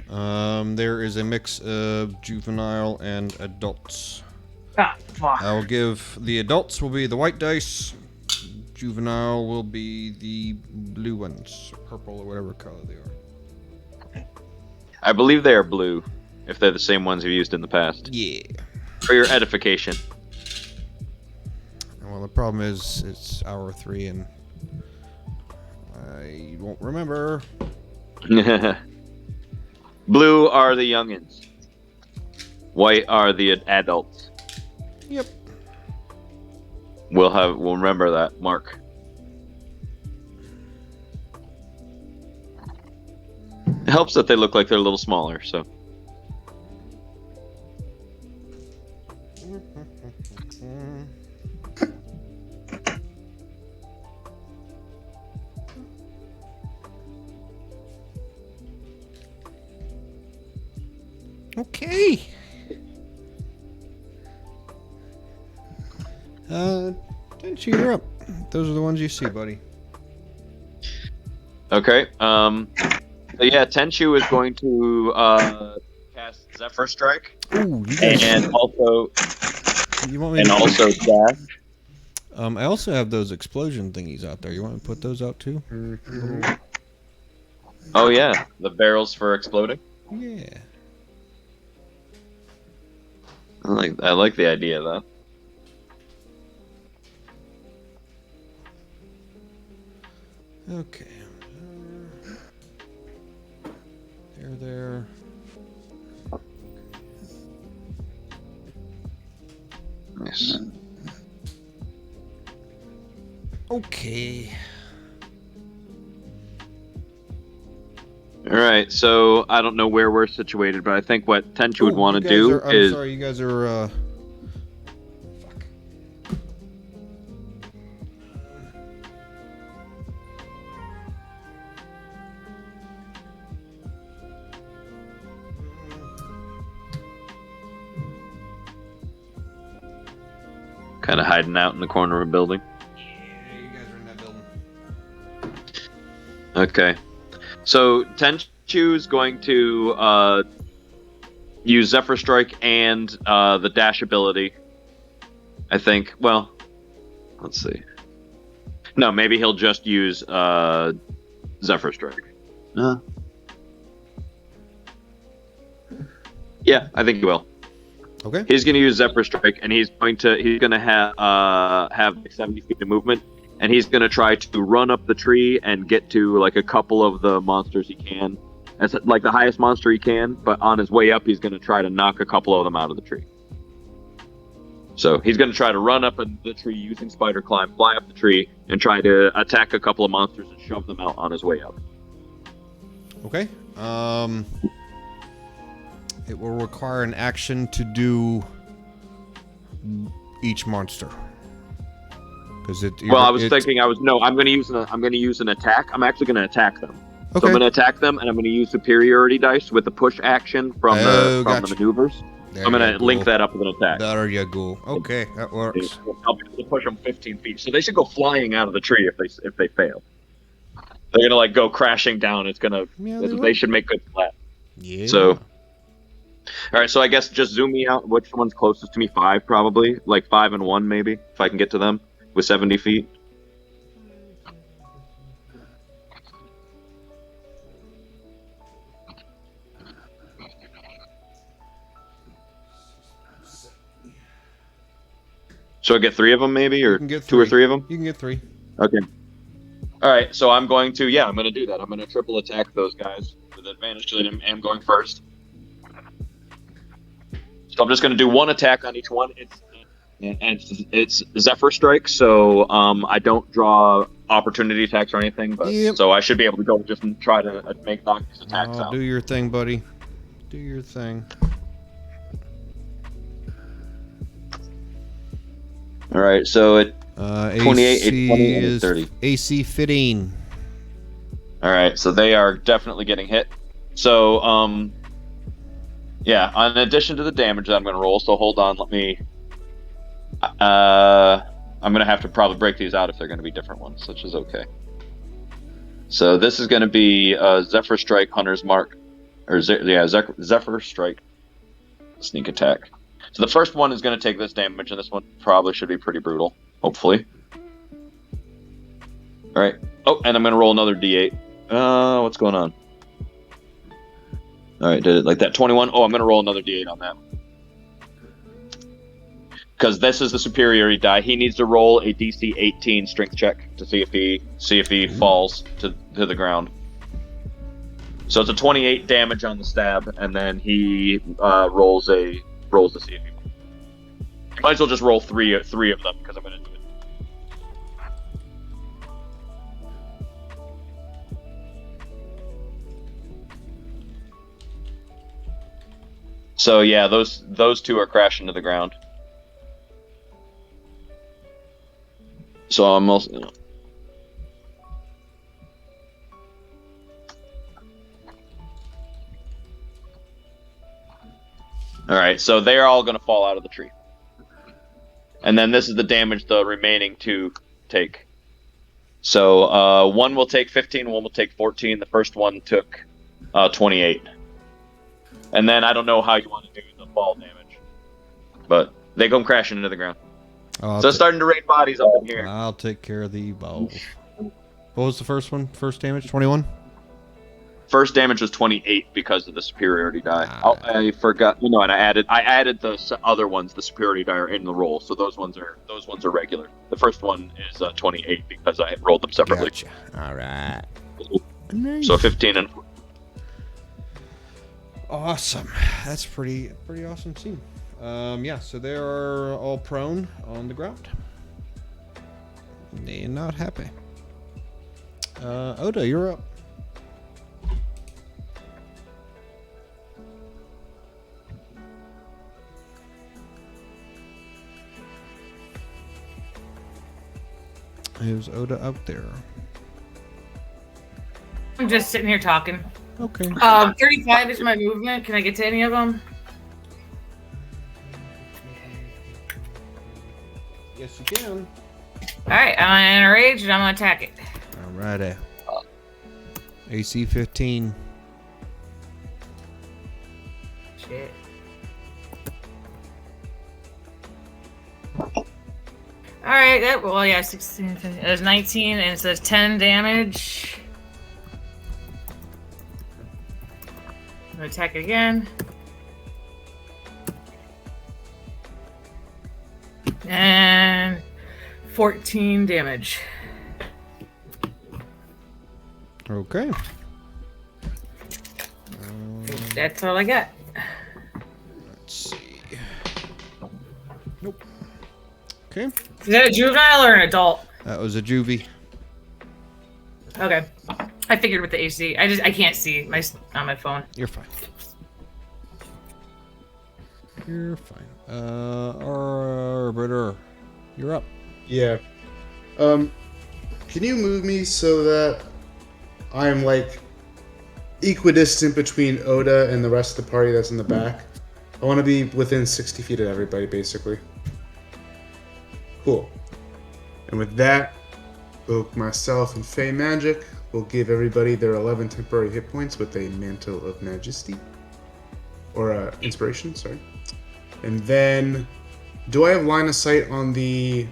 There is a mix of juvenile and adults. Ah, fuck. I will give the adults will be the white dice. Juvenile will be the blue ones, purple or whatever color they are. I believe they are blue, if they're the same ones you've used in the past. Yeah. For your edification. Well, the problem is it's hour 3 and I won't remember. Blue are the youngins. White are the adults. Yep. We'll remember that, Mark. It helps that they look like they're a little smaller, so. Okay. Tenchu, you're up. Those are the ones you see, buddy. Okay. So yeah, Tenchu is going to cast Zephyr Strike Ooh, you guys. and also You want me and to, also dash. I also have those explosion thingies out there. You want me to put those out too? Oh yeah, the barrels for exploding. Yeah. I like the idea of that. Okay. There. Nice. Okay. All right, so I don't know where we're situated, but I think what Tenchu would Ooh, want to you guys do are- I'm is sorry, you guys are. Fuck. kind of hiding out in the corner of a building. Yeah, you guys are in that building. Okay. So Tenchu's going to use Zephyr Strike and the dash ability. I think. Well, let's see. No, maybe he'll just use Zephyr Strike. Yeah, I think he will. Okay. He's going to use Zephyr Strike, and he's going to have 70 feet of movement, and he's going to try to run up the tree and get to like a couple of the monsters he can. That's like the highest monster he can, but on his way up, he's going to try to knock a couple of them out of the tree. So he's going to try to run up the tree using Spider Climb, fly up the tree, and try to attack a couple of monsters and shove them out on his way up. Okay. It will require an action to do each monster. Because it. Well, I was thinking I'm going to use an attack. I'm actually going to attack them. Okay. So I'm going to attack them, and I'm going to use superiority dice with the push action from the maneuvers. There I'm going you to link go. that up with an attack. There you go. Okay, that works. I'll be able to push them 15 feet, so they should go flying out of the tree if they fail. They're gonna go crashing down. It's gonna. Yeah, they should make good flat. Yeah. So, all right. So I guess just zoom me out. Which one's closest to me? 5 probably. Like 5 and 1 maybe, if I can get to them with 70 feet. So I get 3 of them maybe, or You can get 2 or 3. 3 of them. You can get 3. Okay. All right, so I'm going to do that. I'm going to triple attack those guys with advantage because I am going first. So I'm just going to do 1 attack on each one. It's Zephyr Strike, so I don't draw opportunity attacks or anything. But so I should be able to go just and try to knock these attacks out. Do your thing, buddy. Do your thing. All right, so it 28, 20, and 30. AC 15. All right, so they are definitely getting hit. So, yeah, in addition to the damage that I'm going to roll, so hold on, let me... I'm going to have to probably break these out if they're going to be different ones, which is okay. So this is going to be Zephyr Strike, Hunter's Mark, or Zephyr Strike, sneak attack. So the first one is going to take this damage, and this one probably should be pretty brutal, hopefully. All right. Oh, and I'm going to roll another d8. What's going on? All right, did it like that. 21. Oh, I'm going to roll another d8 on that. Because this is the superiority die. He needs to roll a DC 18 strength check to see if he falls to the ground. So it's a 28 damage on the stab, and then he rolls to see if he. Might as well just roll three of them because I'm going to do it. So yeah, those two are crashing to the ground. So I'm also. Alright, so they're all going to fall out of the tree. And then this is the damage the remaining 2 take. So one will take 15, one will take 14. The first one took 28. And then I don't know how you want to do the fall damage. But they come crashing into the ground. So it's starting to rain bodies up in here. I'll take care of the balls. What was the first one? First damage? 21? First damage was 28 because of the superiority die. I forgot. No, and I added the other ones. The superiority die are in the roll, so those ones are regular. The first one is 28 because I rolled them separately. Gotcha. All right. So 15 and. Awesome. That's pretty awesome team. Yeah. So they are all prone on the ground. They're not happy. Oda, you're up. Is Oda out there? I'm just sitting here talking. Okay. 35 is my movement. Can I get to any of them? Yes, you can. Alright, I'm in a rage and I'm gonna attack it. Alrighty. AC 15. Shit. Alright, well, yeah, 16, 15, there's 19, and it says 10 damage. I'm gonna attack it again. And 14 damage. Okay. That's all I got. Let's see. Nope. Okay. Is that a juvenile or an adult? That was a juvie. Okay. I figured with the AC. I can't see on my phone. You're fine. You're fine. Arbiter, you're up. Yeah. Can you move me so that I'm like equidistant between Oda and the rest of the party that's in the back? I want to be within 60 feet of everybody, basically. Cool. And with that, both myself and Fey Magic will give everybody their 11 temporary hit points with a Mantle of Majesty. Or Inspiration, sorry. And then, do I have line of sight on the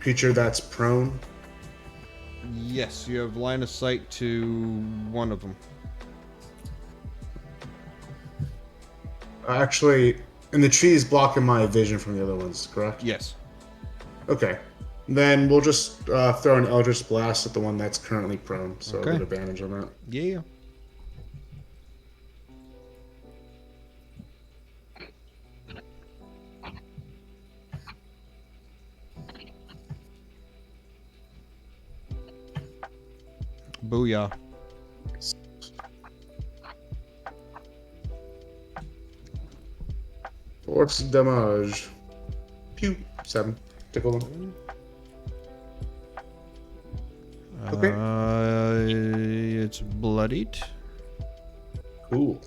creature that's prone? Yes, you have line of sight to one of them. Actually, and the tree is blocking my vision from the other ones, correct? Yes. Okay. Then we'll just throw an Eldritch Blast at the one that's currently prone, so Okay. I'll get advantage on that. Yeah. Booyah. Force damage. Pew. 7. Tickle them. Okay. It's bloodied. Cool.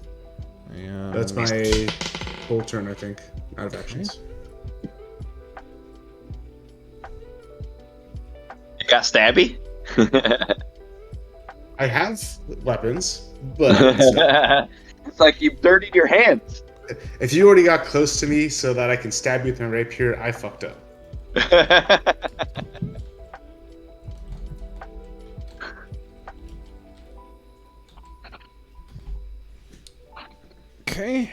Yeah. That's my whole turn, I think. Out of actions. You got stabby? I have weapons, but it's like you dirtied your hands. if you already got close to me so that I can stab you with my rapier, I fucked up. Okay.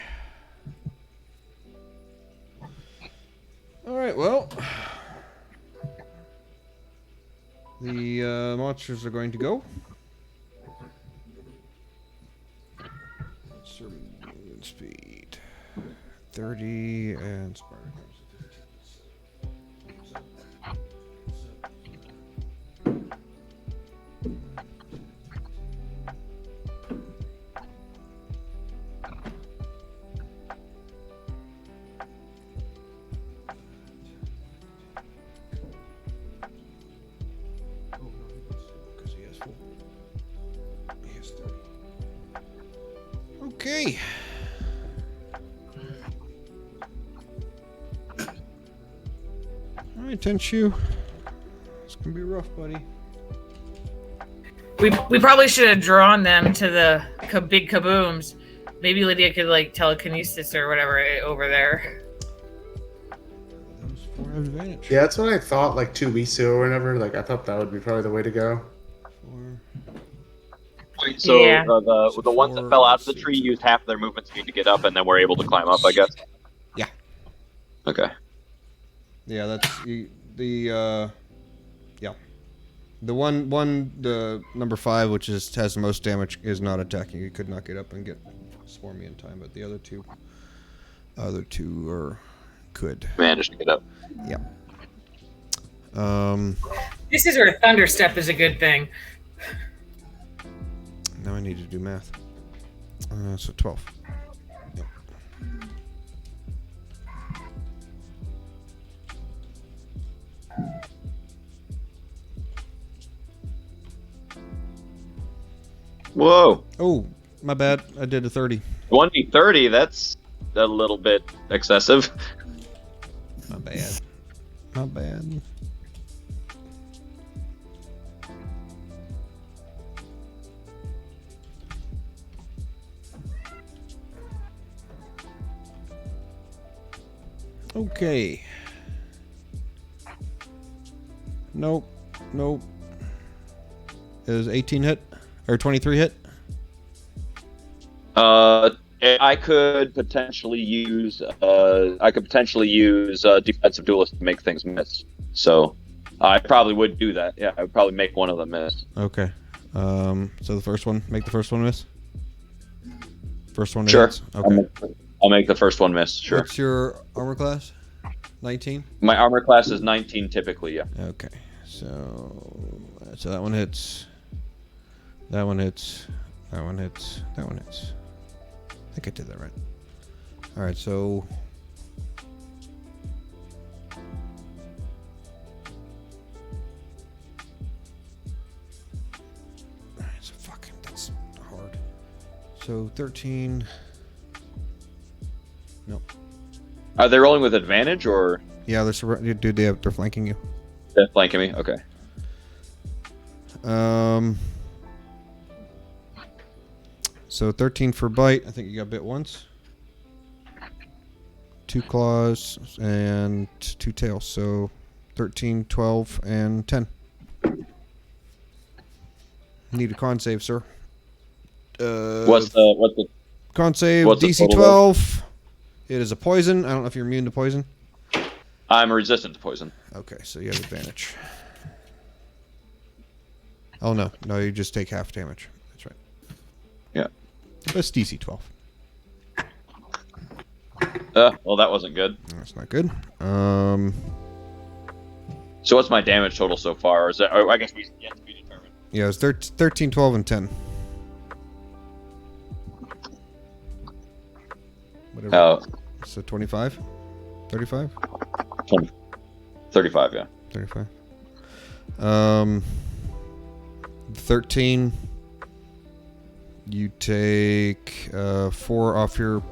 Alright, well. The monsters are going to go. Movement speed 30 and Sparta. Okay. Alright, Tenshu. It's gonna be rough, buddy. We probably should have drawn them to the big kabooms. Maybe Lydia could like telekinesis or whatever over there. Those 4 have advantage. Yeah, that's what I thought like 2 weeks ago or whatever. Like I thought that would be probably the way to go. 4. Wait, so Yeah. the ones that fell out of the tree used half their movement speed to get up, and then were able to climb up, I guess. Yeah. Okay. Yeah, that's the the number 5, which has the most damage, is not attacking. He could not get up and get swarmy in time, but the other two are could. Managed to get up. Yeah. This is where Thunder Step is a good thing. Now I need to do math. So 12. Yep. Whoa. Oh, my bad. I did a 30. 1d30, that's a little bit excessive. My bad. My bad. Okay. Nope. Nope. Is 18 hit? Or 23 hit? I could potentially use defensive duelist to make things miss. So I probably would do that. Yeah, I would probably make one of them miss. Okay. So the first one, make the first one miss? First one Sure. hits? Okay. I'll make the first one miss. Sure. What's your armor class? 19? My armor class is 19 typically, yeah. Okay. So that one hits. That one hits. That one hits. That one hits. I think I did that right. Alright, so that's hard. So 13. Nope. Are they rolling with advantage or? Yeah, they're flanking you. They're flanking me. Okay. So 13 for bite. I think you got bit once. 2 claws and 2 tails. So 13, 12, and 10. Need a con save, sir. What's the con save? what's the DC total 12. It is a poison. I don't know if you're immune to poison. I'm resistant to poison. Okay, so you have advantage. Oh no, you just take half damage. That's right. Yeah. That's DC 12. Well, that wasn't good. That's not good. So what's my damage total so far? Is that? Oh, I guess we yet to be determined. Yeah, it's 13, 12, and 10. Whatever. Oh. So 25? 35? 35, yeah. 35. 13. You take 4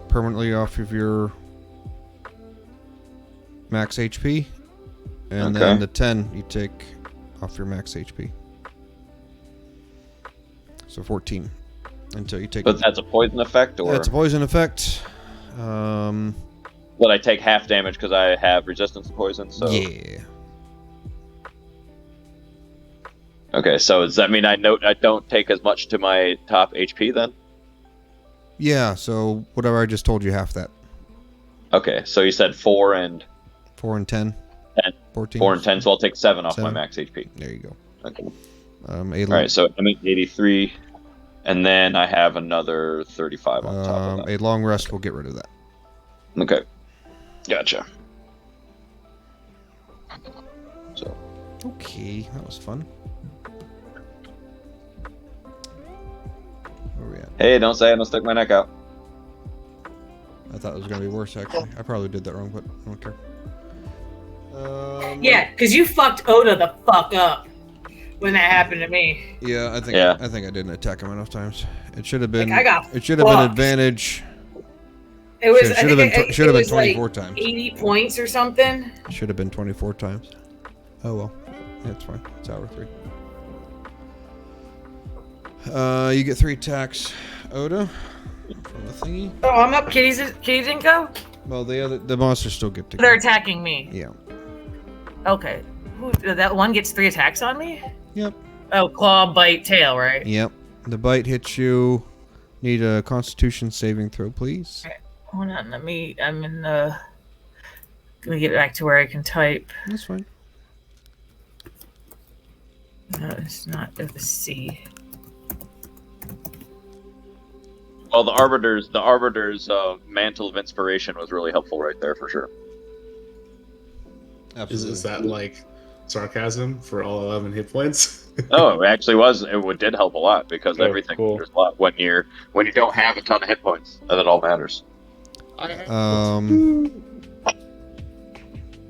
permanently off of your max HP. And then the 10 you take off your max HP. So 14. Until you take... But that's a poison effect, or? That's a poison effect. Would I take half damage because I have resistance to poison? So yeah. Okay, so does that mean I don't take as much to my top HP then? Yeah, so whatever I just told you, half that. Okay, so you said 4 and 10. 10. 14. 4 and 10, so I'll take 7 off 7. my max HP. There you go. Okay. Alright, so I'm at 83, and then I have another 35 on top of that. A long rest will get rid of that. Okay. Gotcha. So. Okay, that was fun. Where are we at? Hey, don't say I'm gonna stick my neck out. I thought it was gonna be worse, actually. I probably did that wrong, but I don't care. Yeah, because you fucked Oda the fuck up when that happened to me. Yeah, I think I didn't attack him enough times. It should have been. Like, I got it should have been fucked. advantage. It was. Should have been. Should have been 24 like times. 80 points or something. Should have been 24 times. Oh well, yeah, it's fine. It's hour 3. You get 3 attacks, Oda, from the thingy. Oh, I'm up. Kitty didn't go. Well, the monsters still get to go. They're attacking me. Yeah. Okay. That one gets 3 attacks on me? Yep. Oh, claw, bite, tail, right? Yep. The bite hits you. Need a Constitution saving throw, please. Okay. Hold on. I'm in the. Let me get back to where I can type. That's fine. No, it's not the C. Well, the Arbiter's Mantle of Inspiration was really helpful right there for sure. Absolutely. Is that like sarcasm for all 11 hit points? Oh, it actually was. It did help a lot because Oh, everything cool. matters a lot when you don't have a ton of hit points. That all matters. All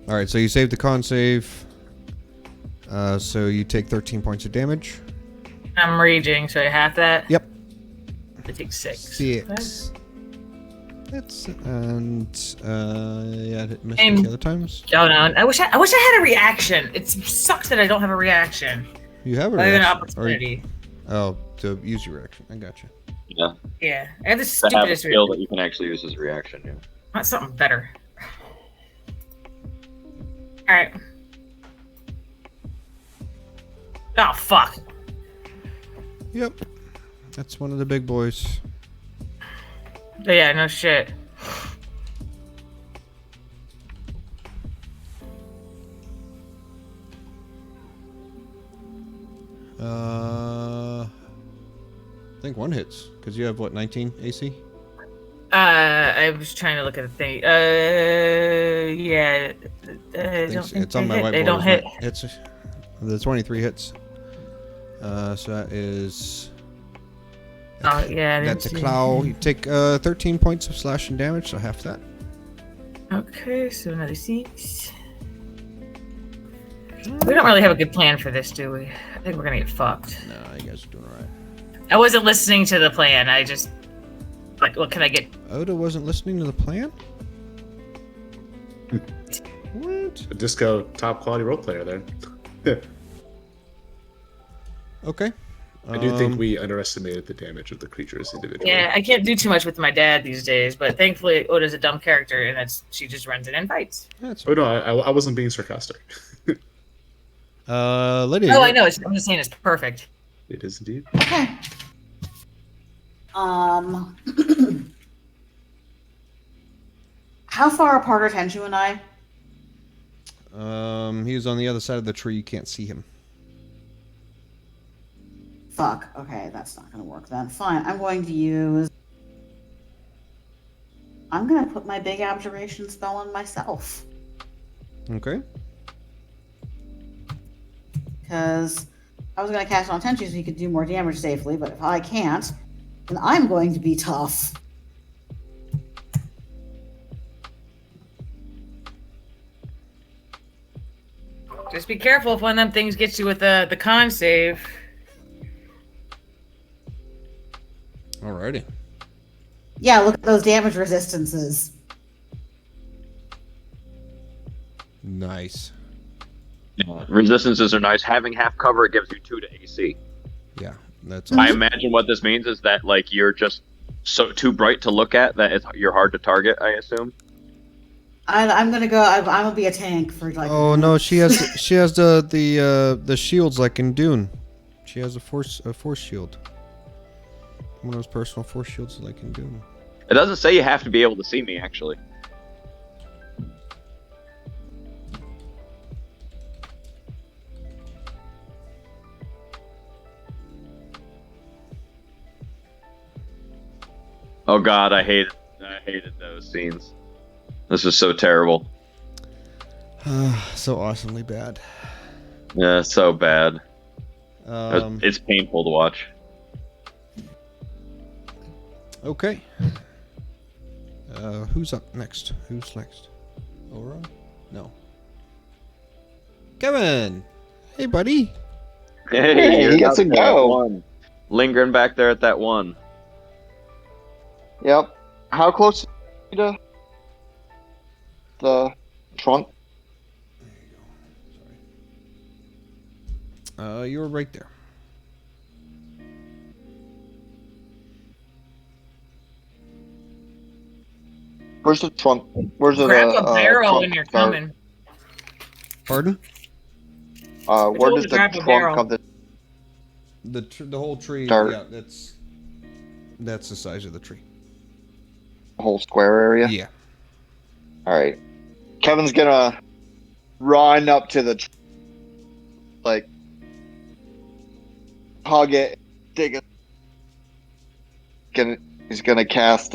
right, so you saved the con save. So you take 13 points of damage. I'm raging, so I have that? Yep. I take 6. 6. It's and yeah, it missed And- the other times. Oh no! I wish I had a reaction. It sucks that I don't have a reaction. You have a I have an reaction. opportunity. Oh, to use your reaction. I got you. Yeah. Yeah, I have the To have a stupidest skill reaction. that you can actually use as a reaction. Yeah. Want something better. All right. Oh fuck! Yep. That's one of the big boys. Oh, yeah, no shit. I think one hits because you have what 19 AC. I was trying to look at the thing. Yeah. I don't think It's on they my hit. whiteboard. They don't hit. It's the 23 hits. So that is. Oh yeah. I didn't That's a see claw. anything. You take 13 points of slashing damage, so half that. Okay, so another 6. We don't really have a good plan for this, do we? I think we're gonna get fucked. No, you guys are doing alright. I wasn't listening to the plan. I just like, what can I get? Oda wasn't listening to the plan. What? A disco top quality role player there. Okay. I do think we underestimated the damage of the creatures individually. Yeah, I can't do too much with my dad these days, but thankfully Oda's a dumb character, and she just runs in and fights. Oh no, I wasn't being sarcastic. Lydia. Oh, I know. I'm just saying it's perfect. It is indeed. Okay. How far apart are Tenchu and I? He was on the other side of the tree. You can't see him. Fuck. Okay, that's not gonna work then. Fine. I'm going to use. I'm gonna put my big abjuration spell on myself Okay. because I was gonna cast it on Tenchu so he could do more damage safely, but if I can't, then I'm going to be tough. Just be careful if one of them things gets you with the con save. Alrighty. Yeah, look at those damage resistances. Nice. Resistances are nice. Having half cover gives you 2 to AC. Yeah, that's. I imagine what this means is that like you're just so too bright to look at that you're hard to target. I assume. I'm gonna go. I'm gonna be a tank for like. Oh no, she has the shields like in Dune. She has a force shield. One of those personal force shields like in Dune. It doesn't say you have to be able to see me actually. Oh god, I hated those scenes. This is so terrible. So awesomely bad. Yeah, so bad. It's painful to watch. Okay. Who's up next? Who's next? Aura? No. Kevin! Hey, buddy! Hey, you're he gets out to there at go. 1. Lingering back there at that 1. Yep. How close are you to the trunk? You're right there. Where's the trunk? Where's the Grab a barrel trunk when you're start? coming. Pardon? Where told does to the grab a trunk barrel. of the The whole tree. Start. Yeah, that's the size of the tree. whole square area? Yeah. All right. Kevin's gonna run up to the like hug it, dig it. He's gonna cast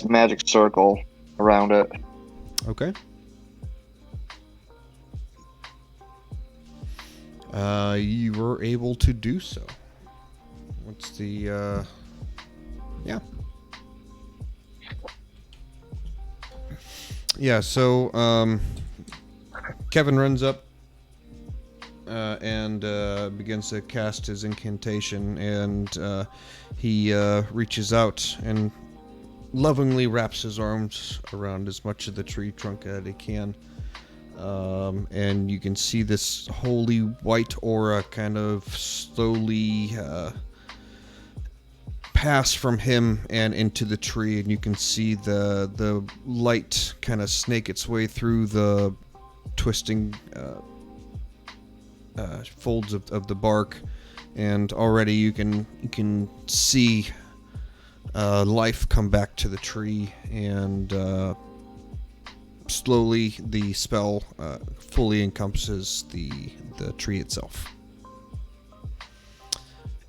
magic circle around it. Okay. You were able to do so. What's the yeah. Yeah, so Kevin runs up and begins to cast his incantation, and he reaches out and lovingly wraps his arms around as much of the tree trunk as he can. And you can see this holy white aura kind of slowly pass from him and into the tree, and you can see the light kind of snake its way through the twisting folds of the bark, and already you can see life come back to the tree, and slowly the spell fully encompasses the tree itself.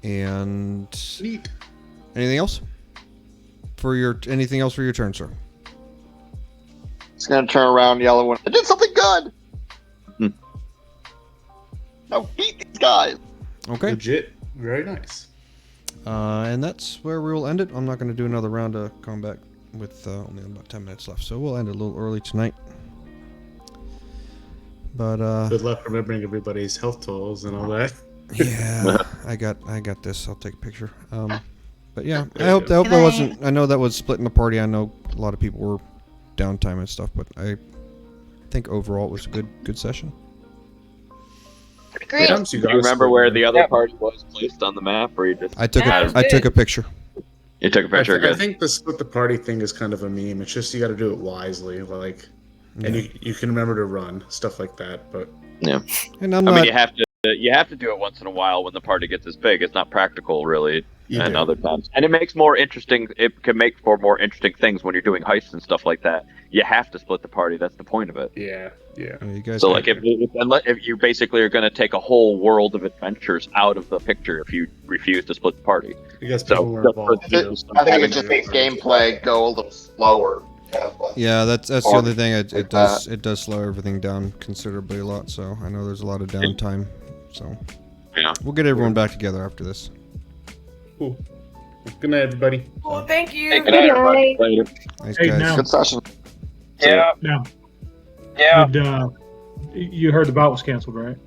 And Neat. anything else for your turn, sir? It's gonna turn around, yelling, "I did something good! Now beat these guys!" Okay. Legit. Very nice. And that's where we will end it. I'm not going to do another round of combat with only about 10 minutes left, so we'll end it a little early tonight. But Good luck remembering everybody's health totals and all that. yeah, I got this. I'll take a picture. But yeah, I hope that wasn't. I know that was splitting the party. I know a lot of people were downtime and stuff, but I think overall it was a good session. Great. Do you remember where the other party was placed on the map, or you just? I took a picture. You took a picture. I think the split the party thing is kind of a meme. It's just you got to do it wisely, like, and you can remember to run stuff like that. But yeah, and I mean, you have to do it once in a while when the party gets this big. It's not practical, really, and other times. And it makes more interesting. It can make for more interesting things when you're doing heists and stuff like that. You have to split the party. That's the point of it. Yeah. You guys. So, like, if you basically are going to take a whole world of adventures out of the picture if you refuse to split the party. You guys people were involved. I think it just makes gameplay go a little slower. Yeah, that's the other thing. It does slow everything down considerably a lot. So I know there's a lot of downtime. So yeah, we'll get everyone back together after this. Cool. Good night, everybody. Well, thank you. Hey, good night, everybody. Later. Thanks, Hey, guys. now, Good session. Yeah. now, Yeah. you heard the bout was canceled, right?